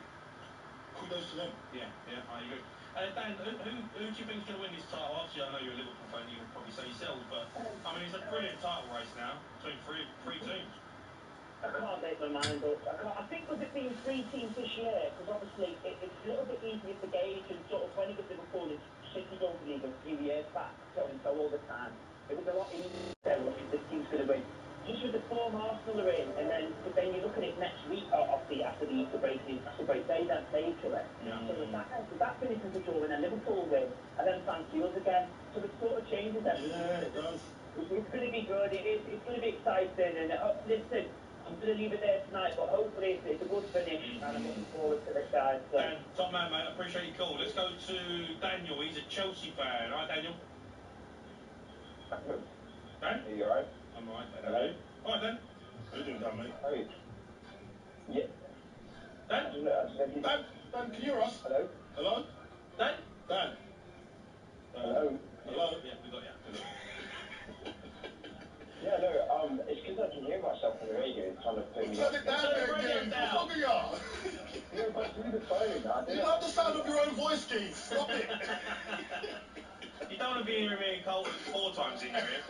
kudos to them. Yeah, I agree. Dan, who do you think's going to win this title? Obviously, I know you're a Liverpool fan, you can probably say yourselves, but I mean, it's a brilliant title race now between three teams. I can't make my mind up. I think with it being 3 teams this year, because obviously it's a little bit easier to gauge, and sort of when it was Liverpool and City Gold League a few years back, so all the time, it was a lot easier to look if this team's going to win. Just with the form Arsenal are in, and then you look at it next week, obviously after the Easter break, they don't play each other. Yeah. So if that finishes the draw, and then Liverpool win, and then France Wheels again, so it sort of changes everything. Yeah, it does. It's going to be good. It's going to be exciting, and listen, I'm going to leave it there tonight, but hopefully it's a good finish, and I'm looking forward to this, guys. So. Dan, top man, mate. I appreciate your call. Let's go to Daniel. He's a Chelsea fan. All right, Daniel? Dan? Are you alright? I'm alright, Dan. Hello? All right, Dan. How you doing, Dan, mate? How are you? Yeah. Dan? Dan, can you hear us? Hello? Hello? Dan? Dan? Hello? Hello? Yeah, we got you. Yeah, no, it's because I can hear myself on the radio. It's kind of putting me Turn it down there again. What's wrong with you? Yeah, but through the phone, You love the sound of your own voice, Keith. Stop it. You don't want to be hearing me and Cole 4 times in your ear.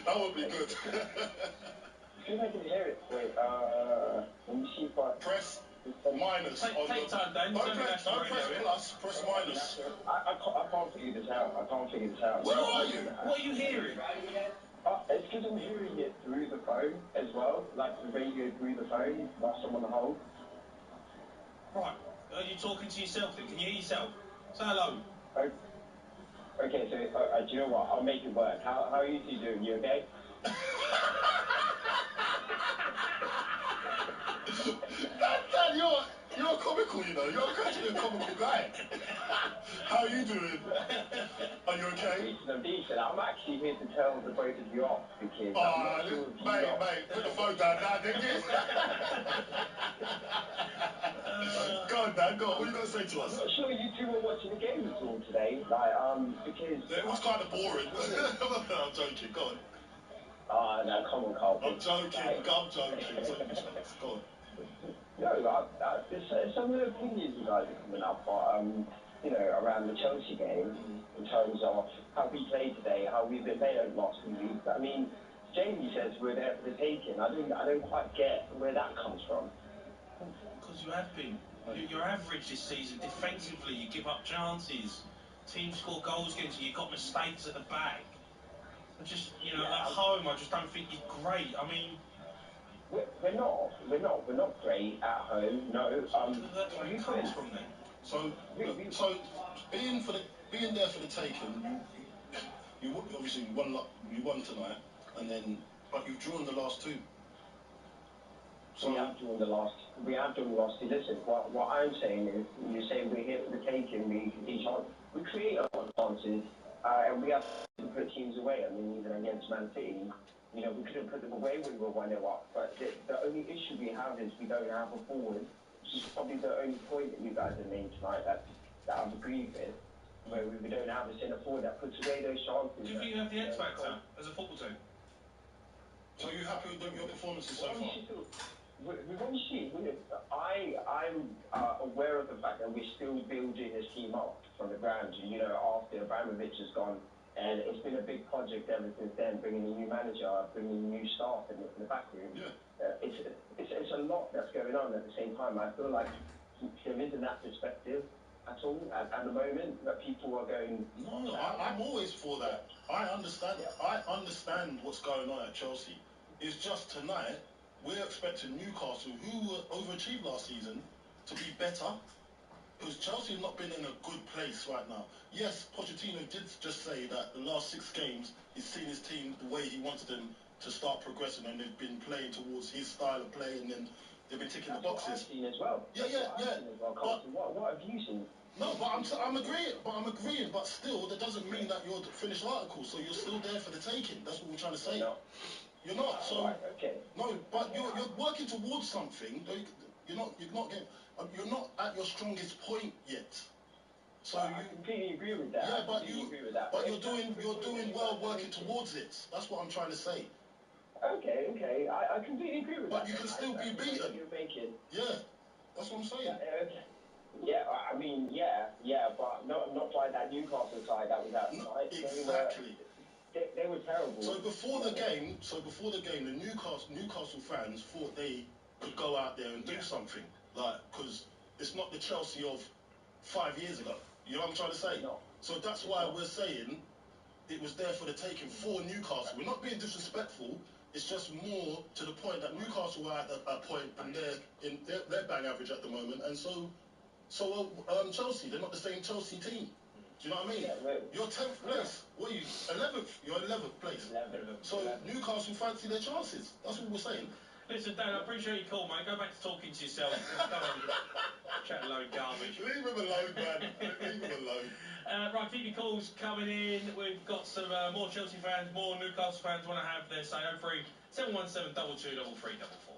That would be good. See if I can hear it. Wait, let me see if I... Press minus. Take time, Dan. Don't press plus, press minus. I can't figure this out. Where are you? What are you hearing? It's because I'm hearing it through the phone as well, like the radio through the phone whilst I'm on the hold. Right. Are you talking to yourself then? Can you hear yourself? Say hello. Okay, so do you know what? I'll make it work. How are you two doing? You okay? Dan, you're comical, you know. You're actually a comical guy. How are you doing? Are you okay? I'm decent. I'm actually here to tell the both of you off because mate, put the phone down now, didn't you? Go on, Dan, go on. What are you going to say to us? I'm not sure you two were watching the game at all today, because... It was kind of boring. I'm joking, go on. No, come on, Carl. I'm joking. It's only jokes. Go on. No, some of the opinions you guys are coming up, around the Chelsea game, in terms of how we played today, how we've been playing over the last few weeks. I mean, Jamie says we're there for the taking. I don't quite get where that comes from. Because you have been. You're average this season. Defensively, you give up chances. Teams score goals against you. You've got mistakes at the back. Just, at home, I just don't think you're great. I mean... We're not great at home, no. That's where it comes from then. So being there for the taking, you obviously you won tonight, but you've drawn the last 2. So we have drawn the last 2. Listen, what I'm saying is, you're saying we're here for the taking. We create a lot of chances, and we have to put teams away. I mean, even against Man City, we couldn't put them away when we were 1-0 up. But the only issue we have is we don't have a forward, which is probably the only point that you guys have made tonight that I've agreed with, where we don't have a centre forward that puts away those chances. Do you think you have the X factor as a football team? So are you happy with your performances so far? I'm aware of the fact that we're still building this team up from the ground. After Abramovich has gone, and it's been a big project ever since then, bringing a new manager, bringing new staff in the back room. Yeah. It's a lot that's going on at the same time. I feel like there isn't that perspective at all at the moment that people are going. No, I'm always for that. I understand. Yeah. I understand what's going on at Chelsea. It's just tonight we're expecting Newcastle, who overachieved last season, to be better. Because Chelsea have not been in a good place right now. Yes, Pochettino did just say that the last 6 games he's seen his team the way he wanted them to start progressing, and they've been playing towards his style of play, and then they've been ticking the boxes. That's what I've seen as well. Yeah. What have you seen? No, but I'm agreeing. But still, that doesn't mean that you're the finished article. So you're still there for the taking. That's what we're trying to say. You're not. So right, okay. No, but you're working towards something. You're not at your strongest point yet. So I completely agree with that. Yeah, but you're doing well working towards it. That's what I'm trying to say. Okay. I completely agree with that. But you can still be beaten. You're making. Yeah, that's what I'm saying. Yeah, I mean, but not by that Newcastle side that was outside. Exactly. They were terrible. So before the game, the Newcastle fans thought they could go out there and do something, like, because it's not the Chelsea of 5 years ago. You know what I'm trying to say? No. So that's why we're saying it was there for the taking for Newcastle. We're not being disrespectful. It's just more to the point that Newcastle are at a point and they're bang average at the moment, and so Chelsea, they're not the same Chelsea team. Do you know what I mean? You're 10th place. What are you? 11th. You're 11th place. 11th. So Newcastle fancy their chances. That's what we're saying. Listen, Dan, I appreciate your call, mate. Go back to talking to yourself. Chat a load of garbage. Leave him alone, man. Leave him alone. Right, keep your calls coming in. We've got some more Chelsea fans, more Newcastle fans want to have their say. 03 717 22 3344.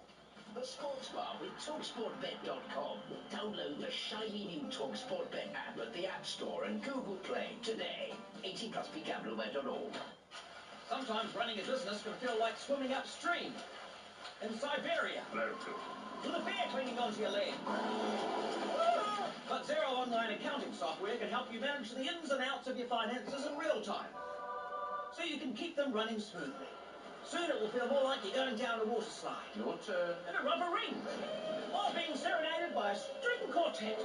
The Sports Bar with talkSPORTBet.com. Download the shiny new talkSPORT Bet app at the App Store and Google Play today. 18+ begamblerware.org. Sometimes running a business can feel like swimming upstream in Siberia with a bear clinging onto your leg. But Xero online accounting software can help you manage the ins and outs of your finances in real time, so you can keep them running smoothly. Soon it will feel more like you're going down a water slide. Your turn. In a rubber ring. Or being serenaded by a string quartet.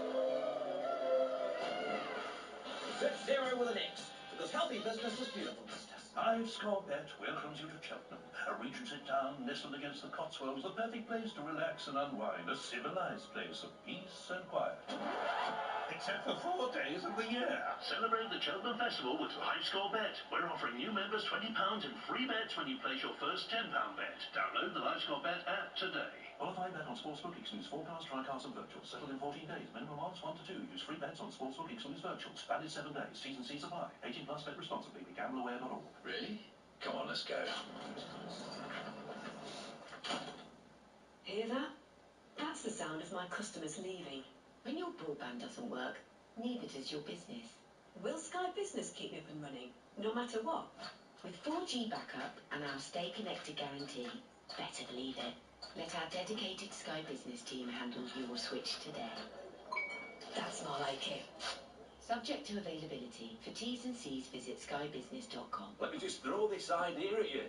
Search Xero with an X, because healthy business is beautiful business. talkSPORT welcomes you to Cheltenham, a Regency town nestled against the Cotswolds, the perfect place to relax and unwind, a civilized place of peace and quiet. Except for 4 days of the year. Celebrate the Cheltenham Festival with LiveScoreBet. We're offering new members £20 in free bets when you place your first £10 bet. Download the LiveScoreBet app today. Qualifying bet on Sportsbook excludes forecast, trycast and virtuals. Settled in 14 days. Minimum odds 1 to 2. Use free bets on Sportsbook excludes virtuals. Valid 7 days. T's and C's apply. 18+ bet responsibly. BeGambleAware.org. Really? Come on, let's go. Hear that? That's the sound of my customers leaving. When your broadband doesn't work, neither does your business. Will Sky Business keep you up and running, no matter what? With 4G backup and our Stay Connected guarantee, better believe it. Let our dedicated Sky Business team handle your switch today. That's more like it. Subject to availability. For T's and C's, visit skybusiness.com. Let me just throw this idea at you.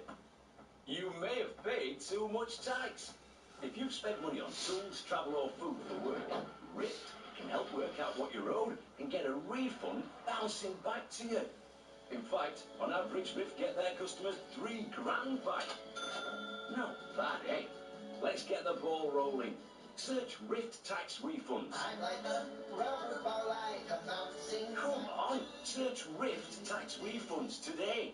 You may have paid too much tax. If you've spent money on tools, travel or food for work, Rift can help work out what you're owed and get a refund bouncing back to you. In fact, on average, Rift get their customers £3 grand back. Not bad, eh? Let's get the ball rolling. Search Rift Tax Refunds. I'm like a rubber ball, like a bouncing. Come on, search Rift Tax Refunds today.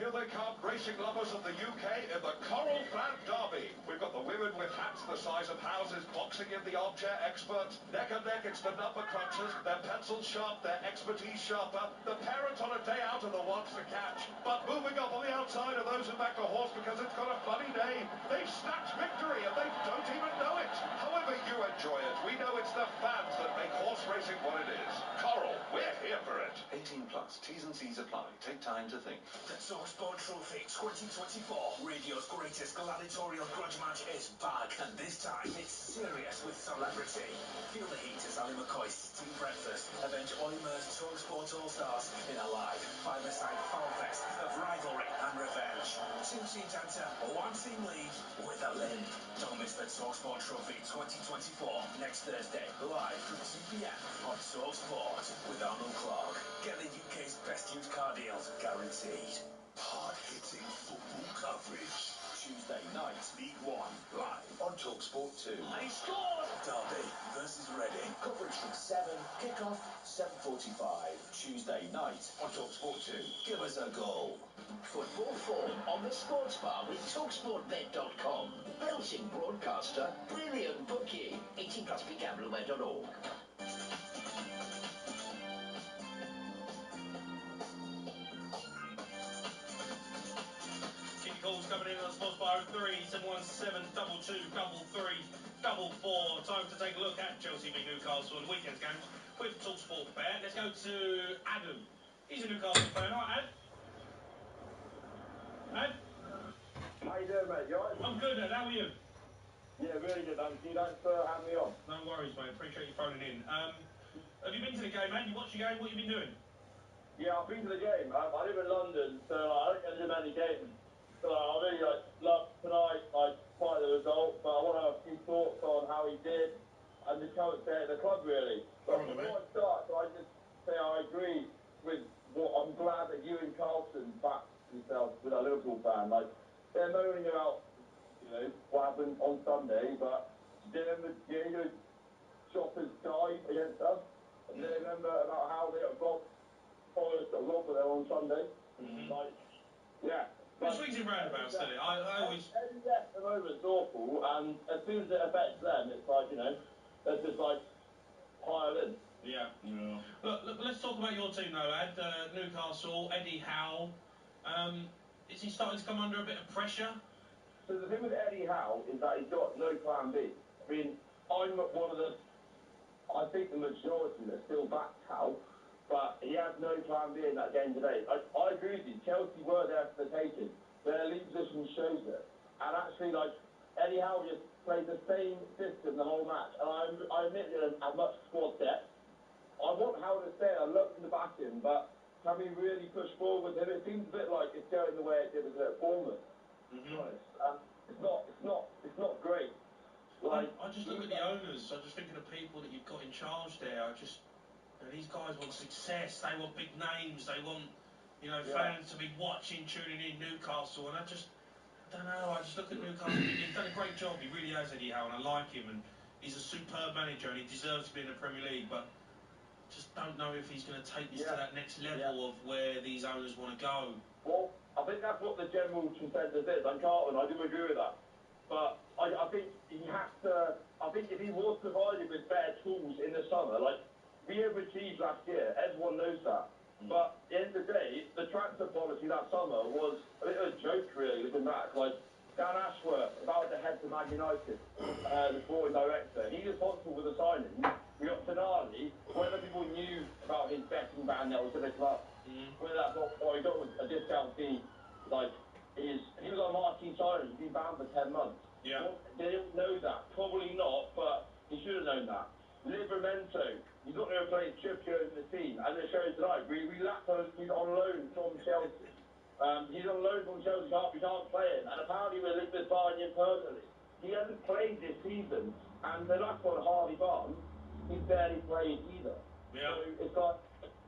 Here they come, racing lovers of the UK in the Coral Fan Derby. We've got the women with hats the size of houses boxing in the armchair experts. Neck and neck, it's the number crunchers. Their pencils sharp, their expertise sharper. The parent on a day out are the ones to catch. But moving up on the outside are those who back a horse because it's got a funny name. They've snatched victory and they don't even know it. However you enjoy it, we know it's the fans that make horse racing what it is. Coral, we're here for it. 18+. T's and C's apply. Take time to think. The talkSPORT Trophy 2024. Radio's greatest gladiatorial grudge match is back, and this time it's serious with celebrity. Feel the heat as Ali McCoy's steam breakfast avenge all-immersed talkSPORT All-Stars in a live five-a-side foul fest of rivalry and revenge. 2 teams enter, 1 team leaves with a limp. Don't miss the talkSPORT Trophy 2024 next Thursday, live from 2 p.m. on talkSPORT with Arnold Clark. Get the UK's best used car deals guaranteed. Hard-hitting football coverage. Tuesday night, League One, live on talkSPORT 2. They scored! Derby versus Reading. Coverage from 7, kick-off 7:45. Tuesday night on talkSPORT 2. Give us a goal. Football form on the Sports Bar with talkSPORTBet.com. Belting broadcaster, brilliant bookie. 18+ begamblerware.org. Calls coming in on the Sports Bar 03 717 22 Time to take a look at Chelsea v Newcastle and weekend's games with talkSPORT Bet. Let's go to Adam. He's a Newcastle fan. Hi, Ad. How you doing, mate? You alright? I'm good, Ed. How are you? Yeah, really good, thank you. Thanks for having me on. No worries, mate. Appreciate you phoning in. Have you been to the game, man? You watched the game? What have you been doing? Yeah, I've been to the game. I live in London, so I don't get to many games. So I really love tonight, quite the result, but I want to have a few thoughts on how he did and the current state of the club, really. But before I start, I just say I agree with what I'm glad that you and Carlton backed yourself with our Liverpool fan. They're moaning about, what happened on Sunday, but do you remember Diego Jota's dive against us? And do you remember about how they got robbed? Forest got robbed there on Sunday? Yeah. It swings and roundabouts, doesn't it? I always... Every death at the moment is awful, and as soon as it affects them, it's they're just pile in. Yeah. Look, let's talk about your team though, Ed. Newcastle, Eddie Howe. Is he starting to come under a bit of pressure? So the thing with Eddie Howe is that he's got no plan B. I mean, I'm one of the... I think the majority that still backed Howe, but he has no plan B in that game today. I agree with you. Chelsea were there for the taking. Their lead position shows it. And actually, Eddie Howe just played the same system the whole match. And I admit he doesn't have much squad depth. I want Howe to stay. I'd love him to back him, but can we really push forward with him? It seems a bit like it's going the way it did at Bournemouth. To be honest. It's not great. I just look at the owners. I just think of the people that you've got in charge there. These guys want success. They want big names. They want, fans to be watching, tuning in Newcastle. And I don't know. I just look at Newcastle. He's done a great job. He really has, Eddie Howe, and I like him. And he's a superb manager, and he deserves to be in the Premier League. But just don't know if he's going to take this to that next level of where these owners want to go. Well, I think that's what the general consensus is. And Carlton, I do agree with that. But I think he has to... I think if he was provided with better tools in the summer, we overachieved last year, everyone knows that. But at the end of the day, the transfer policy that summer was a bit of a joke, really, looking back. Dan Ashworth, about to head to Man United, the sporting director, he's responsible for the signing. We got Tonali, whether people knew about his betting ban that was in the club, whether that's not what he got with a discount fee, he was on marquee signing, he's been banned for 10 months. Yeah. Well, they didn't know that, probably not, but he should have known that. Livramento, he's not going to play Trippier in the team, as it shows tonight. We lacked those. He's on loan from Chelsea. He's on loan from Chelsea. We can't play him, and apparently we're linked with buying him permanently. He hasn't played this season, and the last one, Harvey Barnes, he's barely played either. Yeah. So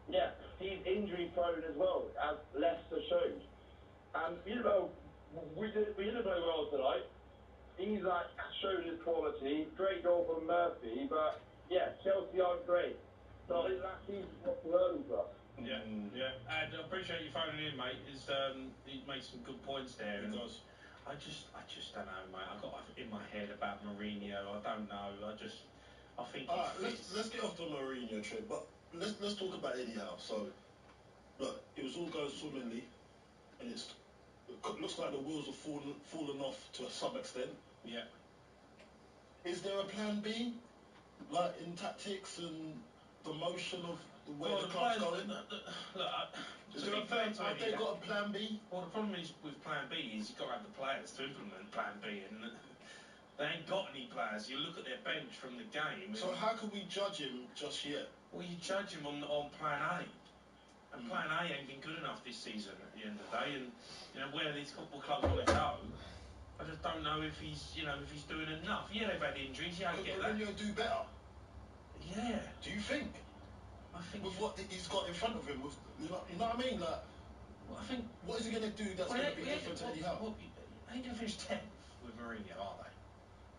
it's he's injury prone as well, as Leicester showed. And we didn't play well tonight. He's showed his quality. Great goal from Murphy, but Chelsea aren't great. So I think that seems what's learning for us. Yeah. And I appreciate you phoning in, mate. He makes some good points there. He does. I just don't know, mate. I got in my head about Mourinho. I don't know. I think. Let's get off the Mourinho trip, but let's talk about Eddie Howe. So, look, it was all going swimmingly, and it looks like the wheels have fallen off to some extent. Yeah. Is there a plan B, in tactics and the motion of the way the club's going? Have they got a plan B? Well, the problem is with plan B is you've got to have the players to implement plan B, and they ain't got any players. You look at their bench from the game. So how can we judge him just yet? Well, you judge him on plan A. And plan A ain't been good enough this season at the end of the day, and where these football clubs want to go, I just don't know if he's doing enough. Yeah, they've had injuries. Yeah, I get that. Mourinho do better. Yeah. Do you think? I think with what he's got in front of him, you know what I mean? Well, I think. What is he going to do that's going to be different to Eddie Howe? They ain't going to finish 10th with Mourinho, are they?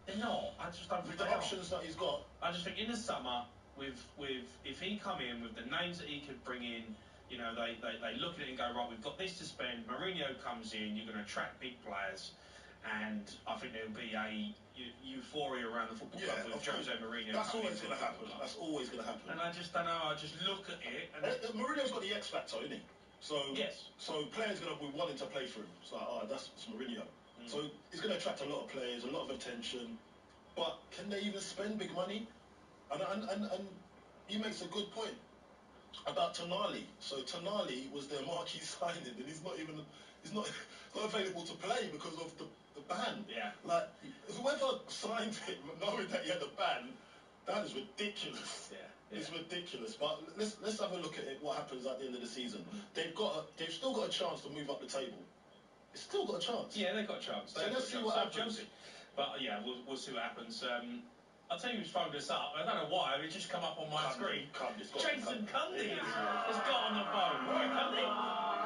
They're not. I just don't think with the options that he's got. I just think in the summer, with if he come in with the names that he could bring in. They look at it and go, right, we've got this to spend. Mourinho comes in, you're going to attract big players, and I think there'll be a euphoria around the football club with Jose Mourinho. That's always going to happen. That's always going to happen. And I just don't know. I just look at it. And Mourinho's got the X factor, isn't he? So yes. So players going to be wanting to play for him. It's like, that's Mourinho. So he's going to attract a lot of players, a lot of attention. But can they even spend big money? And he makes a good point about Tonali. So Tonali was their marquee signing, and he's not available to play because of the ban. Yeah. Whoever signed him knowing that he had a ban, that is ridiculous. Yeah. It's ridiculous. But let's have a look at it. What happens at the end of the season? They've still got a chance to move up the table. It's still got a chance. Yeah, they've got a chance. So let's see what happens. Chelsea. But yeah, we'll see what happens. I'll tell you who's phoned us up. I don't know why. It's just come up on my screen. Jason Cundy has got on the phone. Right, Cundy.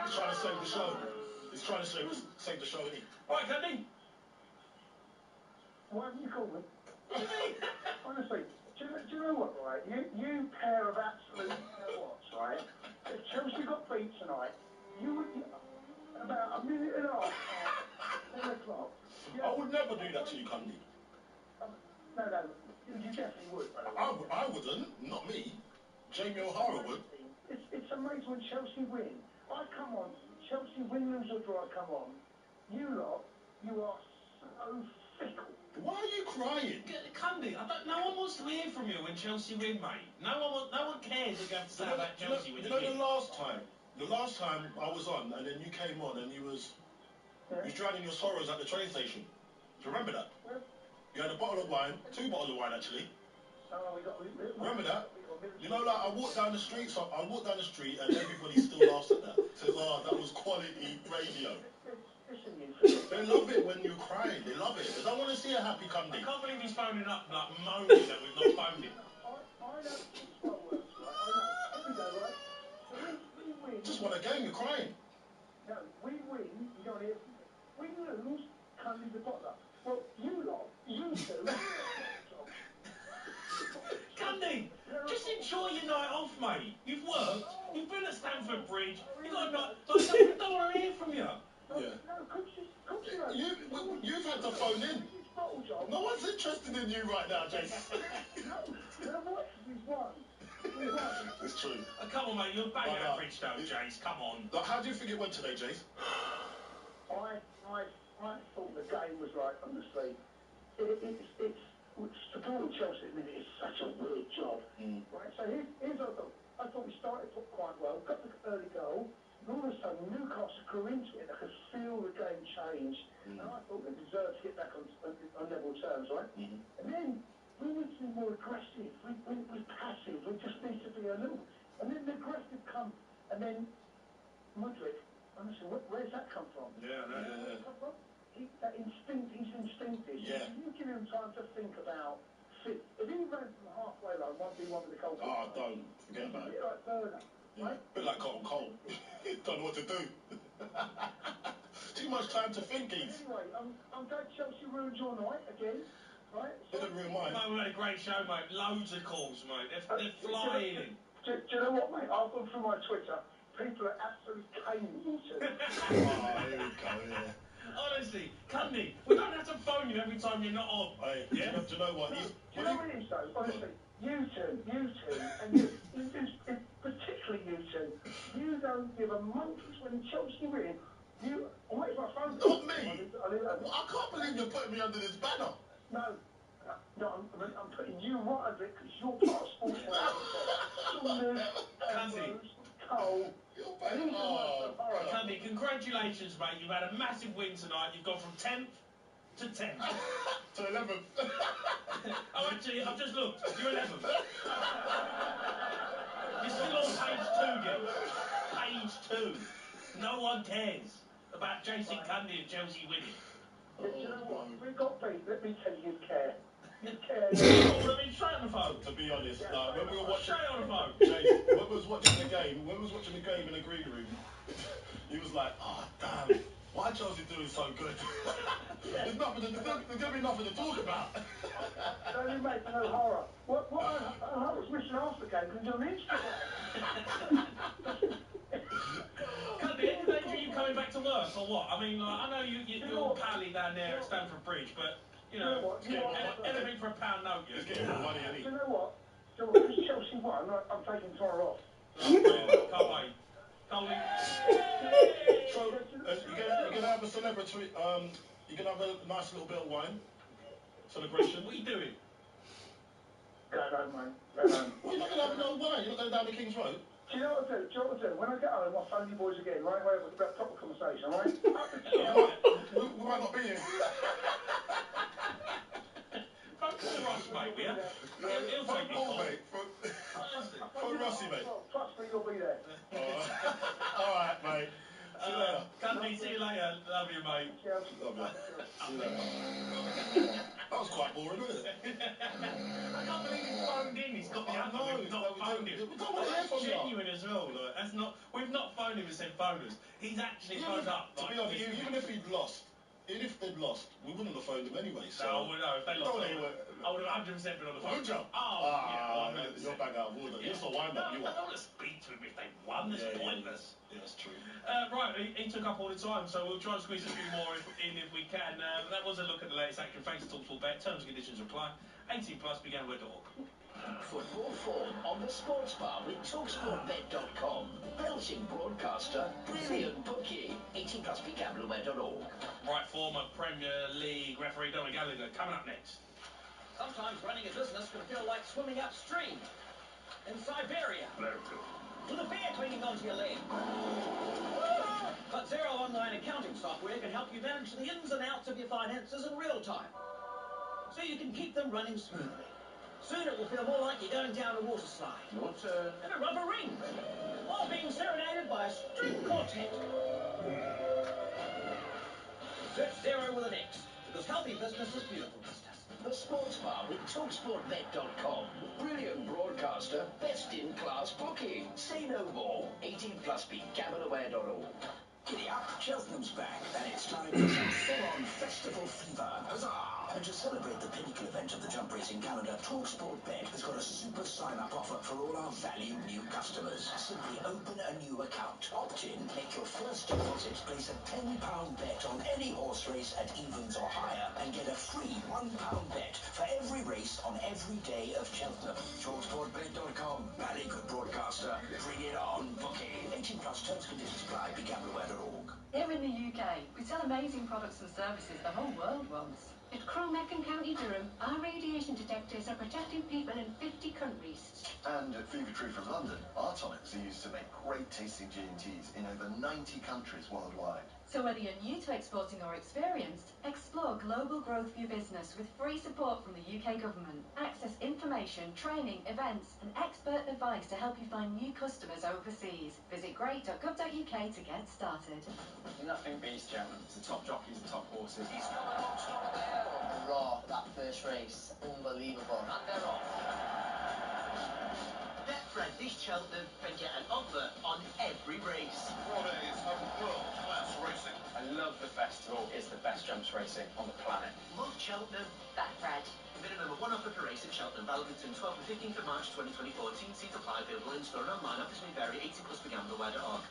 He's trying to save the show. He's trying to save the show, isn't he? Right, Cundy. Why haven't you called me? Honestly, do you know what, right? You pair of absolute what's right? If Chelsea got beat tonight, you would about a minute and a half after 10 o'clock. I would never do that to you, Cundy. No, you definitely would. I wouldn't. Not me. Jamie O'Hara would. It's amazing when Chelsea win. Come on. Chelsea win, lose or draw, come on. You lot, you are so fickle. Why are you crying? Cundy, no one wants to hear from you when Chelsea win, mate. No one cares if you have to say about Chelsea when you win. The last time I was on, and then you came on, and you was drowning your sorrows at the train station. Do you remember that? You had a bottle of wine, 2 bottles of wine actually. Remember that? You know, like I walked down the street, and everybody still laughs at that. Says, "Oh, that was quality radio." They love it when you're crying. They love it. They don't want to see a happy Cundy. I can't believe he's phoning up, like moaning that we've not phoned him. I know football works, right? I know. Here we go, right? So we win. Just won a game, you're crying. No, we win, you don't hear from me. We lose, Cundy the bottler. Well, you two. Cundy, just enjoy your night off, mate. You've worked, you've been at Stamford Bridge, you've got a night, I don't want to hear from you. Yeah. You've had to phone in. No one's interested in you right now, Jason. It's true. Come on, mate, you're bang average though, Jace. Come on. Like, how do you think it went today, Jace? I thought the game was right, honestly. It's supporting Chelsea at the minute is such a weird job. Right, so here's what I thought. I thought we started quite well, got the early goal, and all of a sudden Newcastle grew into it. I could feel the game change, and I thought they deserved to get back on level terms, right? And then we need to be more aggressive. We're passive. We just need to be a little. And then the aggressive come, and then Mudryk. Honestly, where's that come from? Yeah. That instinct, he's instinctive. Yeah. If you give him time to think about fit, if he ran from the halfway line, 1v1 with the goal. Oh, don't forget about it. A bit like Burner, right? A bit like Cole. Don't know what to do. Too much time to think, Keith. Anyway, I'm glad Chelsea ruined your night again, right? Didn't ruin mine. Mate, we've had a great show, mate. Loads of calls, mate. They're flying in. Do you know what, mate? I've gone through my Twitter. People are absolutely caning you two. Oh, here we go, yeah. Honestly, Cundy, we don't have to phone you every time you're not on. Hey, yeah? Do you know what? Do you know what it is, though? Honestly, you two, and you particularly you two, you don't give a monkey's when Chelsea win. Where's my phone? Not me. I can't believe you're putting me under this banner. No, I'm putting you right under it because you're part of sports. Cundy. Cole. Cundy, congratulations, mate. You've had a massive win tonight. You've gone from 10th to 10th. To 11th. Oh, actually, I've just looked. You're 11th. You're still on page 2, Gil. Page 2. No one cares about Jason Cundy and Chelsea winning. You know what? We got beat. Let me tell you, care. You care. I mean, straight on the phone. To be honest, when we were watching, straight on the phone. Jason, when we was watching the game in the green room, he was like, "Oh damn, why Chelsea doing so good? There's gonna be nothing to talk about." Don't you make no horror. What I was missing after the game because you're on Instagram. Cundy, any danger you coming back to work or what? I mean, I know you're pally down there at Stamford Bridge, but you know, anything for a pound note. He's getting more money, isn't he? Do you know what? Because Chelsea won, I'm taking tomorrow off. Can't wait. So, you're gonna have a celebratory. You're gonna have a nice little bit of wine celebration. What are you doing? Go home, mate. Go home. Well, you're not gonna have no wine. You're not going down the King's Road. Do you know what I do? When I get home, I'll phone you boys again, right? We'll have a proper conversation, right? We might not be here. Focus on Ross, mate, will you? He'll take your call. Mate. Tommy, see you later. Love you, mate. Love you. See you later. That was quite boring, wasn't it? I can't believe he phoned in. He's got the I app know, and we've not phoned him. we don't want to hear from you. Genuine as well. Like, that's not. We've not phoned him and said phone us. He's actually phoned up. To be honest, even if they'd lost, we wouldn't have phoned him anyway. So no, if they lost, I would have 100% been on the phone. Would you? Yeah, you're bang out of order. You're so wind up. You I don't want to speak to him if they won. That's pointless. Yeah, that's true. Right, he took up all the time, so we'll try and squeeze a few more in if we can. That was a look at the latest action. Thanks to talkSPORT Bet. Terms and conditions apply. 18 plus. Beganware.org. Football form on the sports bar with talkSPORTBet.com. Belgian broadcaster, brilliant bookie. 18 plus. Beganware.org. Right, former Premier League referee Donald Gallagher coming up next. Sometimes running a business can feel like swimming upstream in Siberia. With a bear clinging onto your leg. But Xero online accounting software can help you manage the ins and outs of your finances in real time, so you can keep them running smoothly. Soon it will feel more like you're going down a water slide. Your turn. In a rubber ring. Or being serenaded by a string quartet. Search Xero with an X, because healthy business is beautiful business. The sports bar with talkSPORTBet.com. Brilliant broadcaster, best in class bookie. Say no more. 18 plus. Beganware.org. Giddy up, Cheltenham's back, and it's time for some full-on festival fever. Huzzah! And to celebrate the pinnacle event of the jump racing calendar, talkSPORT Bet has got a super sign-up offer for all our valued new customers. Simply open a new account, opt in, make your first deposit, place a £10 bet on any horse race at evens or higher, and get a free £1 bet for every race on every day of Cheltenham. talkSPORTBet.com. Very good broadcaster. Bring it on, bookie. 18 plus. Terms and conditions apply. Beganware.org. Here in the UK, we sell amazing products and services the whole world wants. At Cromeck and County Durham, our radiation detectors are protecting people in 50 countries. And at Fever-Tree from London, our tonics are used to make great tasting G&Ts in over 90 countries worldwide. So whether you're new to exporting or experienced, explore global growth for your business with free support from the UK government. Access information, training, events and expert advice to help you find new customers overseas. Visit great.gov.uk to get started. Nothing beats Cheltenham. It's the top jockeys and top horses. He's coming on top there. Raw, that first race. Unbelievable. And they're off. Betfred this Cheltenham and get an offer on every race. 4 days of world-class racing. I love the festival. It's the best jumps racing on the planet. Love Cheltenham. Betfred. Minimum of one offer per race at Cheltenham, valid between 12th and 15th of March 2024. T&Cs apply, available in store and online. Offers may vary. 18 plus. Beganware.org.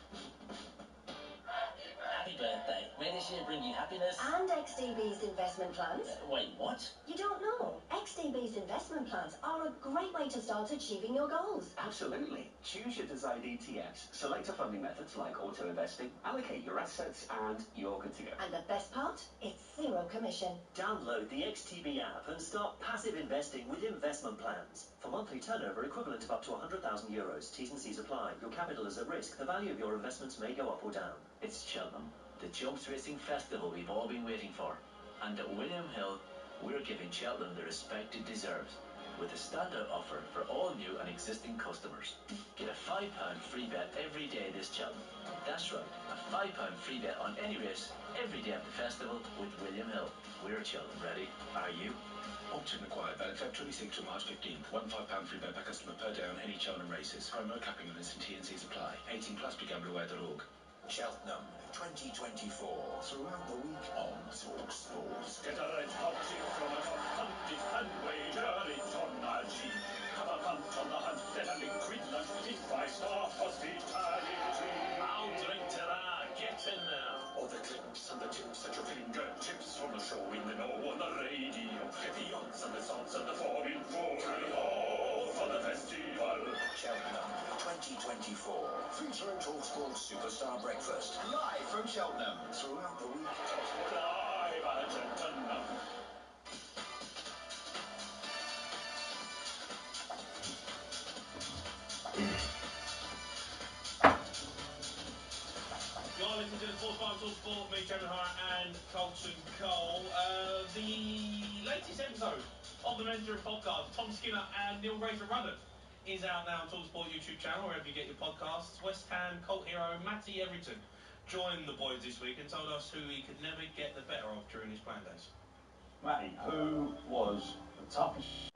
Happy birthday. May this year bring you happiness. And XDB's investment plans. Wait, what? You don't know? XDB's investment plans are a great way to start achieving your goals. Absolutely. Choose your desired ETFs, select a funding methods like auto-investing, allocate your assets, and you're good to go. And the best part? It's zero commission. Download the XTB app and start passive investing with investment plans. For monthly turnover equivalent of up to €100,000. T's and C's apply. Your capital is at risk. The value of your investments may go up or down. It's Cheltenham, the jumps racing festival we've all been waiting for. And at William Hill, we're giving Cheltenham the respect it deserves, with a standout offer for all new and existing customers. Get a £5 free bet every day this Cheltenham. That's right, a £5 free bet on any race every day of the festival with William Hill. We're Cheltenham ready. Are you? Opt-in required. Valid Feb 26 to March 15th. £1 free bet per customer per day on any Cheltenham races. Promo capping limits and T&Cs apply. 18 plus. Beganware.org. Cheltenham 2024. Throughout the week on talkSPORT. Get a red hot tip from a top pundit and wager it on a G. Have a punt on the hunt, get a liquid lunch in 5-star hospitality. I'll drink to that. Get in there. All the clips and the tips at your fingertips from the show in the know on the radio. Get the odds and the sods and the 4-in-4. Carry on for the festival. Cheltenham 2024. Featuring talkSPORT Superstar Breakfast. Live from Cheltenham. Throughout the week. talkSPORT live at Cheltenham. You're listening to the Sports Bar talkSPORT, me, Kevin Hart, and Colton Cole. The latest episode of the Mentoring Podcast, Tom Skinner and Neil Racer Ruddock, is out now on talkSPORT YouTube channel, wherever you get your podcasts. West Ham, cult hero Matty Everton joined the boys this week and told us who he could never get the better of during his playing days. Matty, who was the toughest